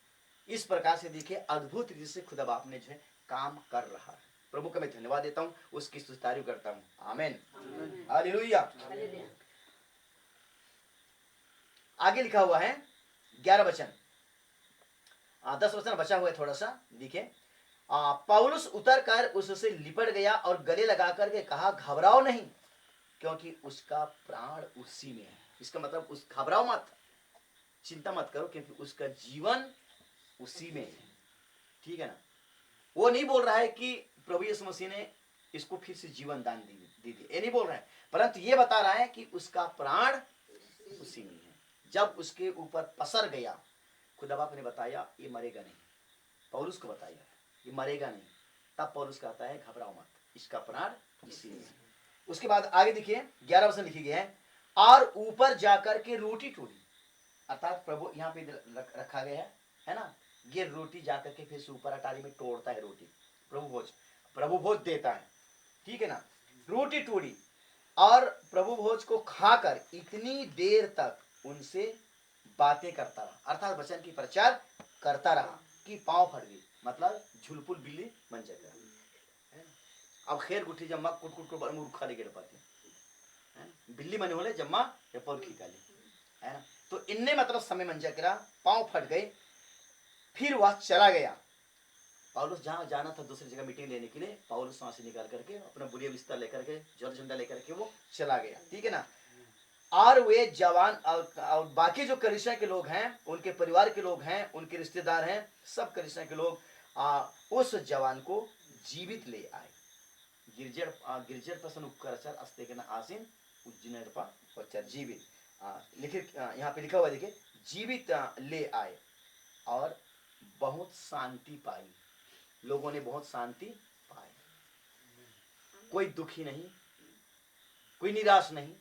इस प्रकार से देखिए अद्भुत रीति से खुदा बाप ने जो है काम कर रहा है। प्रभु का मैं धन्यवाद देता हूँ, उसकी तारीफ करता हूँ। आमीन, हालेलुया। आगे लिखा हुआ है 11 वचन, 10 वचन बचा हुआ है, थोड़ा सा देखिए। पौलुस उतर कर उससे लिपट गया और गले लगा करके कहा, घबराओ नहीं, क्योंकि उसका प्राण उसी में है। इसका मतलब उस घबराओ मत, चिंता मत करो, क्योंकि उसका जीवन उसी में है। ठीक है ना। वो नहीं बोल रहा है कि प्रभु यीशु मसीह ने इसको फिर से जीवन दान दी थी, ये नहीं बोल रहा है, परंतु ये बता रहा है कि उसका प्राण उसी में है। जब उसके ऊपर पसर गया, खुदा बाप ने बताया ये मरेगा नहीं, पौलुस को बताया ये मरेगा नहीं, तब पौलुस कहता है घबराओ मत, इसका प्राण इसी में है। उसके बाद आगे देखिए 11 वचन लिखी गए हैं, और ऊपर जाकर के रोटी टूटी, अर्थात प्रभु यहाँ पे रखा गया है ना, ये रोटी जाकर के फिर से ऊपर अटारी में तोड़ता है रोटी, प्रभु भोज देता है। ठीक है ना। रोटी टूटी और प्रभु भोज को खाकर इतनी देर तक उनसे बातें करता रहा, अर्थात वचन की प्रचार करता रहा कि पांव फट गई, मतलब झुलपुल बिल्ली बन जाता है। अब खैर गुठी जम्मा कुट कुट को मूर्खा ले गिर पाती है, बिल्ली मने होले जम्मा या पौल खींचा ले, है ना। तो इनने मतलब समय मंजा करा, पांव फट गए, फिर वह चला गया। पौलुस जहां जाना था दूसरी जगह मीटिंग लेने के लिए, पौलुस वहां से निकाल करके अपना बुलिया बिस्तर लेकर के जल झंडा लेकर के वो चला गया। ठीक है ना। और वे जवान और बाकी जो कलीसिया के लोग हैं, उनके परिवार के लोग हैं, उनके रिश्तेदार हैं, सब कलीसिया के लोग उस जवान को जीवित ले आए। गिरजर पसन उपकरचर अस्ते के ना आसीन उज्जिनेर पर जीवित लिखित यहाँ पे लिखा हुआ देखिए, जीवित ले आए और बहुत शांति पाई। लोगों ने बहुत शांति पाई, कोई दुखी नहीं, कोई निराश नहीं,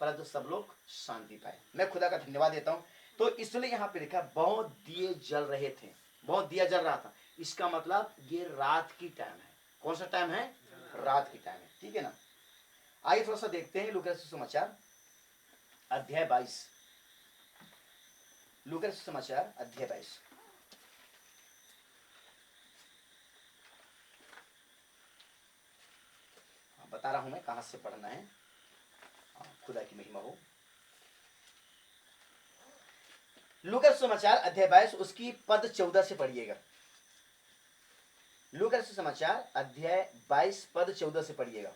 परंतु सब लोग शांति पाए। मैं खुदा का धन्यवाद देता हूँ। तो इसलिए यहाँ पे लिखा बहुत दिए जल रहे थे, बहुत दिया जल रहा था। इसका मतलब ये रात की टाइम है। कौन सा टाइम है? रात की टाइम है, ठीक है ना। आइए थोड़ा सा देखते हैं लूका सुसमाचार अध्याय 22। लूका सुसमाचार अध्याय 22। बता रहा हूं मैं कहां से पढ़ना है, खुदा की महिमा हो। लूका सुसमाचार अध्याय 22 उसकी पद 14 से पढ़िएगा। लूका सुसमाचार अध्याय 22 पद 14 से पढ़िएगा।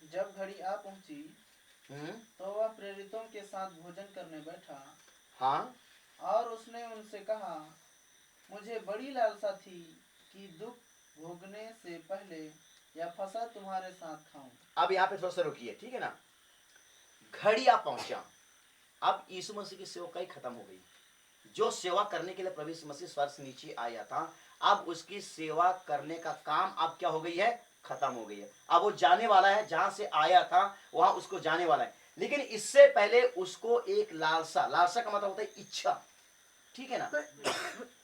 जब घड़ी आ पहुंची तो वह प्रेरितों के साथ भोजन करने बैठा। हाँ, और उसने उनसे कहा, मुझे बड़ी लालसा थी कि दुख भोगने से पहले यह फसह तुम्हारे साथ खाऊं। अब यहाँ पे थोड़ा सा रुकिए, ठीक है ना। घड़ी आ पहुंचा। अब यीशु मसीह की सेवा कई खत्म हो गई। जो सेवा करने के लिए प्रभु यीशु मसीह स्वर्ग से नीचे आया था, अब उसकी सेवा करने का काम अब क्या हो गई है? खत्म हो गई है। अब वो जाने वाला है, जहां से आया था वहां उसको जाने वाला है। लेकिन इससे पहले उसको एक लालसा, लालसा का मतलब होता है इच्छा, ठीक है ना।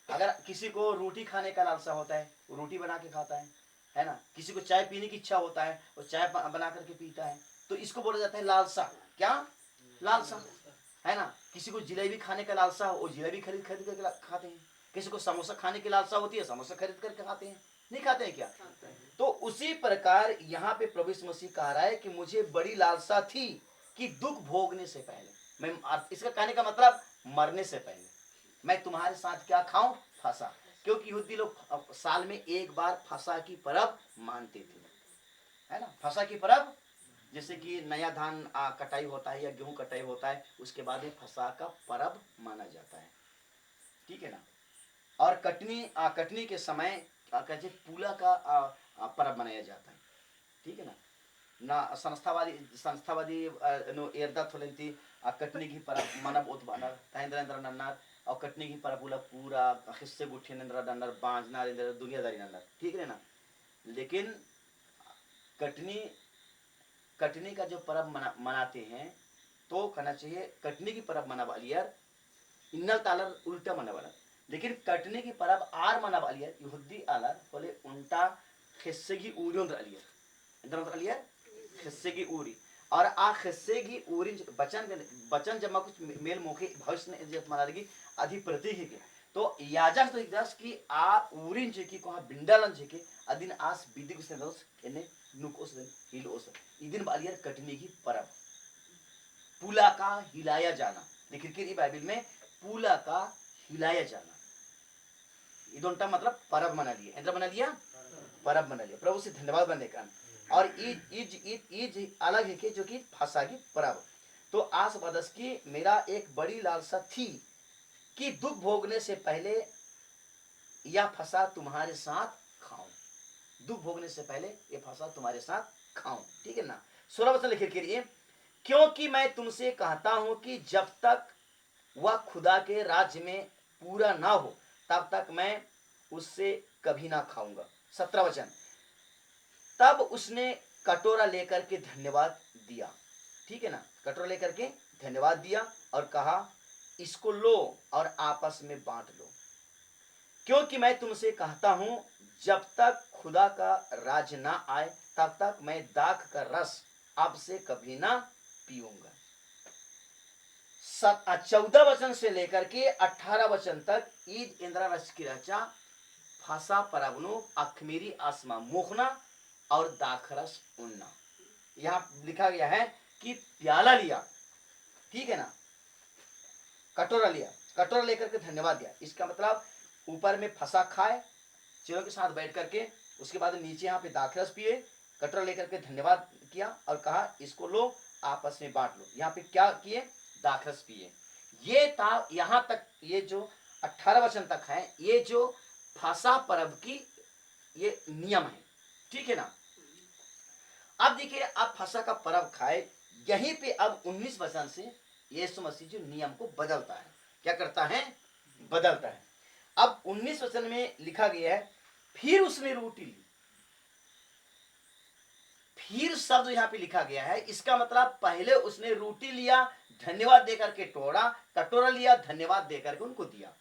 अगर किसी को रोटी खाने का लालसा होता है, वो रोटी बना के खाता है ना। किसी को चाय पीने की इच्छा होता है, वो चाय बना करके पीता है। तो इसको बोला जाता है लालसा। क्या? लालसा, है ना। किसी को जिलेबी खाने का लालसा हो, वो जिलेबी खरीद खरीद करके खाते हैं। किसी को समोसा खाने की लालसा होती है, समोसा खरीद करके खाते हैं। नहीं खाते हैं क्या? तो उसी प्रकार यहाँ पे प्रभु यीशु मसीह कह रहा है कि मुझे बड़ी लालसा थी कि दुख भोगने से पहले, मैं इसका कहने का मतलब मरने से पहले मैं तुम्हारे साथ क्या खाऊं? फसा। क्योंकि यहूदी लोग साल में एक बार फसा की परब मानते थे, है ना। फसा की परब जैसे कि नया धान कटाई होता है या गेहूं कटाई होता है, उसके बाद में फसा का परब माना जाता है, ठीक है ना। और कटनी के समय कहते पूला का परब मनाया जाता है, ठीक है ना। ना संस्थावादी नो एर्दा थोलेंती कटनी की परब मनब उत बानर ताहिंद्र नन्नार और कटनी की परब पूरा हिस्से गुठे नंदर डंडर बांजना इंद्र दुनियादारी नंदर, ठीक है ना। लेकिन कटनी का जो परब मनाते हैं तो कहना चाहिए कटनी की परब मना वालियर इन्नल तालर उल्टा मना वाला। लेकिन कटनी की परब आर मना वालियर यहूदी आलर बोले उल्टा हिस्से की ऊरियों अलियर इधर अलियर हिस्से की ऊरी। और आ हिस्से की ऊरी बचन जब कुछ मेल मोखे भविष्य ने इज्जत मना लगी अधि प्रतीक के तो याजक तो दस की आ ऊरिन जे की कोहा बिंडालन जे के अदिन आस विधि से दोस इन्हें नुकोस दिन हिलोस इदिन बालियर कटनी की परब पूला का हिलाया जाना। लेकिन कि बाइबल में पूला का हिलाया जाना इदोंटा मतलब परब मना लिया, इंद्र मना लिया, परब मना लिया। प्रभु से धन्यवाद बनने का। और ईज अलग है कि जो कि फसा की परब। तो आस बदस की मेरा एक बड़ी लालसा थी कि दुख भोगने से पहले यह फसा तुम्हारे साथ खाऊं। दुख भोगने से पहले यह फसा तुम्हारे साथ खाऊं, ठीक है ना। 16 वचन लिखे के लिए क्योंकि मैं तुमसे कहता हूं कि जब तक वह खुदा के राज्य में पूरा ना हो तब तक मैं उससे कभी ना खाऊंगा। 17 वचन तब उसने कटोरा लेकर के धन्यवाद दिया, ठीक है ना। कटोरा लेकर के धन्यवाद दिया और कहा इसको लो और आपस में बांट लो, क्योंकि मैं तुमसे कहता हूं जब तक खुदा का राज ना आए तब तक मैं दाख का रस आपसे कभी ना पीऊंगा। 14 वचन से लेकर के 18 वचन तक ईद इंद्रा रस की रचा फासा परबनो अखमेरी आसमा मुखना और दाखरस उन्ना। यहां लिखा गया है कि प्याला लिया, ठीक है ना, कटोरा लिया, कटोरा लेकर के धन्यवाद दिया। इसका मतलब ऊपर में फंसा खाए चेलों के साथ बैठ करके, उसके बाद नीचे यहाँ पे दाखरस पिए, कटोरा लेकर के धन्यवाद किया और कहा इसको लो आपस में बांट लो। यहाँ पे क्या किए? दाखरस पिए। ये था यहाँ तक, ये जो 18 वचन तक है ये जो फसा पर्व की ये नियम है, ठीक है ना। अब देखिए अब फसा का पर्व खाए, यहीं पे अब 19 वचन से यीशु मसीह जो नियम को बदलता है, क्या करता है? बदलता है। अब 19 वचन में लिखा गया है फिर उसने रोटी ली, फिर शब्द यहाँ पे लिखा गया है, इसका मतलब पहले उसने रोटी लिया, धन्यवाद देकर के तोड़ा, कटोरा लिया, धन्यवाद देकर के उनको दिया।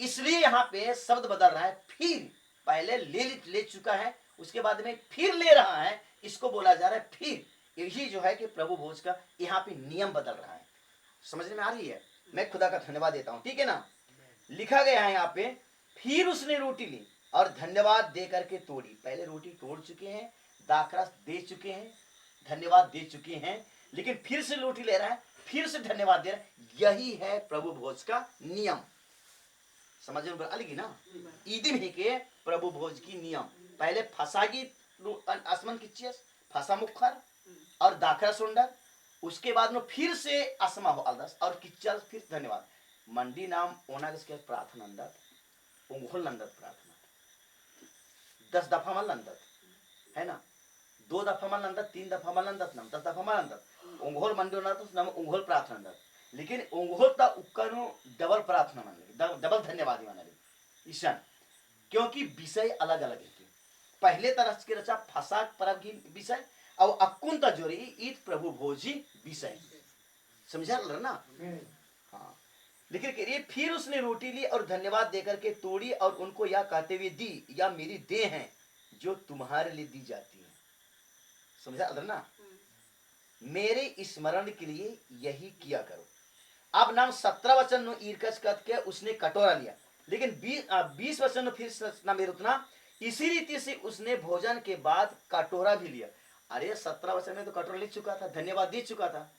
इसलिए यहाँ पे शब्द बदल रहा है, फिर पहले ले चुका है, उसके बाद में फिर ले रहा है, इसको बोला जा रहा है फिर। यही जो है कि प्रभु भोज का यहाँ पे नियम बदल रहा है। समझने में आ रही है? मैं खुदा का धन्यवाद देता हूं, ठीक है ना। लिखा गया है यहाँ पे, फिर उसने रोटी ली और धन्यवाद दे करके तोड़ी। पहले रोटी तोड़ चुके हैं, दाखरस दे चुके हैं, धन्यवाद दे चुके हैं, लेकिन फिर से रोटी ले रहा है, फिर से धन्यवाद दे रहा है। यही है प्रभु भोज का नियम। समझ में अलग ही ना, ईदिन ही के प्रभु भोज की नियम। पहले फसागी आसमान की चीज, फसा मुखर और दाखरा सुंडर, उसके बाद में फिर से असमा हो अलदस और किच्चर, फिर धन्यवाद। मंडी नाम ओना के प्रार्थना अंदर उंगोल नंदत प्रार्थना 10 दफा मल नंदत है ना, 2 दफा मल नंदत, 3 दफा मल नंदत, 10 दफा मल नंदत उंगोल मंडी ओना तो नाम उंगोल प्रार्थना अंदर। लेकिन उंगोल ता उक्कनो डबल प्रार्थना मान लगे, डबल धन्यवाद मान लगे ईशान, क्योंकि विषय अलग अलग है। पहले तरह के रचा फसाक परब की विषय और अकुंता जोरी ईद प्रभु भोजी विषय। समझा ना? हाँ। लेकिन करिए फिर उसने रोटी ली और धन्यवाद देकर के तोड़ी और उनको यह कहते हुए दी, या मेरी देह है जो तुम्हारे लिए दी जाती है। समझा ना? मेरे स्मरण के लिए यही किया करो। अब नाम 17 वचन ईरकस कथ के उसने कटोरा लिया, लेकिन 20 वचन फिर ना मेरे उतना इसी रीति से उसने भोजन के बाद कटोरा भी लिया। अरे 17 वचन में तो कटोरा ले चुका था, धन्यवाद दे चुका था।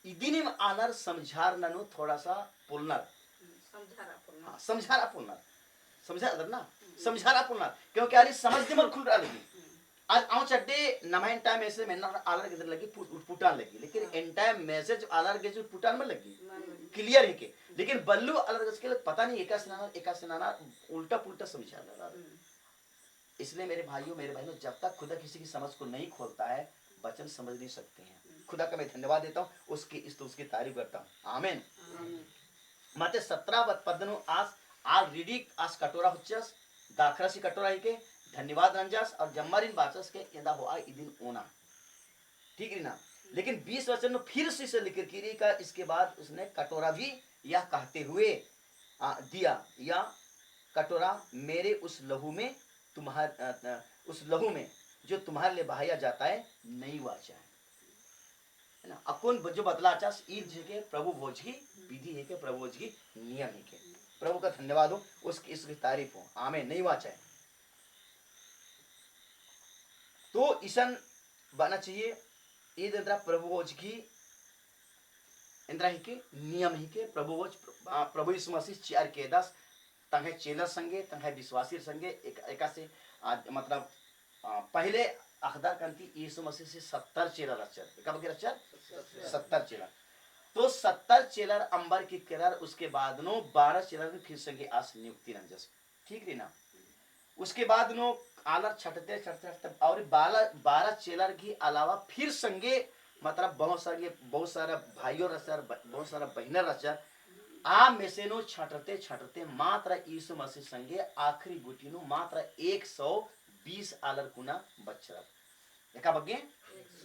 इदिनिम आनर समझार ननु थोड़ा सा पुलनर, समझारा पुलनर, समझा ना, समझारा पुलनर, क्योंकि अरे समझ दिमाग खुल रहा लगी। आज आउ चड्डे नमाइन टाइम ऐसे में ना आलर के लगी पुटान लगी, लेकिन एन टाइम मैसेज आलर के जो पुटान में लगी क्लियर है के, लेकिन बल्लू अलग के पता नहीं एका सेनाना उल्टा पुल्टा समझा रहा। इसलिए मेरे बहनों, जब तक खुदा किसी की समझ को नहीं खोलता है, वचन समझ नहीं सकते हैं। खुदा का मैं धन्यवाद देता हूँ, उसकी तारीफ करता हूँ। आमीन। मते 17 पदनु आज रीडी आज कटोरा हुच्चस दाखरसी कटोरा ही के धन्यवाद रंजस और जम्मरिन बाचस के यदा हुआ इदिन ओना, ठीक है ना। लेकिन 20 वचन में फिर से लिख का इसके बाद उसने कटोरा भी यह कहते हुए दिया, या कटोरा मेरे उस लहू में उस लहू में जो तुम्हारे लिए बहाया जाता है नई वाचा है ना। अकुन जो बदला चास ईद के प्रभु भोज की विधि है के, प्रभु भोज की नियम है के। प्रभु का धन्यवाद हो, उसकी तारीफ हो। आमीन। नहीं वाचा है तो ईसन बना चाहिए ईद इंद्रा प्रभु भोज की इंद्रा ही के नियम ही के प्रभु भोज प्रभु यीशु मसीह 4 के 10 तंगे चेलर संगे तंगे विश्वासी संगे एका से मतलब पहले अखदार कंती यीशु मसीह से 70 चेलर रचर, कब के रचर 70 चेलर, तो 70 चेलर अंबर की केलर, उसके बाद नो 12 चेलर फिर संगे आस नियुक्ति रंजस, ठीक है ना। उसके बाद नो आलर छटते और 12 चेलर के अलावा फिर संगे मतलब बहुत सारा भाइयों रचर, बहुत सारा बहना रचर आ में से नो छटते मात्र यीशु मसीह संगे आखिरी गुटी नो मात्र 120 आलर कुना बच्चा एका बगे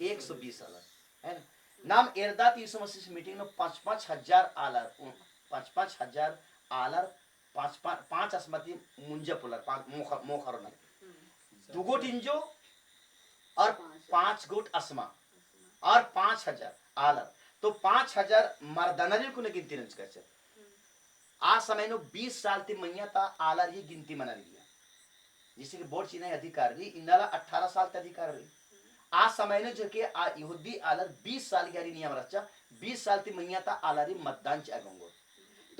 120 आलर है ना। नाम एरदात यीशु मसीह से मीटिंग नो 5-5 हजार आलर 5-5 हजार आलर 5 अस्मति मुंजा पुलर 5 मोखर न 2 गोट इंजो और 5 गोट अस्मा और 5000 आलर, तो 5000 मर्दनरी को गिनती रंज कर आ समय नो 20 साल ती मैया ता आलर ही गिनती मना लिया, जिससे कि बोर्ड चीना अधिकार ली इनाला 18 साल ते अधिकार ली। आ समय ने जो के आ यहूदी आलर 20 साल की नियम रचा 20 साल ती मैया ता आलरी मतदान चागोंगो,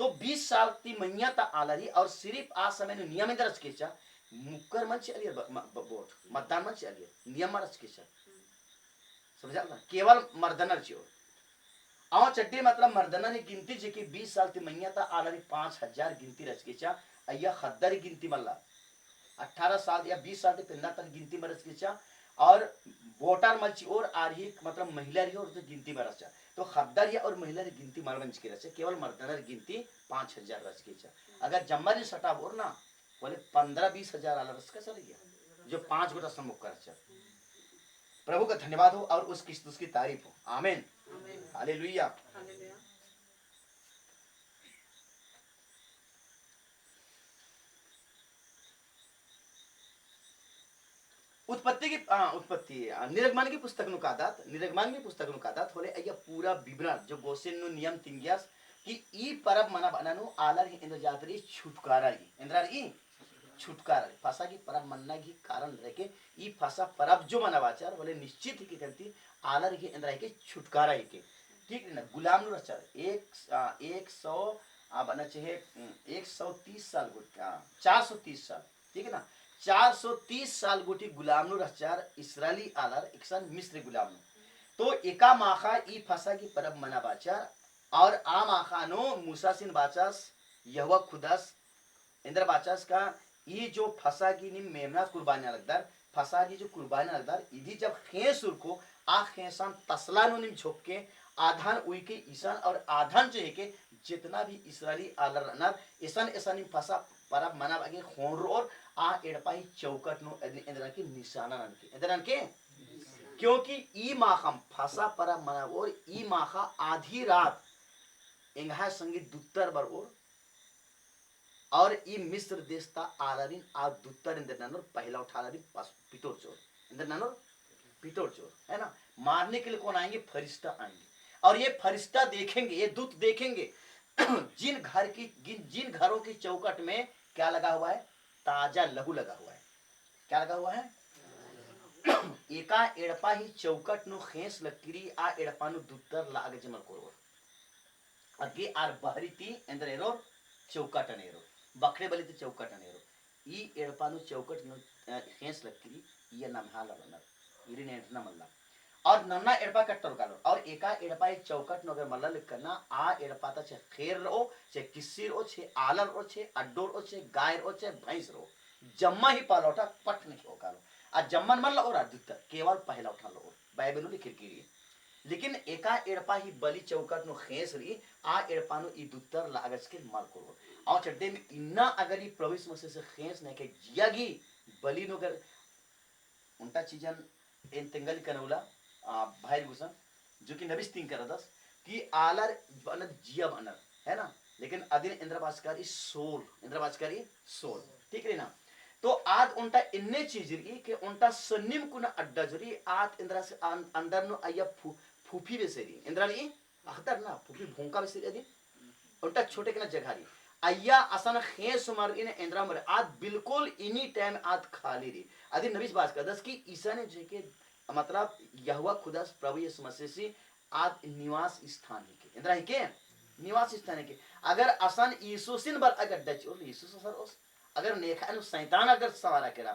तो 20 साल ती मैया ता आलरी और सिर्फ आ समय ने नियम दरज केचा मुकर मंच अलियर वोट मतदान मंच अलियर नियम रच केचा, समझा ना, केवल मर्दनर चियो आव चड्डी मतलब मर्दनर गिनती जे कि 20 साल ती मैया ता आलरी 5000 गिनती रच केचा अय्या खद्दरी गिनती मल्ला 18 साल या 20 साल ते पिंदा तक गिनती मरच केचा और वोटर मल्ची और आरही मतलब महिला रही और तो गिनती मरचा, तो खद्दर या और महिला री गिनती मरवंच के रचे केवल मर्दनर गिनती 5000 रच केचा। अगर जम्मरी सटा बोर ना बोले 15-20 हजार आलर रच का चल गया जो 5 गोटा सम्मुख कर चल। प्रभु का धन्यवाद हो और उसकी तारीफ हो। आमीन, हालेलुया। निर्गमन की पुस्तक નું કાદાત निर्गमन की पुस्तक નું કાદાત હોલે અહીંયા પૂરા વિવરણ जो गोसेन નું નિયમ તિંગ્યાસ कि ई परब मना बनानु आलर ही इंद्र जातरी छुटकारा ही इंद्रार ई छुटकारा फसा की परब मनना की कारण रह के ई फसा परब जो मना वाचार बोले निश्चित ही की करती आलर ही इंद्रा के छुटकारा ही के ठीक है ना। गुलाम नु रचर 100 बना चाहिए 130 साल 430 साल ठीक है ना। 430 साल गुटी गुलाम नु रचार इसराइली आलर एकसन मिस्र गुलाम नु तो एका माखा ई फसा की परब मना बाचार और आम आखानो मूसा सिन बाचास यहोवा खुदास इंद्र बाचास का ये जो फसा की निम मेमना कुर्बानी लगदार फसा की जो कुर्बानी लगदार इधी जब खेसुर को आ खेसान तसला नु निम झोक के आधान उई के ईसान और आधान जो है के जितना भी इसराइली आलर नर ईसान ईसान निम फसा परब मना बागे खोर और आ एड़पाई चौकट नु इंद्र की निशाना नन के इंद्र के क्योंकि ई माखम फसा परब मना और ई माखा आधी रात इंगहा संगीत दुत्तर बर और ई मिस्र देश ता आलारिन आ दुत्तर इंद्र ननोर पहला उठालारिन पास पितोर चोर इंद्र ननोर पितोर चोर है ना। मारने के लिए कौन आएंगे? फरिश्ता आएंगे और ये फरिश्ता देखेंगे ये दूत देखेंगे जिन घरों की चौकट में क्या लगा हुआ है? ताजा लहू लगा हुआ है। क्या लगा हुआ है? एका एड़पा ही चौकट नु खेस लकीरी आ एड़पा नु दुत्तर लाग जमल कोरोर अगे आर बहरीती ಎಂದರೇರೋ ಚೌಕಟನೇರೋ ಬಕ್ರೆ ಬಲಿತ ಚೌಕಟನೇರೋ ಈ ಎಡಪಾನು ಚೌಕಟ್ हेस लकीरी ये नाम हाला बना इरी ने ना मल्ला और नन्ना एड़पा कट्टर कालो और एका एड़पा एक चौकट नगर मल्ला लिख करना आ एड़पा ता छे खेर रो छे किस्सीर ओ छे आलर ओ छे अड्डोर ओ छे गायर ओ छे भैंस रो जम्मा ही पालोटा पट नहीं हो कालो आ जम्मन मल्ला और अद्युत केवल पहला उठा लो बाइबल नु लिखिर की लेकिन एका एड़पा ही बलि चौकट नु खेस रही आ एड़पा नु ई दुत्तर लागस के माल को और चड्डे में इन्ना अगर ई प्रवेश मसे से खेस ने के जियागी बलि नु अगर उनका चीजन इन तिंगल कनौला भाई गुसन जो कि नबिस तिंग कर दस कि आलर बनत जिया बनर है ना। लेकिन अदिन इंद्रवासकारी सोल ठीक है ना। तो आज उनका इन्ने चीज रही कि उनका सन्निम कुना अड्डा जरी आज इंद्रा से अंदर नो आया फूफी बेसेरी इंद्रा ली अखतर ना फूफी भूंका बेसेरी अदिन उनका छोटे के ना जगह अय्या असन खेस मर इन इंद्रा मर आज बिल्कुल इनी टाइम आज खाली रही अदिन नबीस बात कर दस कि ईसा ने जे के मतलब यहोवा खुदा प्रभु यीशु मसीह से आज निवास स्थान है के इंद्रा है के निवास स्थान है के अगर असन यीशु सिन बर अगर डच और यीशु सर उस अगर नेखा नु शैतान अगर सवारा करा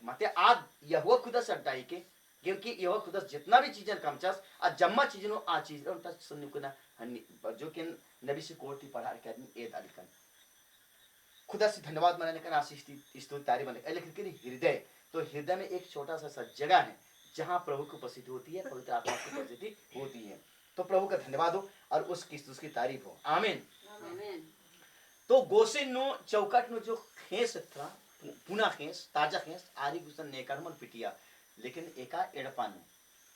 मते आज यहोवा खुदा से हटाई के क्योंकि यहोवा खुदा जितना भी चीजन कमचास आ जम्मा चीजन आ चीज उनका सुन्नु कुना जो कि नबी से कोर्ट पढ़ा के आदमी ए दालिकन खुदा से धन्यवाद मनाने का आशीष स्तुति तारीफ बने लेकिन कि हृदय तो हृदय में एक छोटा सा जगह है जहां प्रभु की उपस्थिति होती है पवित्र आत्मा की उपस्थिति होती है। तो प्रभु का धन्यवाद हो और उसकी तारीफ हो। आमीन। तो गोसेन नो चौकट नो जो खेस था पुना खेस ताजा खेस आरी गुसन नेकरमल पिटिया लेकिन एका एड़पानु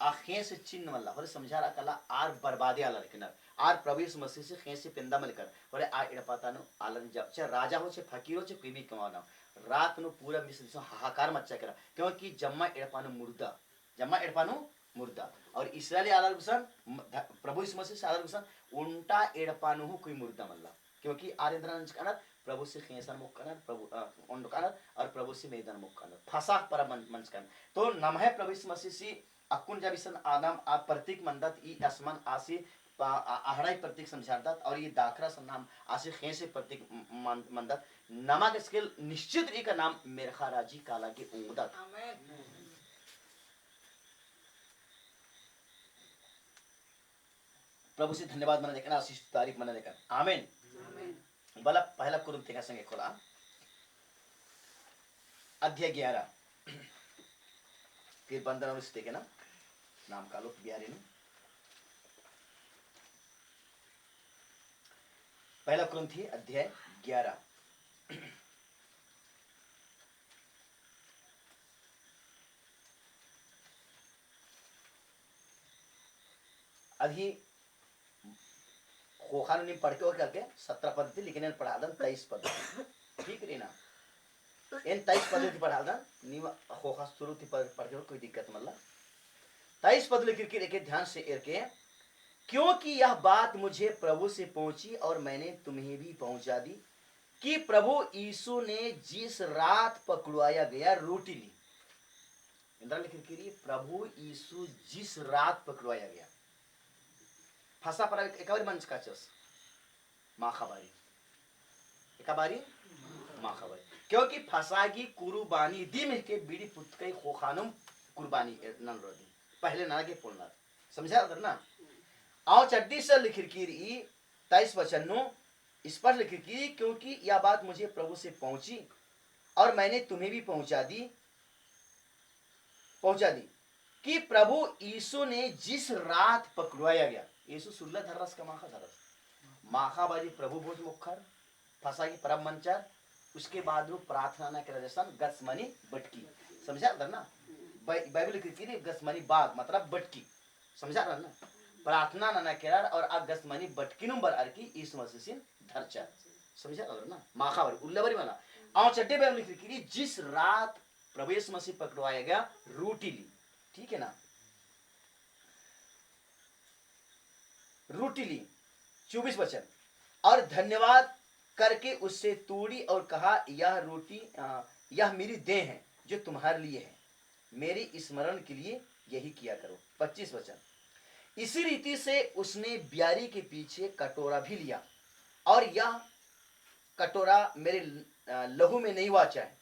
आ खेस चिन्ह मल्ला और समझा रहा कला आर बर्बादे आला लेकिन आर प्रवेश मसीह से खेस पिंदा मलकर और आ एड़पातानु आलन जब चे राजा हो चे फकीर हो चे प्रेमी कमाना रात नो पूरा मिस्र से हाहाकार मचा करा क्योंकि जम्मा एड़पानु मुर्दा और इसराइली आलर गुसन प्रभु यीशु मसीह से आलर गुसन उल्टा एड़पानु हो कोई मुर्दा मल्ला क्योंकि आरेंद्रन कनर प्रभु से खेसन मुख कनर प्रभु उन कनर और प्रभु से मैदान मुख कनर फसा पर मंच कन तो नम है प्रभु यीशु मसीह से अकुन जबिसन आदम आ प्रतीक मंदत ई आसमान आसी आहड़ाई प्रतीक समझाता और ये दाखरा नाम आसे खेसे प्रतीक मंदत नमक स्केल निश्चित एक नाम मेरखा राजी काला के उमदत प्रभु से धन्यवाद मना देखना आशीष तारीफ मना देखना आमीन। बला पहला कुरिन्थी का संगे खोला अध्याय 11 फिर 15 से देखे ना नाम का लो बिहारी ने पहला कुरिन्थी अध्याय 11 अभी खोखान नहीं पढ़ के और करके 17 पद्धति लेकिन इन पढ़ा दन 23 पद्धति ठीक रे ना इन 23 पद्धति पढ़ा दन नीवा खोखा शुरू थी पढ़ के कोई दिक्कत मतलब 23 पद लिख के एक ध्यान से इरके क्योंकि यह बात मुझे प्रभु से पहुंची और मैंने तुम्हें भी पहुंचा दी कि प्रभु यीशु ने जिस रात पकड़वाया गया रोटी ली इंद्रा लिख के प्रभु यीशु जिस रात पकड़वाया गया फंसा पर एक बारी मंच का चस माखाबारी एक बारी माखाबारी क्योंकि फंसागी कुर्बानी दी में के बीड़ी पुत के खोखानुम कुर्बानी नन रोदी पहले ना के पुलना समझा अगर ना आओ चड्डी से लिखिर की 23 वचन नो स्पष्ट लिखिर की क्योंकि यह बात मुझे प्रभु से पहुंची और मैंने तुम्हें भी पहुंचा दी कि प्रभु यीशु ने जिस रात पकड़वाया गया यीशु सुल्ला धर्रस का माखा बाजी प्रभु भोज मुखर फंसा की परम मंचर उसके बाद वो प्रार्थना न कर राजस्थान गसमनी बटकी समझा ना बाइबल लिखी थी गसमनी बाग मतलब बटकी समझा ना प्रार्थना न केरार और आ गसमनी बटकी नंबर अर की यीशु मसीह सिन धरचा समझा ना माखा बारी उल्लाबारी वाला आओ चड्डे बाइबल लिखी थी जिस रात प्रभु यीशु मसीह पकड़वाया गया रोटी ली ठीक है ना रोटी ली 24 वचन और धन्यवाद करके उससे तोड़ी और कहा यह रोटी यह मेरी देह है जो तुम्हारे लिए है मेरी स्मरण के लिए यही किया करो 25 वचन इसी रीति से उसने ब्यारी के पीछे कटोरा भी लिया और यह कटोरा मेरे लहू में नहीं वाचा है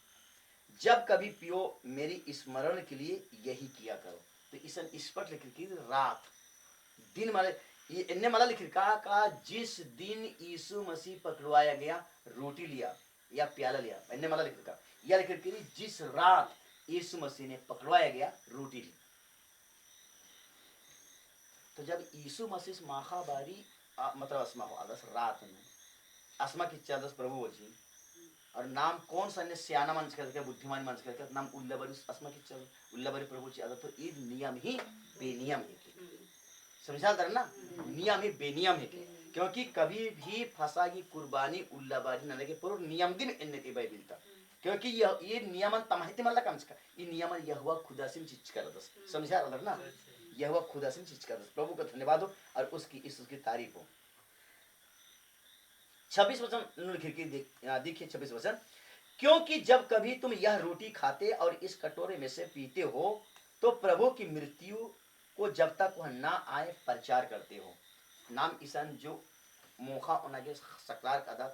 जब कभी पियो मेरी स्मरण के लिए यही किया करो तो इसन स्पष्ट लिख की रात दिन मारे इन्ने मला लिख का जिस दिन यीशु मसीह पकड़वाया गया रोटी लिया या प्याला लिया इन्ने मला लिख का या लिख की जिस रात यीशु मसीह ने पकड़वाया गया रोटी ली तो जब यीशु मसीह माखा बारी मतलब अस्मा हो आदस रात में अस्मा की चादस प्रभु होची और नाम कौन सा ने सियाना मंच करके बुद्धिमान मंच करके नाम उल्लाबारी अस्मा की चल उल्लाबारी प्रभु की आदत तो ईद नियम ही बेनियम है समझा कर ना नियम ही बेनियम है क्योंकि कभी भी फंसा की कुर्बानी उल्लाबारी न लगे पूर्व नियम दिन इन्ने की बाइबल था क्योंकि ये नियमन तमाहिती मला कम से ये नियमन यहोवा खुदा से चीज कर दस समझा कर ना यहोवा खुदा से चीज कर दस प्रभु का धन्यवाद हो और उसकी तारीफ हो 26 वचन देखिए 26 वचन क्योंकि जब कभी तुम यह रोटी खाते और इस कटोरे में से पीते हो तो प्रभु की मृत्यु को जब तक वह ना आए प्रचार करते हो नाम ईसान जो मोखा उनके सकलार कदा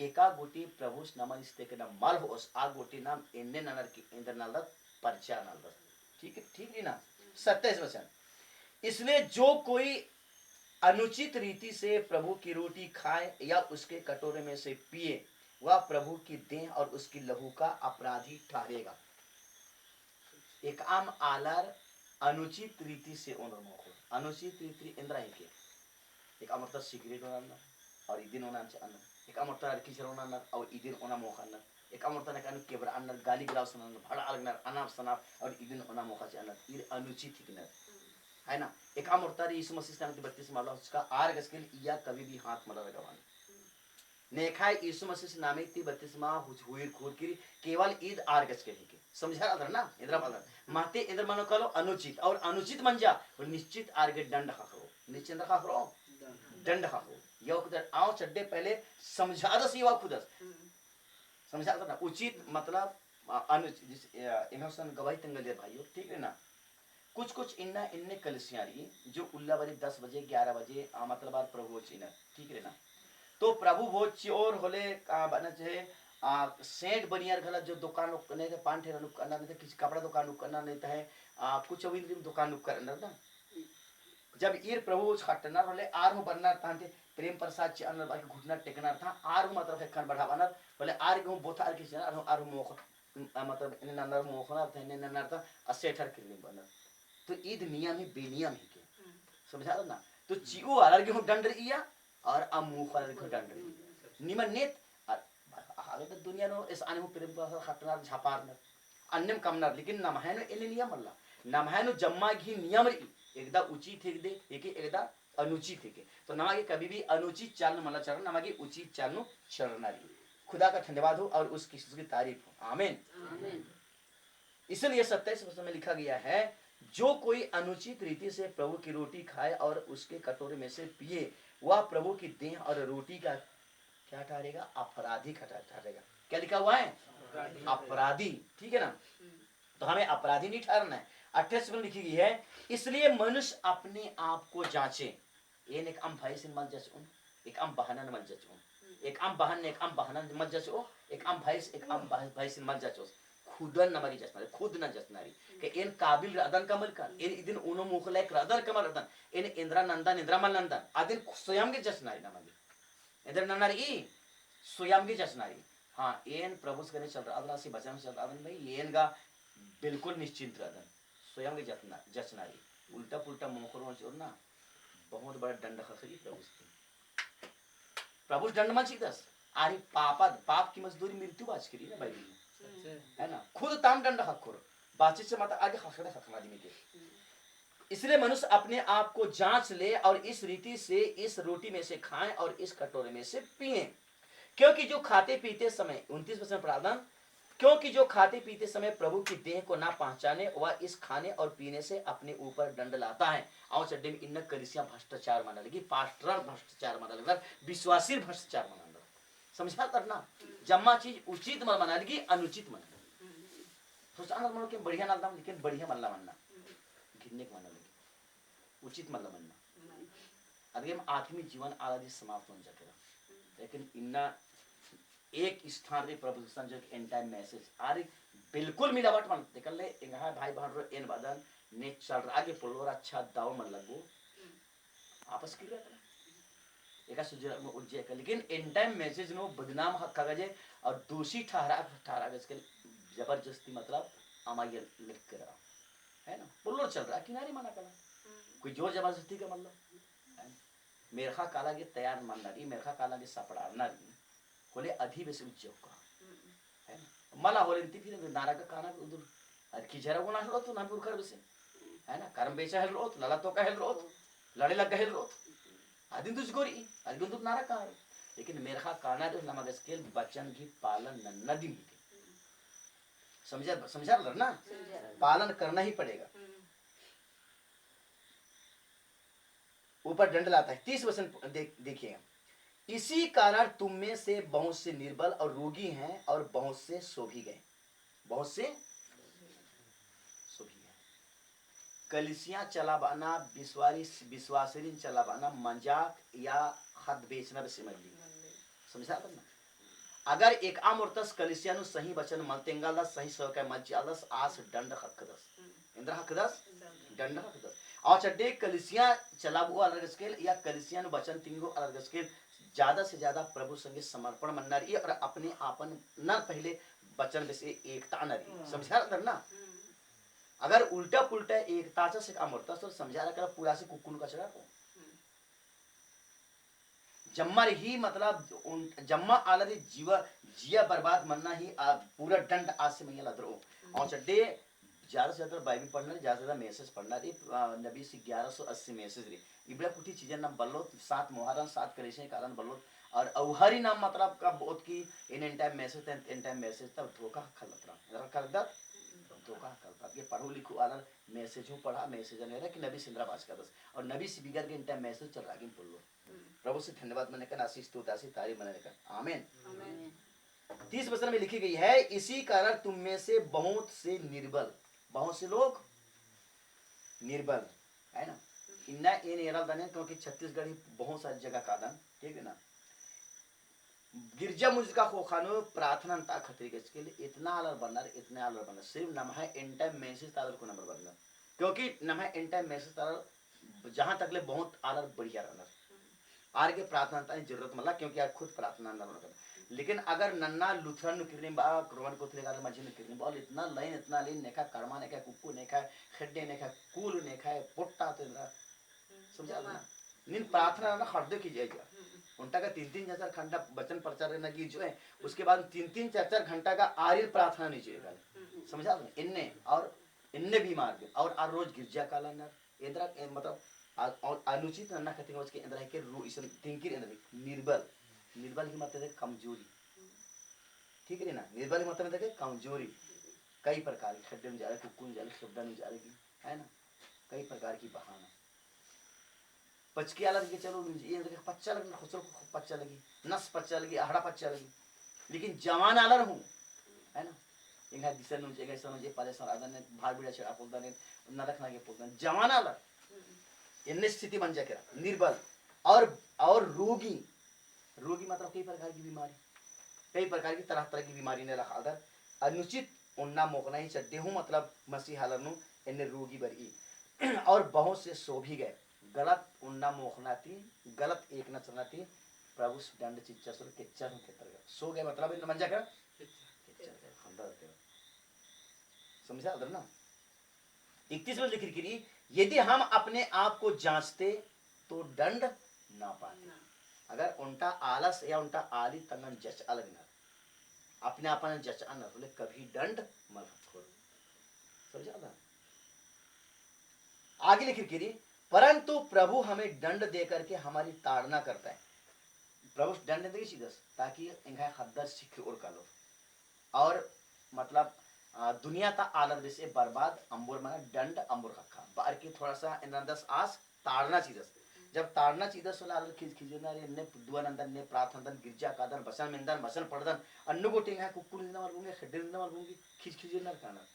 एका गोटी प्रभु नमन इस्ते के नाम मल हो आ गोटी नाम एन्ने ननर की इंद्र नालद प्रचार नालद ठीक है ना 27 वचन इसलिए जो कोई अनुचित रीति से प्रभु की रोटी खाए या उसके कटोरे में से पिए वह प्रभु की देह और उसकी लहू का अपराधी ठहरेगा एक आम आलार अनुचित रीति से अनुचित रीति इंद्रा है एक अमरता सिगरेट होना और इदिन होना अन्नर एक अमरता किचर होना और इदिन होना मोखा अन्नर एक अमरता ने कानु केबर अन्नर गाली गिलाव सनर भड़ा अलगनर अनाप सनाप और इदिन होना मोखा से अन्नर ये अनुचित हिकनर है ना एक अमरता यीशु मसीह ने 32 मामला उसका आर गस्किल या कभी भी हाथ मला लगावान नेखाय यीशु मसीह नामे 32 मा हुईर खोर की केवल ईद आर गस्किल है समझा अदर ना इंद्रा पदर माते इंद्र मानो कलो अनुचित और अनुचित मन जा और निश्चित आर के दंड खाखरो निश्चित खाखरो दंड खाखरो यो खुद आओ चड्डे पहले समझा दस ये खुद समझा दो ना उचित मतलब अनुचित इमोशन गवाही तंगले भाइयों ठीक है ना कुछ इन्ने कलसियारी जो उल्लाबारी 10 बजे 11 बजे मतलब बार प्रभु भोज इन्हें ठीक है ना तो प्रभु भोज और होले बना चाहे सेंट बनियार गला जो दुकान नहीं थे पान ठेला नुक करना नहीं थे किसी कपड़ा दुकान नुक करना नहीं था है कुछ अविंद्री दुकान नुक करना ना जब ईर प्रभु भोज खटना होले आर हो बनना था प्रेम प्रसाद चे अन्नर बाकी घुटना टेकना था आर हो मतलब है खान बढ़ावाना बोले आर के बोथा आर के आर हो मोख मतलब इन नंबर मोखना था इन नंबर था असेठर के लिए बना तो ईद नियम ही बेनियम ही के समझा दो ना तो चिऊ अलर के दंड इया और अमुख अलर के दंड निमन नेत आगे तो दुनिया नो इस आने प्रेम प्रसाद खटनार झापार न अन्यम कमनार लेकिन नमहैनो एले नियम अल्लाह नमहैनो जम्मा घी नियम री एकदा उचित हेगदे एके एकदा अनुचित हेगे तो नमागे कभी भी अनुचित चाल मला चरण नमागे उचित चाल चलनारी खुदा का धन्यवाद हो और उसकी तारीफ हो आमीन। इसलिए 27 वर्ष में लिखा गया है जो कोई अनुचित रीति से प्रभु की रोटी खाए और उसके कटोरे में से पिए वह प्रभु की देह और रोटी का क्या ठहरेगा अपराधी ठहरेगा। क्या लिखा हुआ है अपराधी ठीक है ना। तो हमें अपराधी नहीं ठहरना है। 28 में लिखी गई है इसलिए मनुष्य अपने आप को जांचे एक am भाई मत जचो एक am बहाना मत जचो एक am बहाना मत जचो एक am भाई मत जचो खुदन नमरी जसनारी खुद न जसनारी के इन काबिल रदन कमल का इन इदिन उनो मुखले रदन कमल रदन इन इंद्रा नंदन इंद्रमल नंदन आदिन स्वयं के जसनारी नमगी इंद्र नंदन ई स्वयं के जसनारी। हाँ एन प्रभु करे चल रहा से बचन चल रहा भाई एन का बिल्कुल निश्चिंत रदन स्वयं के जसनारी उल्टा पुल्टा मोखरों चोर ना बहुत बड़ा दंड खसरी प्रभु दंड मत दस आरी पाप की मजदूरी मृत्यु बाज करी ना बाइबल में है ना खुद ताम दंड हक्कुर बातचीत से माता आगे हकड़े हकमादी में इसलिए मनुष्य अपने आप को जांच ले और इस रीति से इस रोटी में से खाएं और इस कटोरे में से पिए क्योंकि जो खाते पीते समय 29% प्रावधान क्योंकि जो खाते पीते समय प्रभु की देह को ना पहचाने वह इस खाने और पीने से अपने ऊपर दंड लाता है। आओ चड्डे में इन कलिसियां भ्रष्टाचार माना लगी पास्टरल भ्रष्टाचार माना लगा विश्वासी भ्रष्टाचार माना लगा समझा करना जम्मा चीज उचित माना लगी अनुचित माना सोचा मन के बढ़िया नाम लेकिन बढ़िया मल्ला मानना घिरने को माना लगी उचित मल्ला मानना अरे हम आत्मिक जीवन आदि समाप्त हो जाएगा लेकिन इन्ना एक स्थान रे प्रभु संजय एंड टाइम मैसेज आरे बिल्कुल मिलावट मन निकल ले इंगा भाई बहन रो एन बदन ने चल रहा आगे पड़ोर अच्छा दाव मन लगो आपस की एका सुजर में उज्जय का लेकिन एंड टाइम मैसेज नो बदनाम हक कागजे और दोषी ठहरा के जबरदस्ती मतलब अमाय लिख कर है ना पड़ोर चल रहा किनारे मना करा कोई जोर जबरदस्ती का मतलब मेरखा काला के तैयार मानना मेरखा काला के सपड़ा होले अधिवेश उज्जव का है ना मला होले फिर नारा का खाना उधर अरे की जरा गुना हलो तो नापुर कर बसे है ना कर्म बेचा है रोत लला तो का है रोत लड़े लग गए रोत आदिन तुझ गोरी आदिन तो नारा का लेकिन मेरखा काना तो नमक स्केल बचन की पालन नदी में समझा ना पालन करना ही पड़ेगा। ऊपर दंड लाता है 30% देखिएगा इसी कारण तुम में से बहुत से निर्बल और रोगी हैं और बहुत से सो भी गए कलिसियां चलाबाना विश्वासरीन चलाबाना मजाक या हद बेचना सिमली समझा ना अगर एक आमर्तस कलिसिया नु सही वचन मलतेंगाला सही सह मज्जालस आस दंड हकदस इंद्र हकदस दंड हकदस और चड्डे कलिसियां चलाबो अलग स्केल या कलिसियां नु वचन तिंगो अलग स्केल ज्यादा से ज्यादा प्रभु संगे समर्पण मनना रही और अपने आपन न पहले वचन में से एकता न रही समझा करना अगर उल्टा पुल्टा एकता से अमरता तो समझा रहा कर पूरा से कुकुन कचरा को जम्मा ही मतलब जम्मा आलरे जिया बर्बाद मनना ही पूरा दंड आज से मैं लदरो और चड्डे ज्यादा से ज्यादा बाइबल पढ़ना ज्यादा से ज्यादा मैसेज पढ़ना रही नबी से 1180 मैसेज रही इबड़ा कुटी चीजें नाम बल्लो 7 मुहर्रम 7 कलेशे कारण बल्लो और अवहरी नाम मतलब का बहुत की इन टाइम मैसेज तब धोखा खलतरा करदत धोखा खलता ये पढ़ो लिखो आदर मैसेज हूं पढ़ा मैसेज ने रहा कि नबी सिंद्राबाज का दस और नबी से बिगड़ के इन टाइम मैसेज चल रहा है पढ़ लो प्रभु से धन्यवाद मने का आशीष स्तुति आशीष तारीफ मने का आमीन 30 वचन में लिखी गई है इसी कारण तुम में से बहुत से लोग निर्बल है ना इन्ना इन एरल दने क्योंकि छत्तीसगढ़ बहुत सारी जगह का दन ठीक है ना गिरजा मुझका खोखानो प्रार्थना ता खतरे के लिए इतना आलर बनना सिर्फ नम है एंड टाइम मैसेज तालर को नंबर बनना क्योंकि नम है एंड टाइम मैसेज तालर जहां तक ले बहुत आलर बढ़िया रहना आर के प्रार्थना ता जरूरत मला क्योंकि आज खुद प्रार्थना न करना लेकिन अगर नन्ना लुथरन किरने बा रोमन को थले का मजिन किरने बॉल इतना लाइन नेका कर्मा नेका कुक्कू नेका खड्डे नेका कूल नेका पोट्टा तेरा समझा ना निन प्रार्थना ना हृदय की जाएगा उनका का 3-4 घंटा वचन प्रचार करना की जो है उसके बाद 3-4 घंटा का आर्य प्रार्थना नहीं चाहिए समझा इनने बीमार और रोज गिरजा काला नर इंद्रा मतलब और अनुचित अन्ना कहते हैं उसके इंद्रा के रू इसन थिंकिर इंद्रा निर्बल निर्बल की मतलब है कमजोरी ठीक है ना निर्बल की मतलब है कमजोरी कई प्रकार के खड्डे में जा रहे कुकुन जा रहे शब्दा में जा रही है ना कई प्रकार की बहाना पचकी अलग के चलो ये पच्चा लगी खुसरो पच्चा लगी नस पच्चा लगी आहड़ा पच्चा लगी लेकिन जवान अलर हूँ है ना इंगा दिसन नुजे इंगा सन नुजे पाले सन आदन ने भार बिड़ा छड़ा पोलदा ने न रखना के पोलदा जवान अलर इन्ने स्थिति बन जाके निर्बल और रोगी रोगी मतलब कई प्रकार की बीमारी कई प्रकार की तरह की बीमारी ने रखा अगर अनुचित उन्ना मोकना ही चड्डे हूँ मतलब मसीह हालनु इन्ने रोगी बरी और बहुत से सो भी गए गलत उन्ना मोखना थी गलत एक न चलना थी प्रभु दंड चिच्चा सुर किच्चर के तरह सो गए मतलब इन मंजा कर समझा अदर ना 31 में लिखी करी यदि हम अपने आप को जांचते तो दंड ना पाते अगर उनका आलस या उनका आली तंगन जच अलग ना अपने आप ने जच न बोले कभी दंड मत खोल समझा ना आगे लिखी करी परंतु प्रभु हमें दंड देकर के हमारी ताड़ना करता है प्रभु दंड देगी सीधा ताकि इनका हद्दर सीख और कालो और मतलब दुनिया ता आलर से बर्बाद अंबुर माना दंड अंबुर रखा बार की थोड़ा सा इनंदस आस ताड़ना चीदस जब ताड़ना चीदस वाला आलर खिज खिजना रे ने दुआनंदन ने प्रार्थनदन गिरजा कादन बसन मिंदन बसन पड़दन अन्नु गोटी है कुकुर दिन मार दूंगे खड्डे दिन मार दूंगी खिज खिजना काना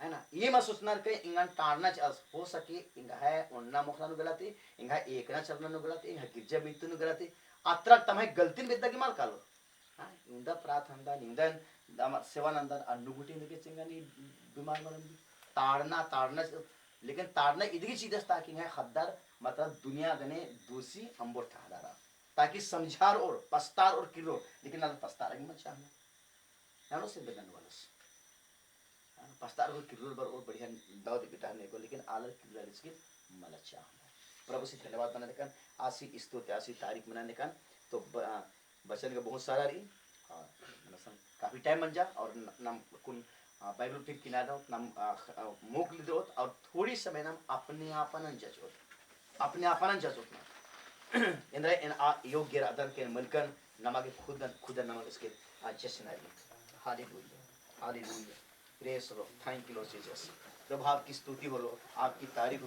है ना ये मैं सोचना के इंगन ताड़ना चास हो सके इंगा है उन्ना मुखना नु गलती इंगा एक ना चलना नु गलती इंगा गिरजा बितु नु गलती अत्रक तमहे गलती बेद्दा की माल कालो हां इंदा प्रार्थनदा निंदन सेवानंदन अन्नुगुटी ने के चिंगानी बीमार मरंदी ताड़ना लेकिन ताड़ना इधरी चीज ताकि है खद्दार मतलब दुनिया गने दोषी अंबोर ठहरा ताकि समझार और पस्तार और किरो लेकिन अल पस्तार की मत चाहना यानो से बेदन वालस पस्तार और किरो बर और बढ़िया दाऊद बिटाने को लेकिन आलर किरो इसके मल चाहना प्रभु से धन्यवाद मनाने का आसी स्तुति आसी तारीख मनाने का तो वचन का बहुत सारा रही काफी टाइम बन जा और नम कुन बाइबल फिर किनारा नम मुख लिदो और थोड़ी समय नम अपने आपन जजोत ना इंद्र इन योग्य अदन के मलकन नमागे खुद नमक इसके जशन हालेलुया प्रेज लो थैंक यू लॉर्ड जीसस प्रभु आपकी स्तुति हो लो आपकी तारीफ